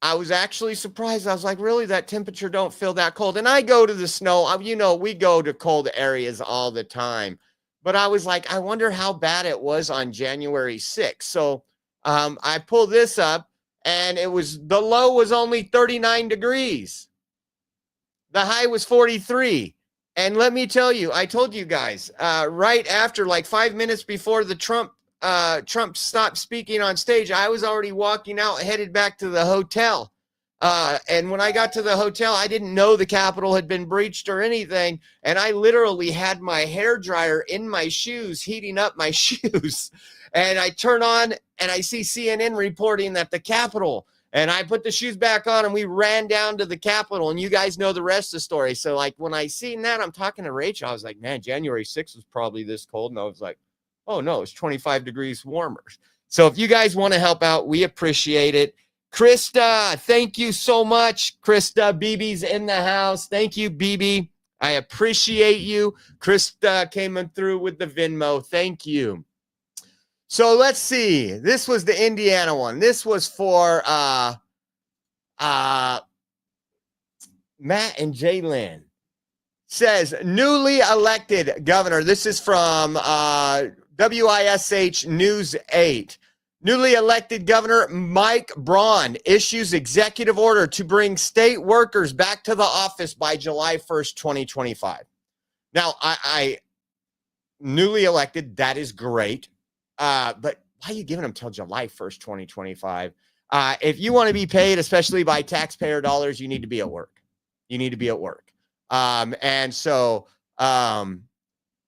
I was actually surprised. I was like, really, that temperature don't feel that cold. And I go to the snow. You know, we go to cold areas all the time. But I was like, I wonder how bad it was on January 6th. So I pull this up, and the low was only 39 degrees. The high was 43. And let me tell you, I told you guys, right after, like 5 minutes before the Trump stopped speaking on stage, I was already walking out, headed back to the hotel. And when I got to the hotel, I didn't know the Capitol had been breached or anything. And I literally had my hair dryer in my shoes, heating up my shoes. And I turn on and I see CNN reporting that the Capitol. And I put the shoes back on, and we ran down to the Capitol, and you guys know the rest of the story. So, like, when I seen that, I'm talking to Rachel. I was like, man, January 6th was probably this cold. And I was like, oh, no, it's 25 degrees warmer. So if you guys want to help out, we appreciate it. Krista, thank you so much. Krista, BB's in the house. Thank you, BB. I appreciate you. Krista came through with the Venmo. Thank you. So let's see. This was the Indiana one. This was for Matt and Jalen. Says newly elected governor. This is from WISH News 8. Newly elected Governor Mike Braun issues executive order to bring state workers back to the office by July 1st, 2025. Now, I newly elected, that is great. But why are you giving them till July 1st, 2025? If you want to be paid, especially by taxpayer dollars, you need to be at work. You need to be at work. And so the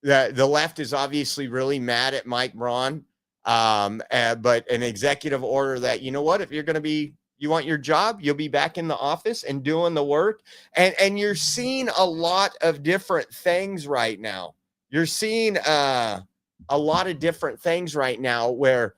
left is obviously really mad at Mike Braun. But an executive order that, you know what, if you're going to be, you want your job, you'll be back in the office and doing the work. And you're seeing a lot of different things right now. You're seeing a lot of different things right now where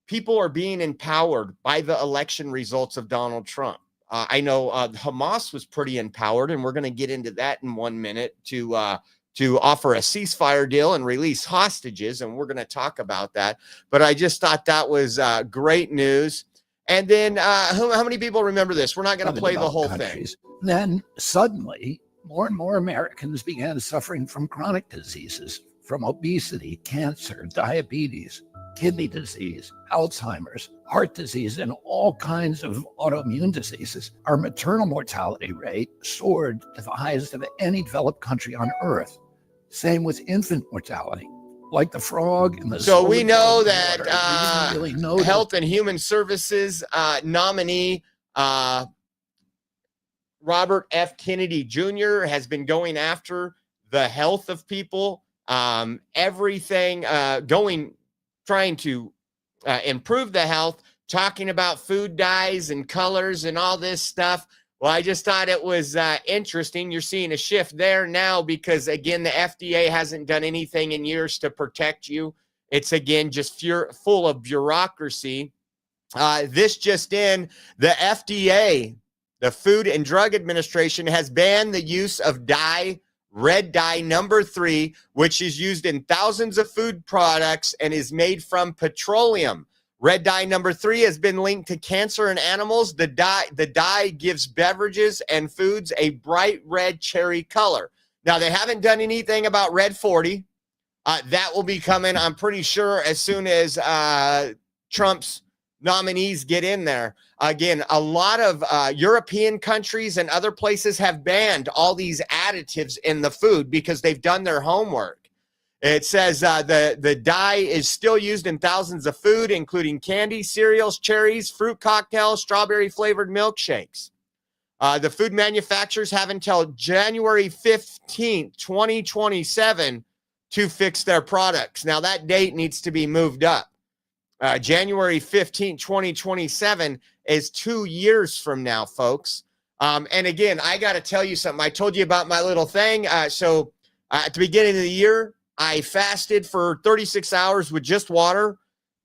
people are being empowered by the election results of Donald Trump. I know Hamas was pretty empowered, and we're going to get into that in 1 minute to to offer a ceasefire deal and release hostages, and we're going to talk about that. But I just thought that was great news. And then how many people remember this? We're not going to play the whole thing. Then suddenly, more and more Americans began suffering from chronic diseases, from obesity, cancer, diabetes, kidney disease, Alzheimer's, heart disease, and all kinds of autoimmune diseases. Our maternal mortality rate soared to the highest of any developed country on earth. Same with infant mortality, like the frog and the. So we know that really know Health and Human Services nominee Robert F. Kennedy Jr. has been going after the health of people, everything, trying to improve the health, talking about food dyes and colors and all this stuff. Well, I just thought it was interesting. You're seeing a shift there now because, again, the FDA hasn't done anything in years to protect you. It's, again, just full of bureaucracy. This just in, the FDA, the Food and Drug Administration, has banned the use of red dye number 3, which is used in thousands of food products and is made from petroleum. Red dye number 3 has been linked to cancer in animals. The dye gives beverages and foods a bright red cherry color. Now, they haven't done anything about red 40. That will be coming, I'm pretty sure, as soon as Trump's nominees get in there. Again, a lot of European countries and other places have banned all these additives in the food because they've done their homework. It says the dye is still used in thousands of food, including candy, cereals, cherries, fruit cocktails, strawberry-flavored milkshakes. The food manufacturers have until January 15th, 2027 to fix their products. Now, that date needs to be moved up. January 15th, 2027 is 2 years from now, folks. And again, I got to tell you something. I told you about my little thing. So at the beginning of the year, I fasted for 36 hours with just water.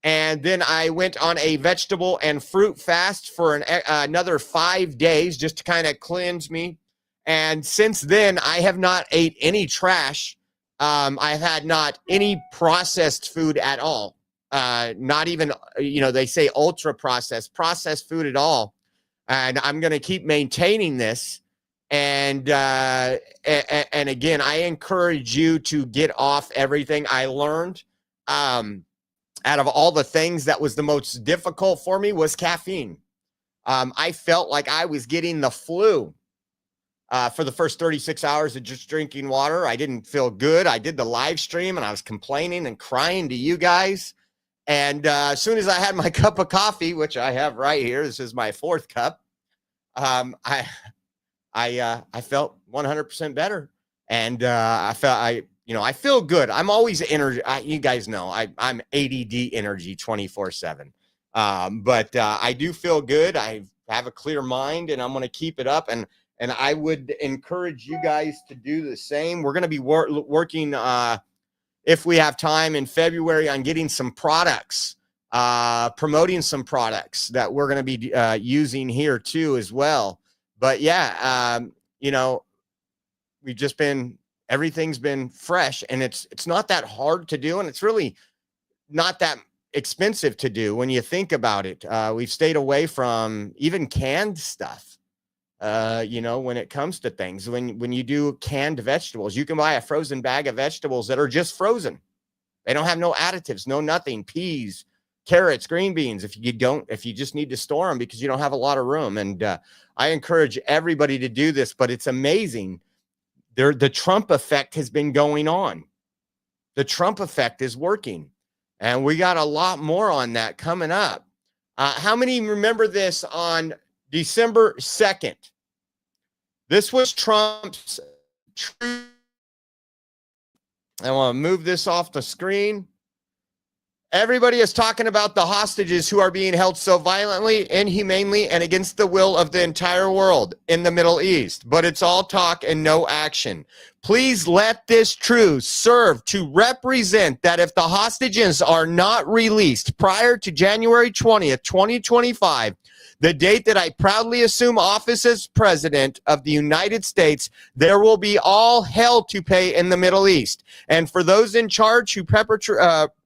And then I went on a vegetable and fruit fast for another 5 days just to kind of cleanse me. And since then, I have not ate any trash. I've had not any processed food at all. Not even, they say ultra processed food at all. And I'm going to keep maintaining this. And again, I encourage you to get off everything. I learned out of all the things that was the most difficult for me was caffeine. I felt like I was getting the flu for the first 36 hours of just drinking water. I didn't feel good. I did the live stream and I was complaining and crying to you guys. And as soon as I had my cup of coffee, which I have right here, this is my 4th cup, I felt 100% better. And I feel good. I'm always energy. You guys know I'm ADD energy 24/7. But I do feel good. I have a clear mind and I'm going to keep it up. And I would encourage you guys to do the same. We're going to be working, if we have time in February, on getting some products, promoting some products that we're going to be using here too as well. But yeah, everything's been fresh and it's not that hard to do. And it's really not that expensive to do when you think about it. We've stayed away from even canned stuff. When it comes to things, when you do canned vegetables, you can buy a frozen bag of vegetables that are just frozen. They don't have no additives, no nothing, peas, carrots, green beans. If you just need to store them because you don't have a lot of room. And I encourage everybody to do this, but it's amazing. The Trump effect has been going on. The Trump effect is working. And we got a lot more on that coming up. How many remember this on December 2nd? This was Trump's true. I want to move this off the screen. Everybody is talking about the hostages who are being held so violently, inhumanely, and against the will of the entire world in the Middle East. But it's all talk and no action. Please let this truth serve to represent that if the hostages are not released prior to January 20th, 2025, the date that I proudly assume office as president of the United States, there will be all hell to pay in the Middle East. And for those in charge who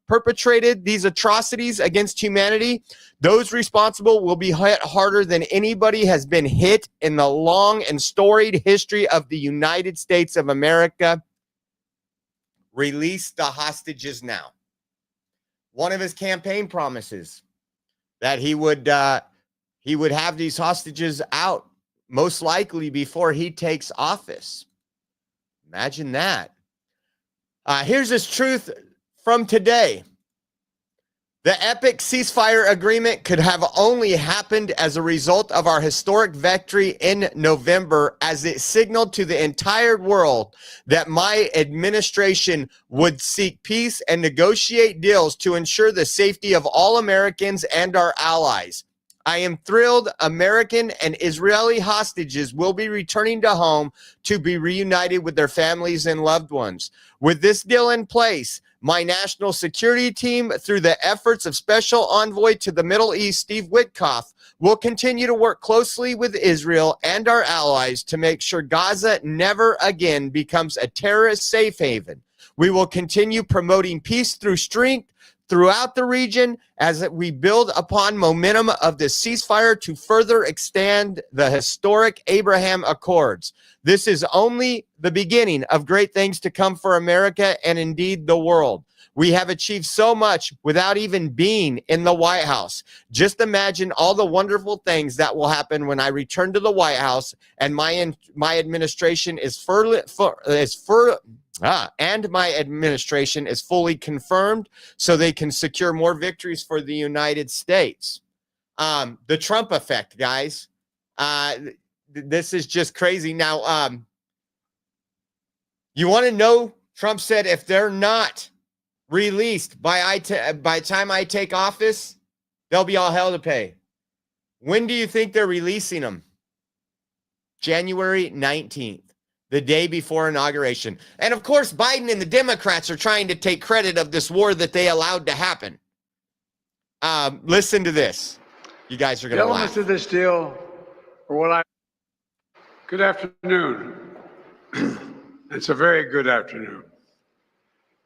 perpetrated these atrocities against humanity, those responsible will be hit harder than anybody has been hit in the long and storied history of the United States of America. Release the hostages now. One of his campaign promises that he would have these hostages out most likely before he takes office. Imagine that. Here's this truth from today. The epic ceasefire agreement could have only happened as a result of our historic victory in November, as it signaled to the entire world that my administration would seek peace and negotiate deals to ensure the safety of all Americans and our allies. I am thrilled American and Israeli hostages will be returning to home to be reunited with their families and loved ones. With this deal in place, my national security team, through the efforts of Special Envoy to the Middle East, Steve Witkoff, will continue to work closely with Israel and our allies to make sure Gaza never again becomes a terrorist safe haven. We will continue promoting peace through strength throughout the region as we build upon momentum of the ceasefire to further extend the historic Abraham Accords. This is only the beginning of great things to come for America and indeed the world. We have achieved so much without even being in the White House. Just imagine all the wonderful things that will happen when I return to the White House and my administration is fully confirmed, so they can secure more victories for the United States. The Trump effect, guys. This is just crazy. Now, you want to know, Trump said, if they're not released by time I take office, they'll be all hell to pay. When do you think they're releasing them? January 19th. The day before inauguration. And of course, Biden and the Democrats are trying to take credit of this war that they allowed to happen. Listen to this. You guys are going to laugh. The elements of this deal are what I... Good afternoon. It's a very good afternoon.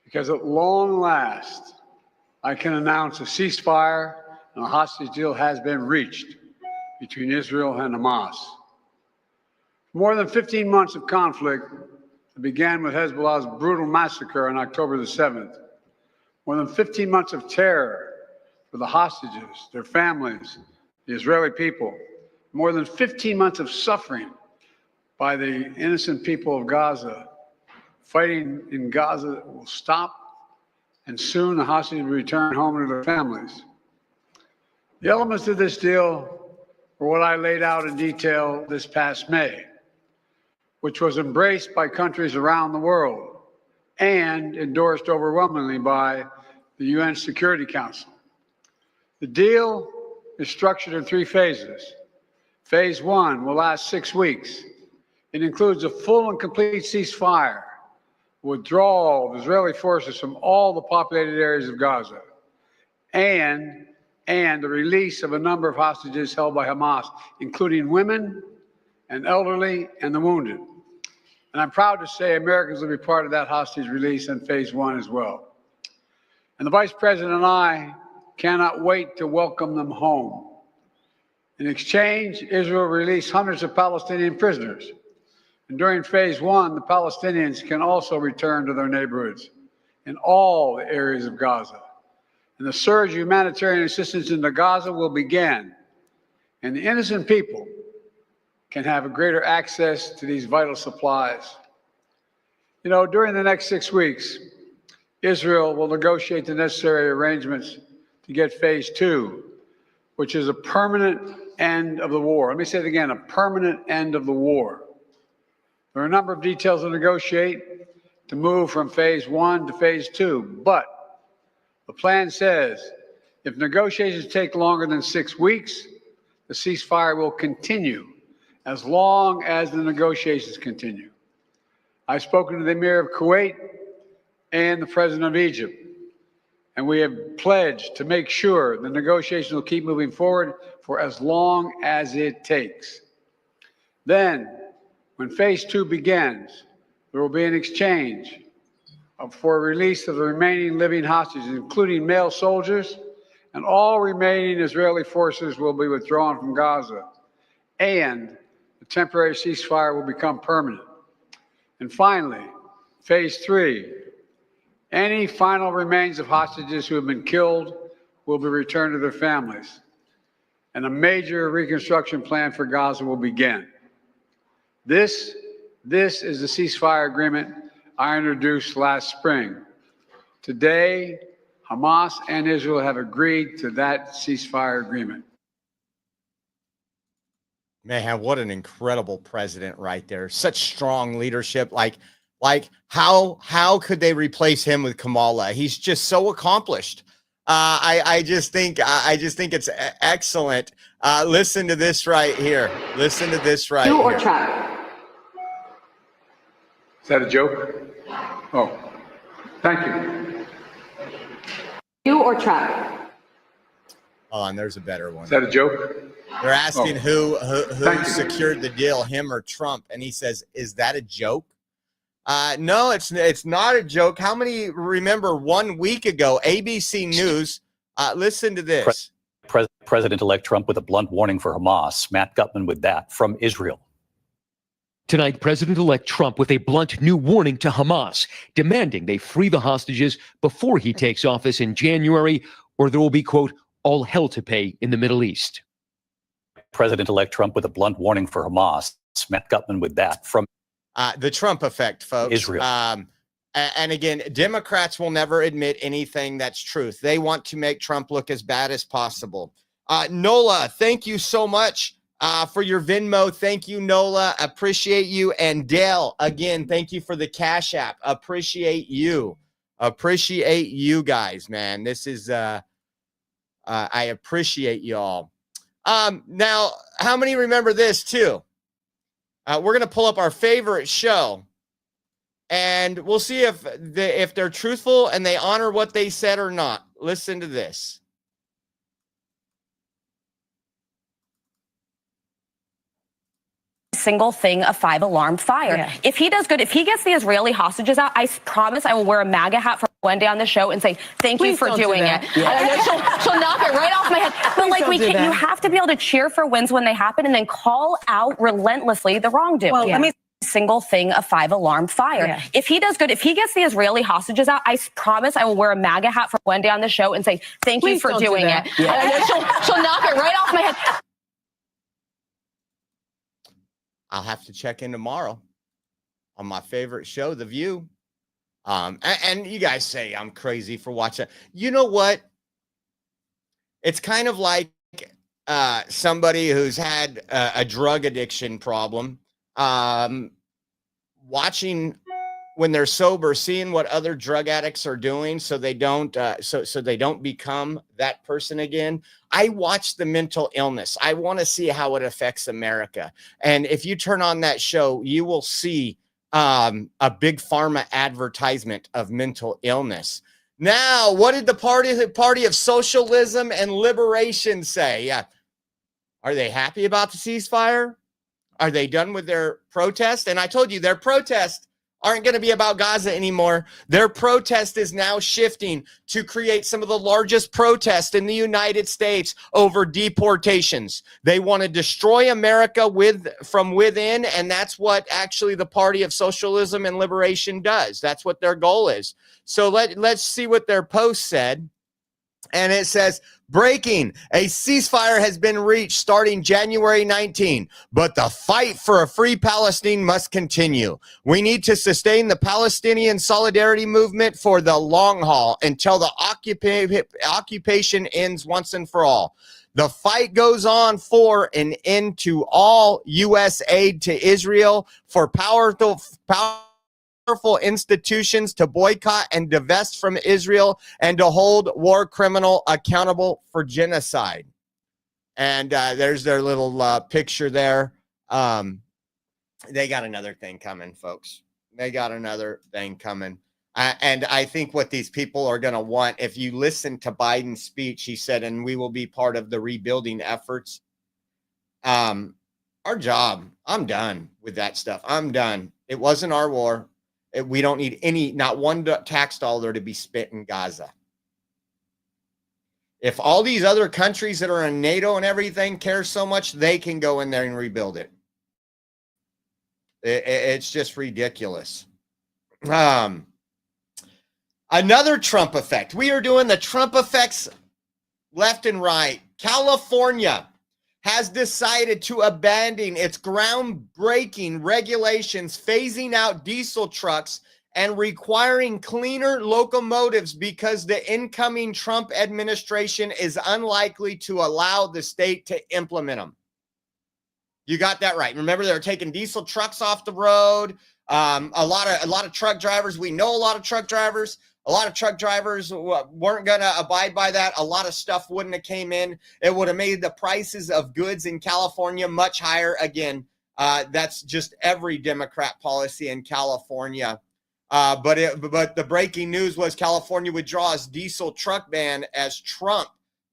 Because at long last, I can announce a ceasefire and a hostage deal has been reached between Israel and Hamas. More than 15 months of conflict that began with Hezbollah's brutal massacre on October the 7th. More than 15 months of terror for the hostages, their families, the Israeli people. More than 15 months of suffering by the innocent people of Gaza. Fighting in Gaza will stop, and soon the hostages will return home to their families. The elements of this deal were what I laid out in detail this past May, which was embraced by countries around the world and endorsed overwhelmingly by the UN Security Council. The deal is structured in 3 phases. Phase 1 will last 6 weeks. It includes a full and complete ceasefire, withdrawal of Israeli forces from all the populated areas of Gaza, and the release of a number of hostages held by Hamas, including women and elderly and the wounded. And I'm proud to say Americans will be part of that hostage release in phase 1 as well. And the Vice President and I cannot wait to welcome them home. In exchange, Israel released hundreds of Palestinian prisoners. And during phase 1, the Palestinians can also return to their neighborhoods in all the areas of Gaza. And the surge of humanitarian assistance into Gaza will begin. And the innocent people can have a greater access to these vital supplies. You know, during the next 6 weeks, Israel will negotiate the necessary arrangements to get phase 2, which is a permanent end of the war. Let me say it again, a permanent end of the war. There are a number of details to negotiate to move from phase 1 to phase 2, but The plan says if negotiations take longer than 6 weeks, the ceasefire will continue as long as the negotiations continue. I've spoken to the Emir of Kuwait and the President of Egypt, and we have pledged to make sure the negotiations will keep moving forward for as long as it takes. Then, when phase 2 begins, there will be an exchange for release of the remaining living hostages, including male soldiers, and all remaining Israeli forces will be withdrawn from Gaza, and the temporary ceasefire will become permanent. And finally, phase 3, any final remains of hostages who have been killed will be returned to their families, and a major reconstruction plan for Gaza will begin. This is the ceasefire agreement I introduced last spring. Today, Hamas and Israel have agreed to that ceasefire agreement. Man, what an incredible president right there. Such strong leadership. Like how could they replace him with Kamala? He's just so accomplished. I just think it's excellent. Listen to this right here. Listen to this right Do or here. try. Is that a joke? Oh, thank you. Do or try. Oh, and there's a better one. Is that a joke? They're asking who Thank you. secured the deal, him or Trump, and he says, "Is that a joke?" No, it's not a joke. How many remember 1 week ago, ABC News? Listen to this. President-elect Trump with a blunt warning for Hamas. Matt Gutman with that from Israel. Tonight, President-elect Trump with a blunt new warning to Hamas, demanding they free the hostages before he takes office in January, or there will be, quote, all hell to pay in the Middle East. President-elect Trump with a blunt warning for Hamas. Matt Gutman with that from The Trump effect, folks. Israel. And again, Democrats will never admit anything that's truth. They want to make Trump look as bad as possible. Nola, thank you so much for your Venmo. Thank you, Nola. Appreciate you. And Dale, again, thank you for the Cash App. Appreciate you. Appreciate you guys, man. This is, I appreciate y'all. Now, how many remember this too? We're going to pull up our favorite show, and we'll see if they're truthful and they honor what they said or not. Listen to this. Single thing, a 5-alarm fire. Yeah. If he does good, if he gets the Israeli hostages out, I promise I will wear a MAGA hat for one day on the show and say, thank you Please for don't do doing that. it. Yeah. And then she'll knock it right off my head. But Please like don't we do can't, you that. have to be able to cheer for wins when they happen and then call out relentlessly the wrongdoing. Well, let me- Single thing, a 5-alarm fire. Yeah. If he does good, if he gets the Israeli hostages out, I promise I will wear a MAGA hat for one day on the show and say, thank you Please for don't do doing that. it. Yeah. And then she'll knock it right off my head. I'll have to check in tomorrow on my favorite show, The View. And you guys say I'm crazy for watching. You know what? It's kind of like somebody who's had a drug addiction problem, watching when they're sober, seeing what other drug addicts are doing, so they don't so they don't become that person again. I watch the mental illness. I want to see how it affects America. And if you turn on that show, you will see a big pharma advertisement of mental illness. Now, what did the party of socialism and liberation say? Yeah. Are they happy about the ceasefire? Are they done with their protest? And I told you their protests aren't going to be about Gaza anymore. Their protest is now shifting to create some of the largest protests in the United States over deportations. They want to destroy America from within, and that's what actually the Party of Socialism and Liberation does. That's what their goal is. So let's see what their post said. And it says, breaking, a ceasefire has been reached starting January 19, but the fight for a free Palestine must continue. We need to sustain the Palestinian solidarity movement for the long haul until the occupation ends once and for all. The fight goes on for an end to all U.S. aid to Israel, for powerful powerful institutions to boycott and divest from Israel and to hold war criminal accountable for genocide. And there's their little picture there. They got another thing coming, folks. They got another thing coming. And I think what these people are going to want, if you listen to Biden's speech, he said, and we will be part of the rebuilding efforts. Our job, I'm done with that stuff. I'm done. It wasn't our war. We don't need not one tax dollar to be spent in Gaza. If all these other countries that are in NATO and everything care so much, they can go in there and rebuild it. It's just ridiculous. Another Trump effect. We are doing the Trump effects left and right. California has decided to abandon its groundbreaking regulations, phasing out diesel trucks and requiring cleaner locomotives because the incoming Trump administration is unlikely to allow the state to implement them. You got that right. Remember, they're taking diesel trucks off the road. A lot of truck drivers. We know a lot of truck drivers. A lot of truck drivers weren't going to abide by that. A lot of stuff wouldn't have came in. It would have made the prices of goods in California much higher. Again, that's just every Democrat policy in California. But the breaking news was California withdraws diesel truck ban as Trump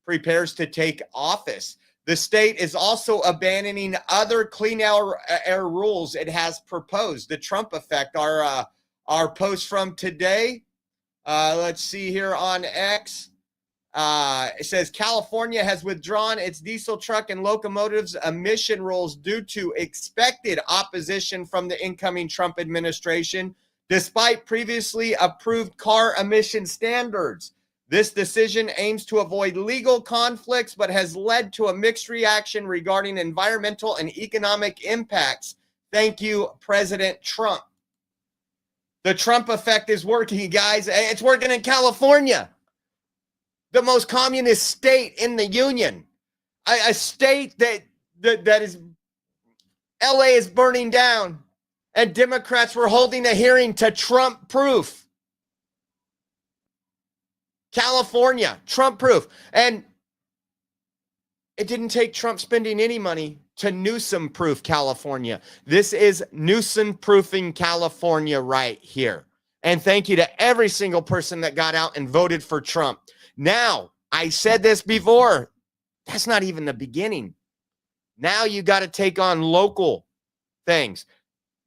prepares to take office. The state is also abandoning other clean air rules it has proposed. The Trump effect, our post from today. Let's see here on X. It says California has withdrawn its diesel truck and locomotives emission rules due to expected opposition from the incoming Trump administration, despite previously approved car emission standards. This decision aims to avoid legal conflicts, but has led to a mixed reaction regarding environmental and economic impacts. Thank you, President Trump. The Trump effect is working, guys. It's working in California, the most communist state in the union, a state that is, LA is burning down, and Democrats were holding a hearing to Trump proof. California, Trump proof. And it didn't take Trump spending any money to Newsom proof California. This is Newsom proofing California right here. And thank you to every single person that got out and voted for Trump. Now, I said this before, that's not even the beginning. Now you got to take on local things.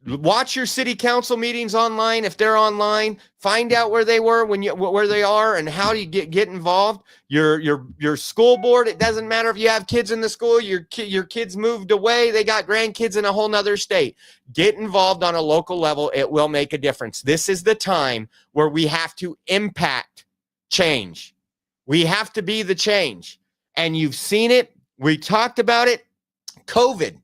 Watch your city council meetings online. If they're online, find out where they were where they are and how you get involved. Your school board. It doesn't matter if you have kids in the school. Your kids moved away. They got grandkids in a whole nother state. Get involved on a local level. It will make a difference. This is the time where we have to impact change. We have to be the change, and you've seen it. We talked about it. COVID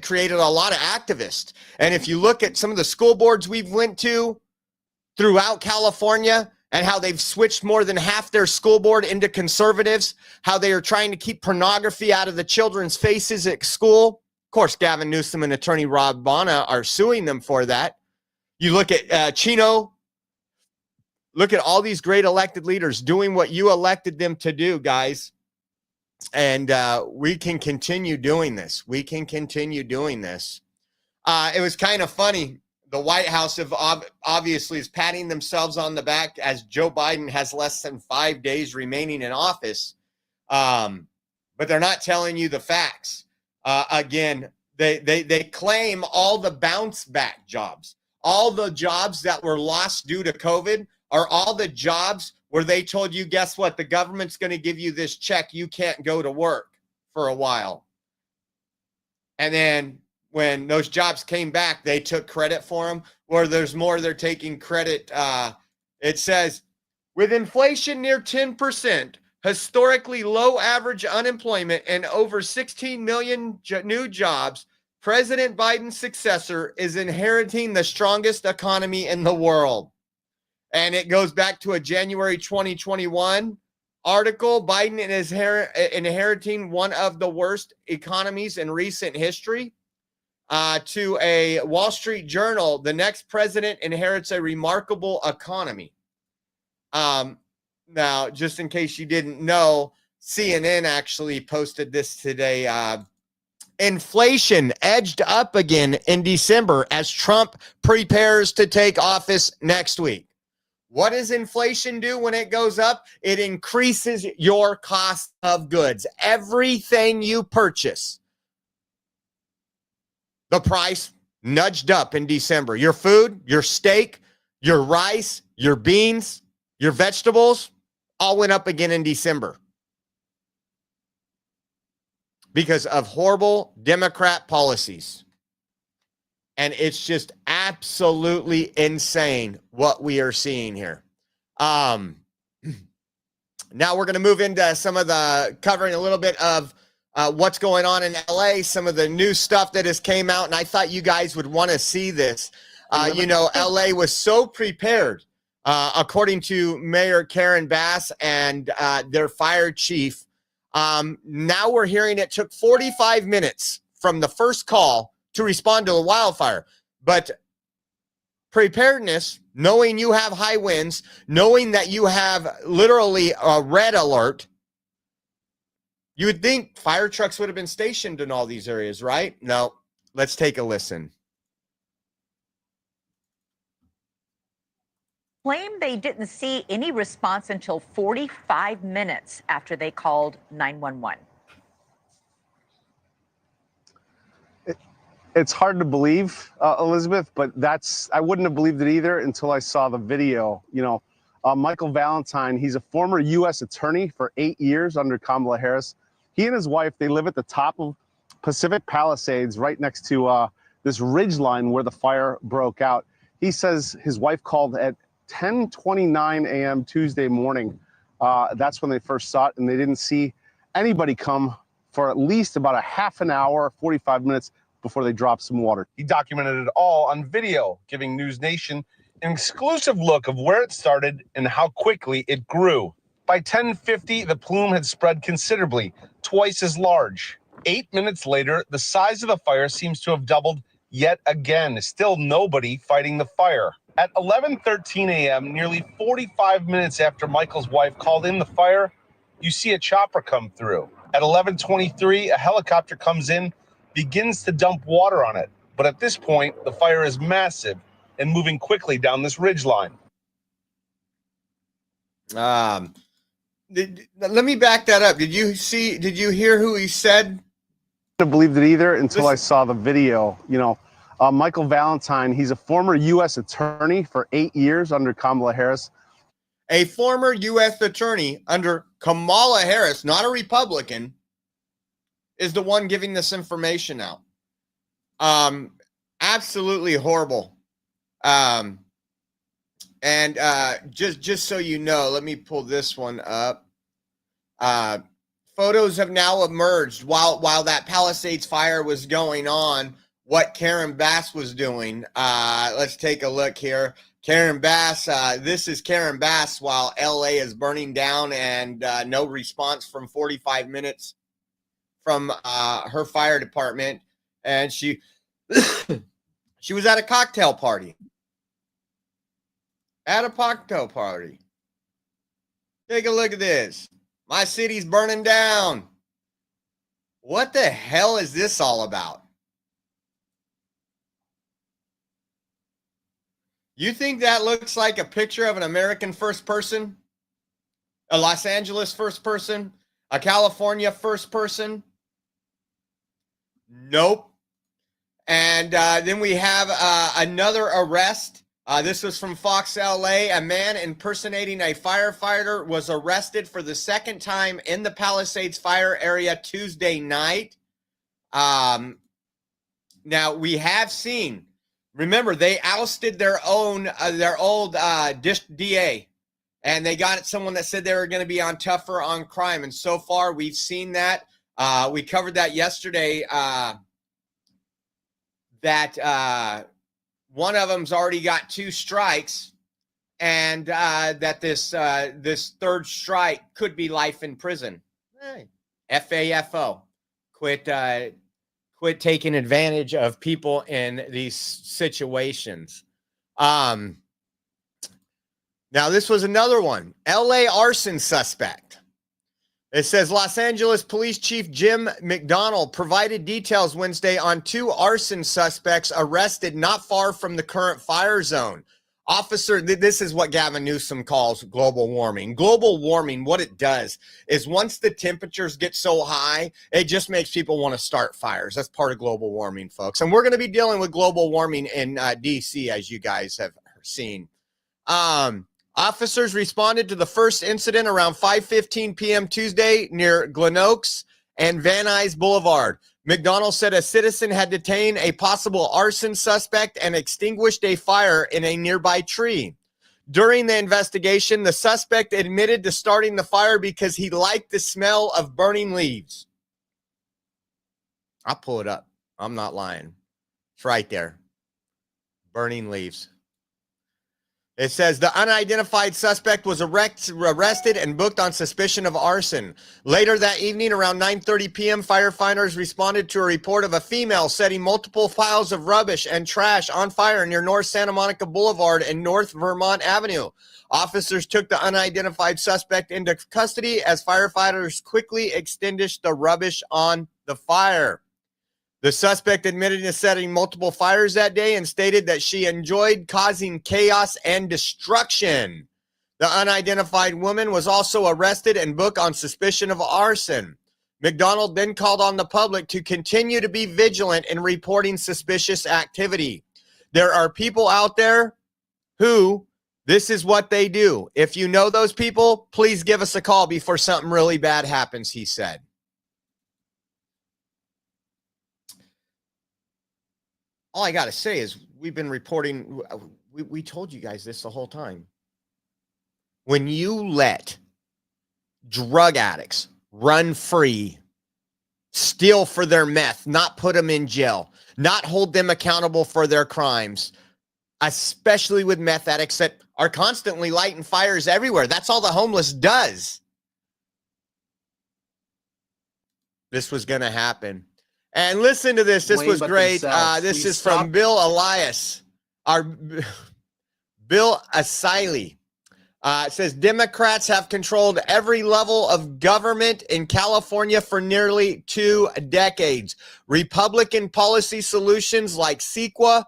created a lot of activists. And if you look at some of the school boards we've went to throughout California and how they've switched more than half their school board into conservatives, how they are trying to keep pornography out of the children's faces at school. Of course, Gavin Newsom and attorney Rob Bonta are suing them for that. You look at Chino. Look at all these great elected leaders doing what you elected them to do, guys. And we can continue doing this. We can continue doing this. It was kind of funny. The White House obviously is patting themselves on the back as Joe Biden has less than 5 days remaining in office. But they're not telling you the facts. Again, they claim all the bounce back jobs, all the jobs that were lost due to COVID are all the jobs where they told you, guess what? The government's going to give you this check. You can't go to work for a while. And then when those jobs came back, they took credit for them. Or there's more, they're taking credit. It says, with inflation near 10%, historically low average unemployment, and over 16 million new jobs, President Biden's successor is inheriting the strongest economy in the world. And it goes back to a January 2021 article. Biden is inheriting one of the worst economies in recent history. to a Wall Street Journal, the next president inherits a remarkable economy. Now, just in case you didn't know, CNN actually posted this today. Inflation edged up again in December as Trump prepares to take office next week. What does inflation do when it goes up? It increases your cost of goods. Everything you purchase, the price nudged up in December. Your food, your steak, your rice, your beans, your vegetables, all went up again in December because of horrible Democrat policies. And it's just absolutely insane what we are seeing here. Now we're going to move into some of the covering a little bit of what's going on in LA, some of the new stuff that has came out. And I thought you guys would want to see this. LA was so prepared, according to Mayor Karen Bass and their fire chief. Now we're hearing it took 45 minutes from the first call to respond to a wildfire. But preparedness, knowing you have high winds, knowing that you have literally a red alert, you would think fire trucks would have been stationed in all these areas, right? No, let's take a listen. Claim they didn't see any response until 45 minutes after they called 911. It's hard to believe, Elizabeth, but I wouldn't have believed it either until I saw the video. Michael Valentine, he's a former U.S. attorney for 8 years under Kamala Harris. He and his wife, they live at the top of Pacific Palisades right next to this ridge line where the fire broke out. He says his wife called at 10:29 a.m. Tuesday morning. That's when they first saw it, and they didn't see anybody come for at least about a half an hour, 45 minutes before they dropped some water. He documented it all on video, giving News Nation an exclusive look of where it started and how quickly it grew. By 10:50, the plume had spread considerably, twice as large. 8 minutes later, the size of the fire seems to have doubled yet again. Still nobody fighting the fire. At 11:13 a.m., nearly 45 minutes after Michael's wife called in the fire, you see a chopper come through. At 11:23, a helicopter comes in, begins to dump water on it. But at this point, the fire is massive and moving quickly down this ridgeline. Let me back that up. Did you hear who he said? I wouldn't have believed it either until I saw the video. Michael Valentine, he's a former U.S. attorney for 8 years under Kamala Harris. A former U.S. attorney under Kamala Harris, not a Republican, is the one giving this information out. Absolutely horrible. And just so you know, let me pull this one up. Photos have now emerged while that Palisades fire was going on, what Karen Bass was doing. Let's take a look here. Karen Bass, this is Karen Bass while LA is burning down and no response from 45 minutes from her fire department. And she was at a cocktail party. At a cocktail party. Take a look at this. My city's burning down. What the hell is this all about? You think that looks like a picture of an American first person? A Los Angeles first person? A California first person? Nope. And then we have another arrest. This was from Fox LA. A man impersonating a firefighter was arrested for the second time in the Palisades fire area Tuesday night. Now, we have seen, remember, they ousted their old DA, and they got someone that said they were going to be on tougher on crime. And so far, we've seen that. We covered that yesterday, that one of them's already got 2 strikes, and that this third strike could be life in prison. Hey. FAFO. Quit quit taking advantage of people in these situations. Now, this was another one. LA arson suspect. It says Los Angeles Police Chief Jim McDonnell provided details Wednesday on 2 arson suspects arrested not far from the current fire zone. Officer, this is what Gavin Newsom calls global warming. Global warming, what it does is once the temperatures get so high, it just makes people want to start fires. That's part of global warming, folks. And we're going to be dealing with global warming in D.C., as you guys have seen. Officers responded to the first incident around 5:15 p.m. Tuesday near Glen Oaks and Van Nuys Boulevard. McDonnell said a citizen had detained a possible arson suspect and extinguished a fire in a nearby tree. During the investigation, the suspect admitted to starting the fire because he liked the smell of burning leaves. I'll pull it up. I'm not lying. It's right there. Burning leaves. It says the unidentified suspect was arrested and booked on suspicion of arson. Later that evening, around 9:30 p.m., firefighters responded to a report of a female setting multiple piles of rubbish and trash on fire near North Santa Monica Boulevard and North Vermont Avenue. Officers took the unidentified suspect into custody as firefighters quickly extinguished the rubbish on the fire. The suspect admitted to setting multiple fires that day and stated that she enjoyed causing chaos and destruction. The unidentified woman was also arrested and booked on suspicion of arson. McDonald then called on the public to continue to be vigilant in reporting suspicious activity. There are people out there who this is what they do. If you know those people, please give us a call before something really bad happens, he said. All I got to say is we've been reporting, we told you guys this the whole time. When you let drug addicts run free, steal for their meth, not put them in jail, not hold them accountable for their crimes, especially with meth addicts that are constantly lighting fires everywhere. That's all the homeless does. This was going to happen. And listen to this. This was great. This is from Bill Elias, our Bill Asiley. It says Democrats have controlled every level of government in California for nearly 2 decades. Republican policy solutions like CEQA,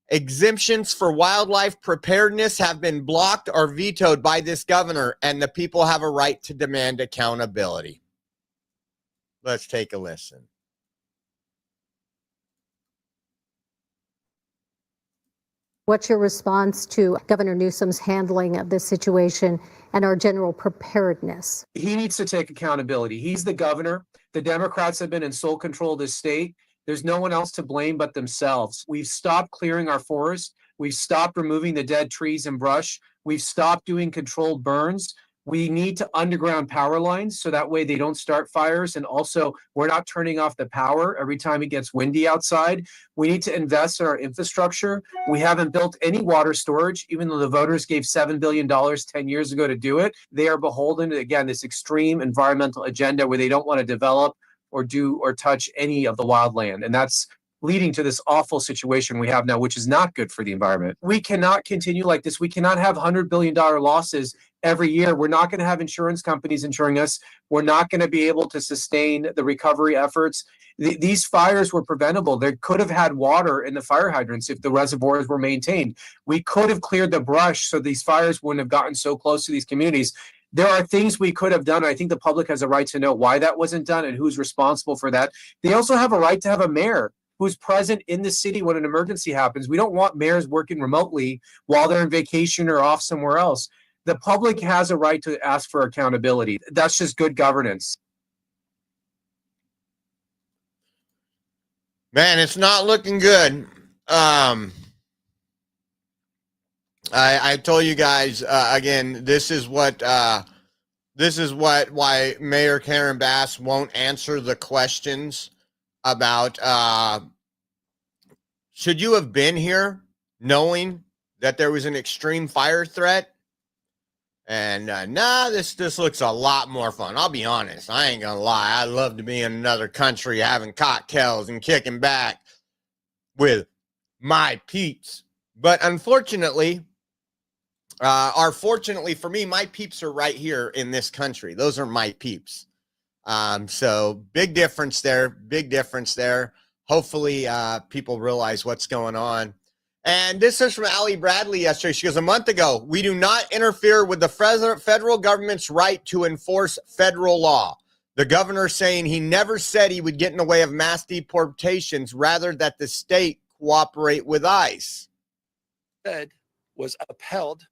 exemptions for wildlife preparedness have been blocked or vetoed by this governor, and the people have a right to demand accountability. Let's take a listen. What's your response to Governor Newsom's handling of this situation and our general preparedness? He needs to take accountability. He's the governor. The Democrats have been in sole control of this state. There's no one else to blame but themselves. We've stopped clearing our forests. We've stopped removing the dead trees and brush. We've stopped doing controlled burns. We need to underground power lines so that way they don't start fires. And also, we're not turning off the power every time it gets windy outside. We need to invest in our infrastructure. We haven't built any water storage, even though the voters gave $7 billion 10 years ago to do it. They are beholden to, again, this extreme environmental agenda where they don't want to develop or do or touch any of the wildland. And that's leading to this awful situation we have now, which is not good for the environment. We cannot continue like this. We cannot have $100 billion losses every year. We're not going to have insurance companies insuring us. We're not going to be able to sustain the recovery efforts. These fires were preventable. They could have had water in the fire hydrants if the reservoirs were maintained. We could have cleared the brush so these fires wouldn't have gotten so close to these communities. There are things we could have done. I think the public has a right to know why that wasn't done and who's responsible for that. They also have a right to have a mayor who's present in the city when an emergency happens. We don't want mayors working remotely while they're on vacation or off somewhere else. The public has a right to ask for accountability. That's just good governance. Man, it's not looking good. I told you guys again. This is why Mayor Karen Bass won't answer the questions about should you have been here knowing that there was an extreme fire threat? And this looks a lot more fun. I'll be honest. I ain't gonna lie. I'd love to be in another country having cocktails and kicking back with my peeps. But unfortunately, fortunately for me, my peeps are right here in this country. Those are my peeps. So big difference there. Big difference there. Hopefully, people realize what's going on. And this is from Allie Bradley yesterday. She goes, a month ago, we do not interfere with the federal government's right to enforce federal law. The governor saying he never said he would get in the way of mass deportations, rather that the state cooperate with ICE. Said was upheld.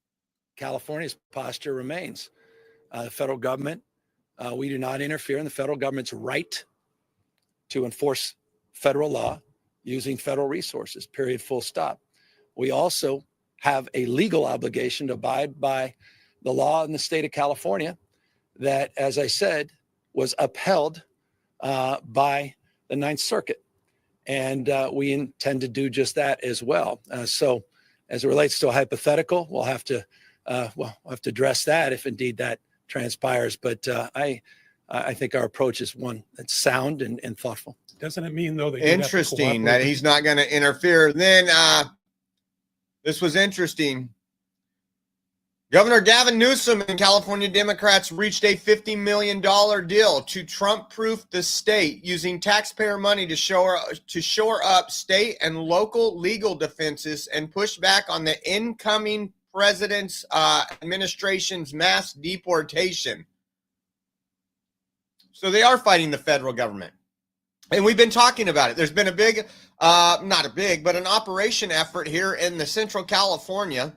California's posture remains. The federal government, we do not interfere in the federal government's right to enforce federal law using federal resources, period, full stop. We also have a legal obligation to abide by the law in the state of California that, as I said, was upheld by the Ninth Circuit. And we intend to do just that as well. So as it relates to a hypothetical, we'll have to address that if indeed that transpires. But I think our approach is one that's sound and thoughtful. Doesn't it mean, though, that interesting that he's not going to interfere? Then this was interesting. Governor Gavin Newsom and California Democrats reached a $50 million deal to Trump-proof the state using taxpayer money to shore up state and local legal defenses and push back on the incoming president's administration's mass deportation. So they are fighting the federal government. And we've been talking about it. There's been a big, not a big, but an operation effort here in the Central California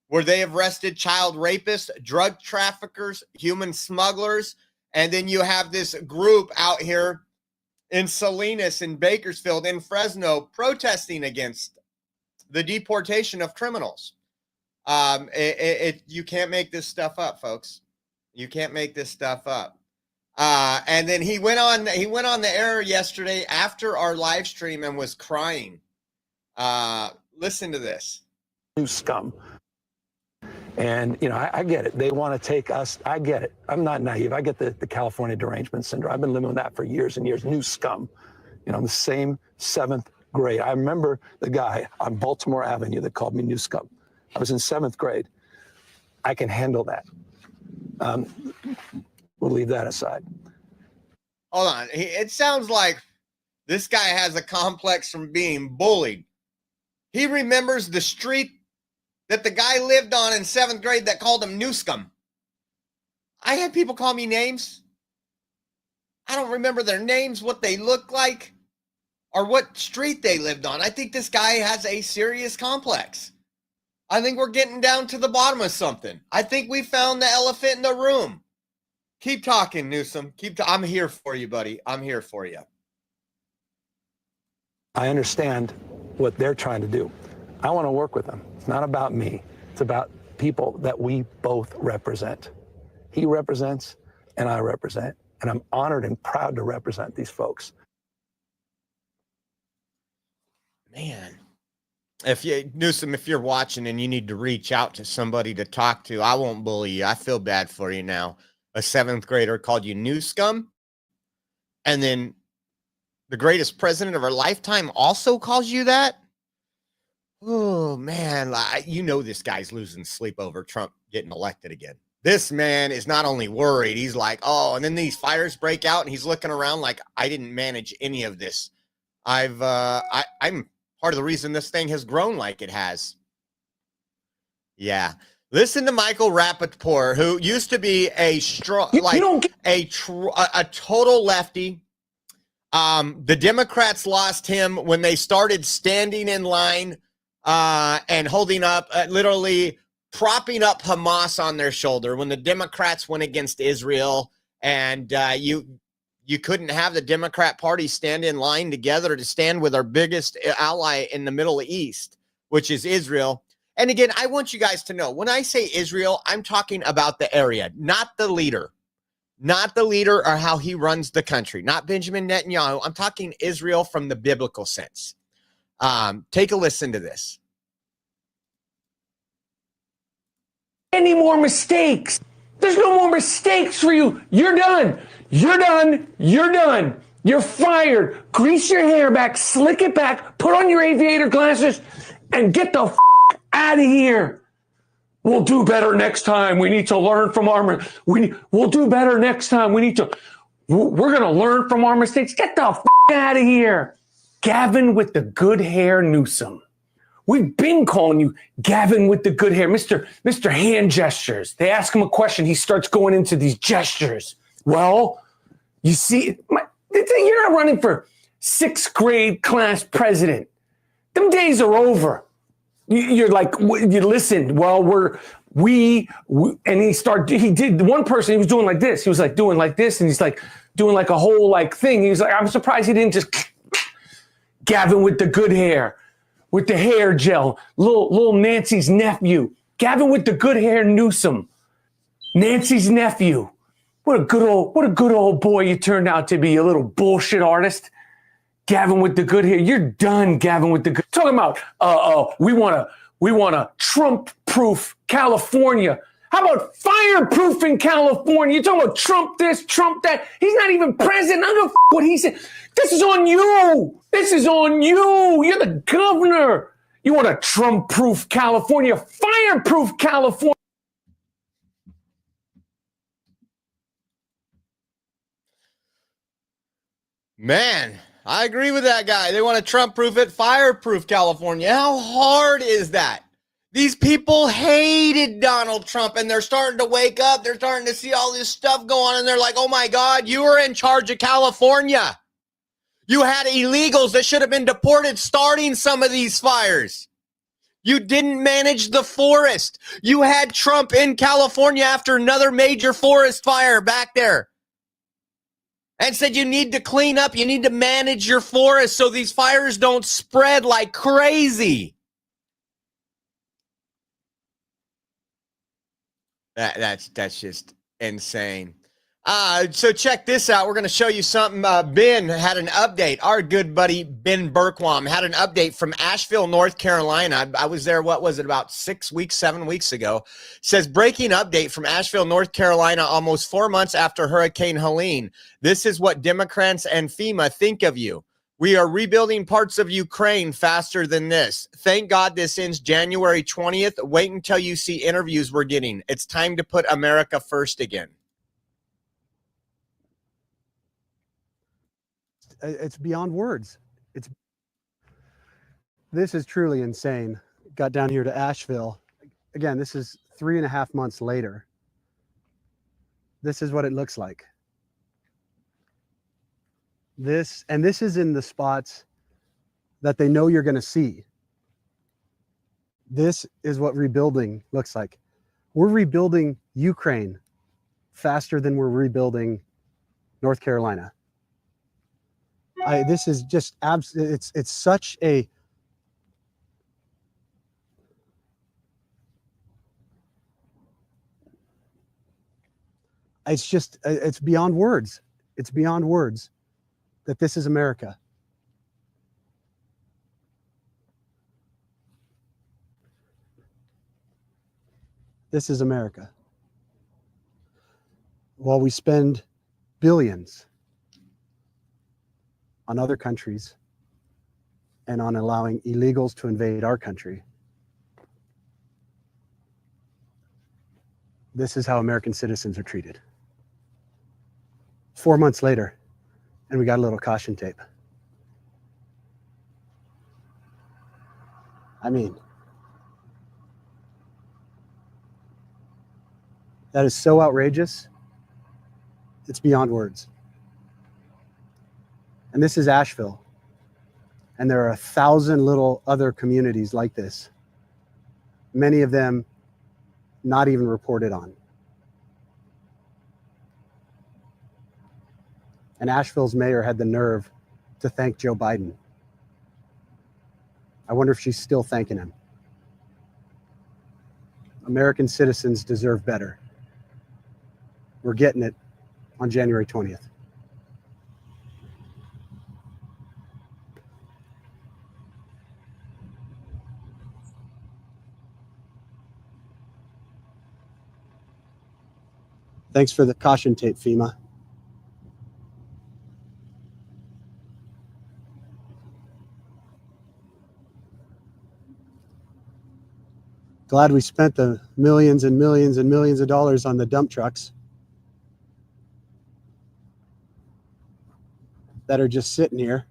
where they have arrested child rapists, drug traffickers, human smugglers. And then you have this group out here in Salinas, in Bakersfield, in Fresno, protesting against the deportation of criminals. You can't make this stuff up, folks. You can't make this stuff up. And then he went on the air yesterday after our live stream and was crying. Listen to this. New scum. And, you know, I get it. They want to take us. I get it. I'm not naive. I get the California derangement syndrome. I've been living with that for years and years. New scum. You know, in the same 7th grade. I remember the guy on Baltimore Avenue that called me new scum. I was in 7th grade. I can handle that. We'll leave that aside. Hold on. It sounds like this guy has a complex from being bullied. He remembers the street that the guy lived on in 7th grade that called him Newscum. I had people call me names. I don't remember their names, what they look like, or what street they lived on. I think this guy has a serious complex. I think we're getting down to the bottom of something. I think we found the elephant in the room. Keep talking, Newsom. I'm here for you, buddy. I'm here for you. I understand what they're trying to do. I want to work with them. It's not about me. It's about people that we both represent. He represents and I represent. And I'm honored and proud to represent these folks. Man. Newsom, if you're watching and you need to reach out to somebody to talk to, I won't bully you. I feel bad for you now. A 7th grader called you new scum. And then the greatest president of our lifetime also calls you that. Oh, man. You know this guy's losing sleep over Trump getting elected again. This man is not only worried, he's like, oh, and then these fires break out and he's looking around like, I didn't manage any of this. I'm part of the reason this thing has grown like it has. Yeah. Listen to Michael Rappaport, who used to be a strong, a total lefty. The Democrats lost him when they started standing in line and holding up, literally propping up Hamas on their shoulder. When the Democrats went against Israel, and you couldn't have the Democrat Party stand in line together to stand with our biggest ally in the Middle East, which is Israel. And again, I want you guys to know, when I say Israel, I'm talking about the area, not the leader. Not the leader or how he runs the country. Not Benjamin Netanyahu. I'm talking Israel from the biblical sense. Take a listen to this. any more mistakes. There's no more mistakes for you. You're done. You're done. You're done. You're fired. Grease your hair back, slick it back, put on your aviator glasses, and get the out of here. We'll do better next time. We need to learn from we'll do better next time. We're going to learn from our mistakes. Get the out of here. Gavin with the good hair Newsom. We've been calling you Gavin with the good hair, Mr. Hand Gestures. They ask him a question. He starts going into these gestures. Well, you see, you're not running for 6th grade class president. Them days are over. You're like, you listen, well, and he did, one person, he was doing like this. He was like doing like this, and he's like doing like a whole like thing. He was like, I'm surprised he didn't just Gavin with the good hair. With the hair gel, little Nancy's nephew. Gavin with the good hair Newsom. Nancy's nephew. What a good old boy you turned out to be, you little bullshit artist. Gavin with the good hair. You're done, Gavin with the good. Talking about we want to Trump-proof California. How about fireproofing California? You're talking about Trump this, Trump that. He's not even president. I don't know what he said. This is on you. This is on you. You're the governor. You want a Trump-proof California, fireproof California. Man, I agree with that guy. They want to Trump-proof it, fireproof California. How hard is that? These people hated Donald Trump, and they're starting to wake up. They're starting to see all this stuff go on, and they're like, oh, my God, you were in charge of California. You had illegals that should have been deported starting some of these fires. You didn't manage the forest. You had Trump in California after another major forest fire back there and said you need to clean up. You need to manage your forest so these fires don't spread like crazy. That's just insane. So check this out. We're going to show you something. Ben had an update. Our good buddy Ben Berkwam had an update from Asheville, North Carolina. I was there, what was it, about 7 weeks ago. Says breaking update from Asheville, North Carolina, almost 4 months after Hurricane Helene. This is what Democrats and FEMA think of you. We are rebuilding parts of Ukraine faster than this. Thank God this ends January 20th. Wait until you see interviews we're getting. It's time to put America first again. It's beyond words. This is truly insane. Got down here to Asheville. Again, this is 3.5 months later. This is what it looks like. This is in the spots that they know you're going to see. This is what rebuilding looks like. We're rebuilding Ukraine faster than we're rebuilding North Carolina. This is just it's such a it's beyond words. It's beyond words that this is America. This is America. While we spend billions on other countries and on allowing illegals to invade our country, this is how American citizens are treated. 4 months later, and we got a little caution tape. I mean, that is so outrageous. It's beyond words. And this is Asheville. And there are 1,000 little other communities like this. Many of them not even reported on. And Asheville's mayor had the nerve to thank Joe Biden. I wonder if she's still thanking him. American citizens deserve better. We're getting it on January 20th. Thanks for the caution tape, FEMA. Glad we spent the millions and millions and millions of dollars on the dump trucks that are just sitting here.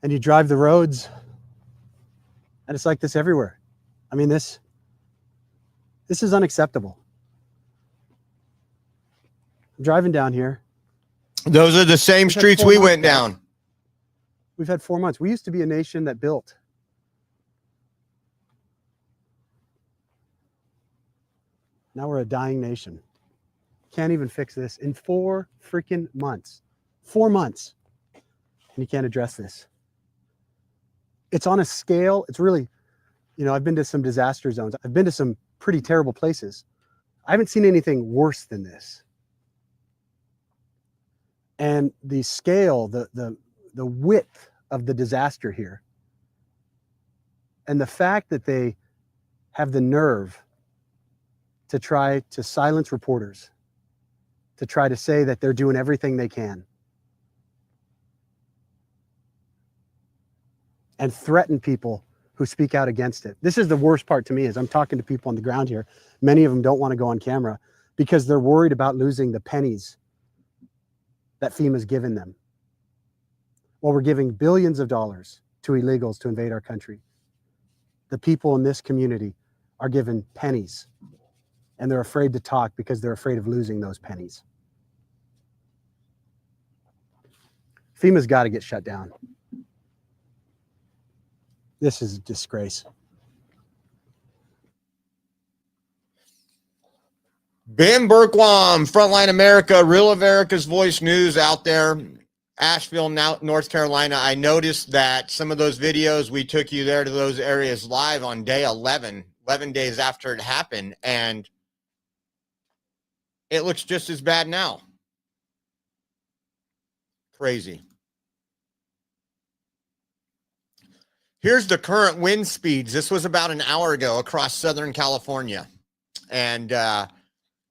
And you drive the roads, and it's like this everywhere. I mean, this is unacceptable. I'm driving down here. Those are the same streets we went down. We've had 4 months. We used to be a nation that built. Now we're a dying nation. Can't even fix this in 4 freaking months. 4 months. And you can't address this. It's on a scale. It's really, I've been to some disaster zones. I've been to some pretty terrible places. I haven't seen anything worse than this. And the scale, the width of the disaster here, and the fact that they have the nerve to try to silence reporters, to try to say that they're doing everything they can, and threaten people who speak out against it. This is the worst part to me, is I'm talking to people on the ground here. Many of them don't want to go on camera because they're worried about losing the pennies that FEMA's given them. Well, we're giving billions of dollars to illegals to invade our country. The people in this community are given pennies, and they're afraid to talk because they're afraid of losing those pennies. FEMA's got to get shut down. This is a disgrace. Ben Bergquam, Frontline America, Real America's Voice News out there, Asheville, North Carolina. I noticed that some of those videos, we took you there to those areas live on day 11 days after it happened, and it looks just as bad now. Crazy. Here's the current wind speeds. This was about an hour ago across Southern California. And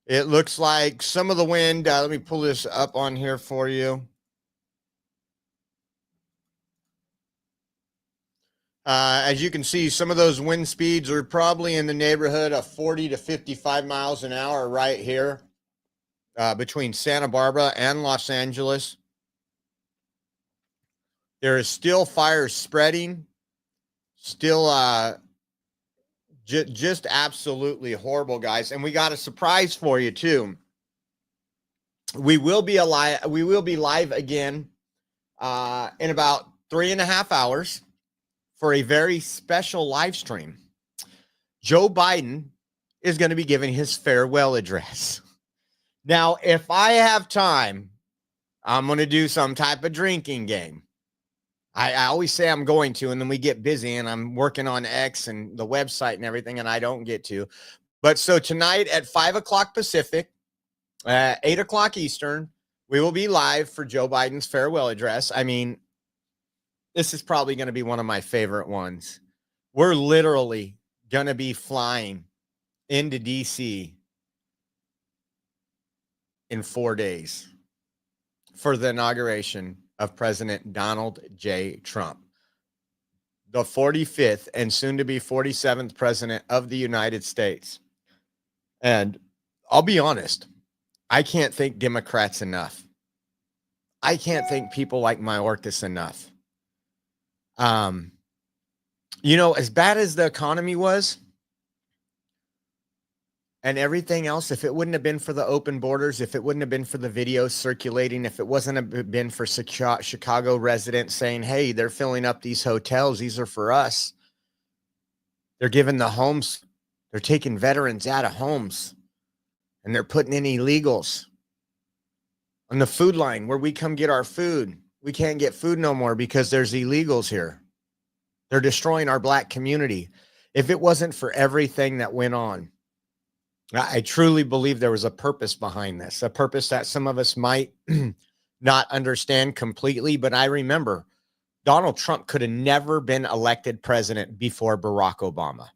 it looks like some of the wind, let me pull this up on here for you. As you can see, some of those wind speeds are probably in the neighborhood of 40 to 55 miles an hour right here between Santa Barbara and Los Angeles. There is still fire spreading. Still just absolutely horrible, guys. And we got a surprise for you too. We will be live again in about 3.5 hours for a very special live stream. Joe Biden is going to be giving his farewell address. Now, if I have time, I'm going to do some type of drinking game. I always say I'm going to, and then we get busy and I'm working on X and the website and everything, and I don't get to. But so tonight at 5 o'clock Pacific, 8 o'clock Eastern, we will be live for Joe Biden's farewell address. I mean, this is probably going to be one of my favorite ones. We're literally going to be flying into DC in 4 days for the inauguration of President Donald J. Trump, the 45th and soon to be 47th president of the United States. And I'll be honest, I can't thank Democrats enough. I can't thank people like Mayorkas enough. As bad as the economy was and everything else, if it wouldn't have been for the open borders, if it wouldn't have been for the videos circulating, if it wasn't have been for Chicago residents saying, hey, they're filling up these hotels, these are for us. They're giving the homes, they're taking veterans out of homes, and they're putting in illegals on the food line where we come get our food. We can't get food no more because there's illegals here. They're destroying our black community. If it wasn't for everything that went on, I truly believe there was a purpose behind this, a purpose that some of us might not understand completely. But I remember Donald Trump could have never been elected president before Barack Obama.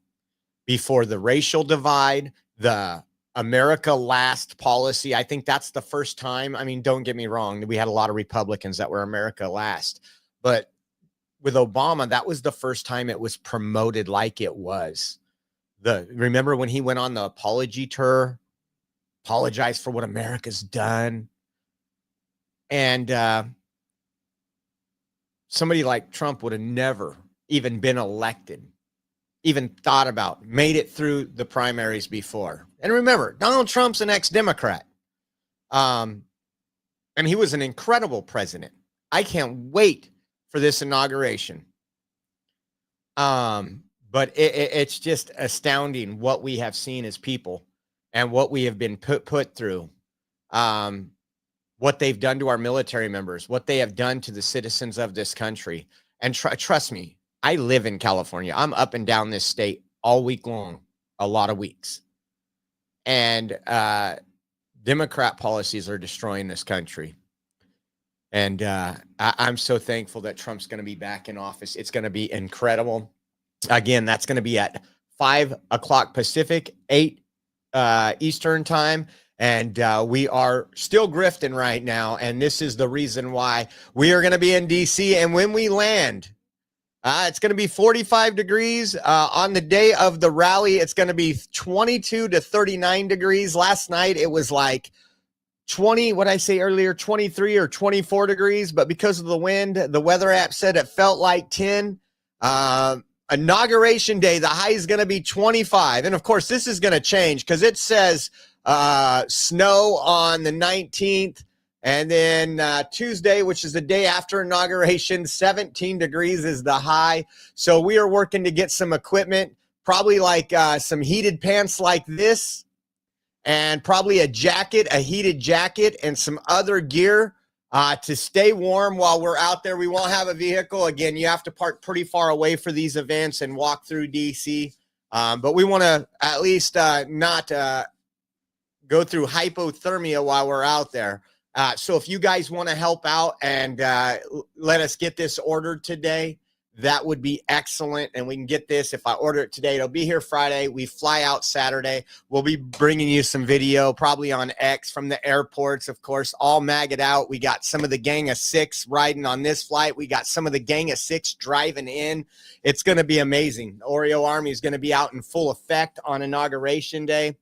before the racial divide, the America Last policy. I think that's the first time. I mean, don't get me wrong. We had a lot of Republicans that were America Last, but with Obama, that was the first time it was promoted like it was. Remember when he went on the apology tour, apologized for what America's done? And somebody like Trump would have never even been elected, even thought about, made it through the primaries before. And remember, Donald Trump's an ex-Democrat. And he was an incredible president. I can't wait for this inauguration. But it's just astounding what we have seen as people and what we have been put through. What they've done to our military members, what they have done to the citizens of this country. And trust me, I live in California. I'm up and down this state all week long, a lot of weeks. And Democrat policies are destroying this country. And I'm so thankful that Trump's going to be back in office. It's going to be incredible. Again, that's going to be at 5 o'clock Pacific, 8 Eastern time. And we are still grifting right now. And this is the reason why we are going to be in D.C. And when we land, it's going to be 45 degrees. On the day of the rally, it's going to be 22 to 39 degrees. Last night, it was like 20, what I say earlier, 23 or 24 degrees. But because of the wind, the weather app said it felt like 10. Inauguration day, the high is going to be 25. And of course, this is going to change because it says snow on the 19th. And then Tuesday, which is the day after inauguration, 17 degrees is the high. So we are working to get some equipment, probably like some heated pants like this, and probably a jacket, a heated jacket, and some other gear to stay warm while we're out there. We won't have a vehicle. Again, you have to park pretty far away for these events and walk through DC. But we want to at least not go through hypothermia while we're out there. So if you guys want to help out and let us get this ordered today, that would be excellent. And we can get this. If I order it today, it'll be here Friday. We fly out Saturday. We'll be bringing you some video, probably on X from the airports, of course, all maggot out. We got some of the gang of 6 riding on this flight. We got some of the gang of 6 driving in. It's going to be amazing. The Oreo Army is going to be out in full effect on Inauguration Day.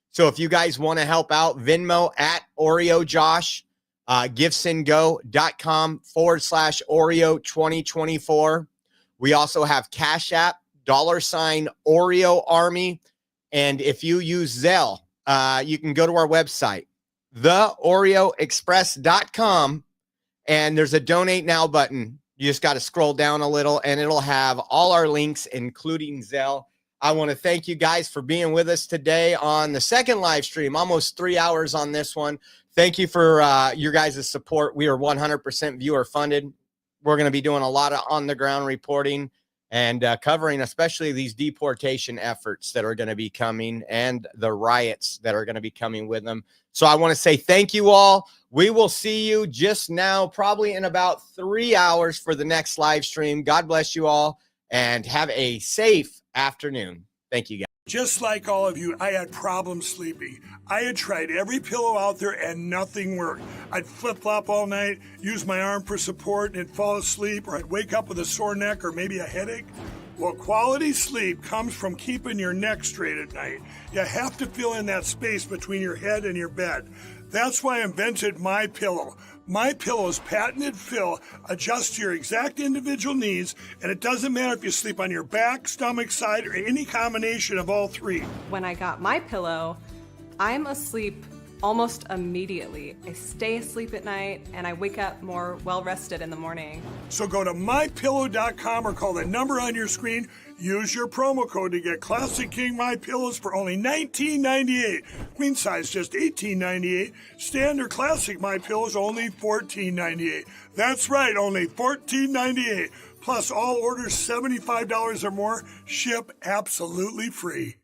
So if you guys want to help out, Venmo at Oreo Josh, giftsandgo.com/Oreo 2024. We also have Cash App, $ Oreo Army. And if you use Zelle, you can go to our website, theoreoexpress.com, and there's a donate now button. You just got to scroll down a little and it'll have all our links, including Zelle. I want to thank you guys for being with us today on the second live stream, almost 3 hours on this one. Thank you for your guys' support. We are 100% viewer funded. We're going to be doing a lot of on-the-ground reporting and covering especially these deportation efforts that are going to be coming and the riots that are going to be coming with them. So I want to say thank you all. We will see you just now, probably in about 3 hours for the next live stream. God bless you all and have a safe afternoon. Thank you, guys. Just like all of you, I had problems sleeping. I had tried every pillow out there and nothing worked. I'd flip-flop all night, use my arm for support, and fall asleep, or I'd wake up with a sore neck or maybe a headache. Well, quality sleep comes from keeping your neck straight at night. You have to fill in that space between your head and your bed. That's why I invented MyPillow. MyPillow's patented fill adjusts to your exact individual needs, and it doesn't matter if you sleep on your back, stomach, side, or any combination of all three. When I got MyPillow, I'm asleep almost immediately. I stay asleep at night, and I wake up more well-rested in the morning. So go to MyPillow.com or call the number on your screen. Use your promo code to get Classic King MyPillows for only $19.98. Queen size just $18.98. Standard Classic MyPillows only $14.98. That's right, only $14.98. Plus all orders $75 or more ship absolutely free.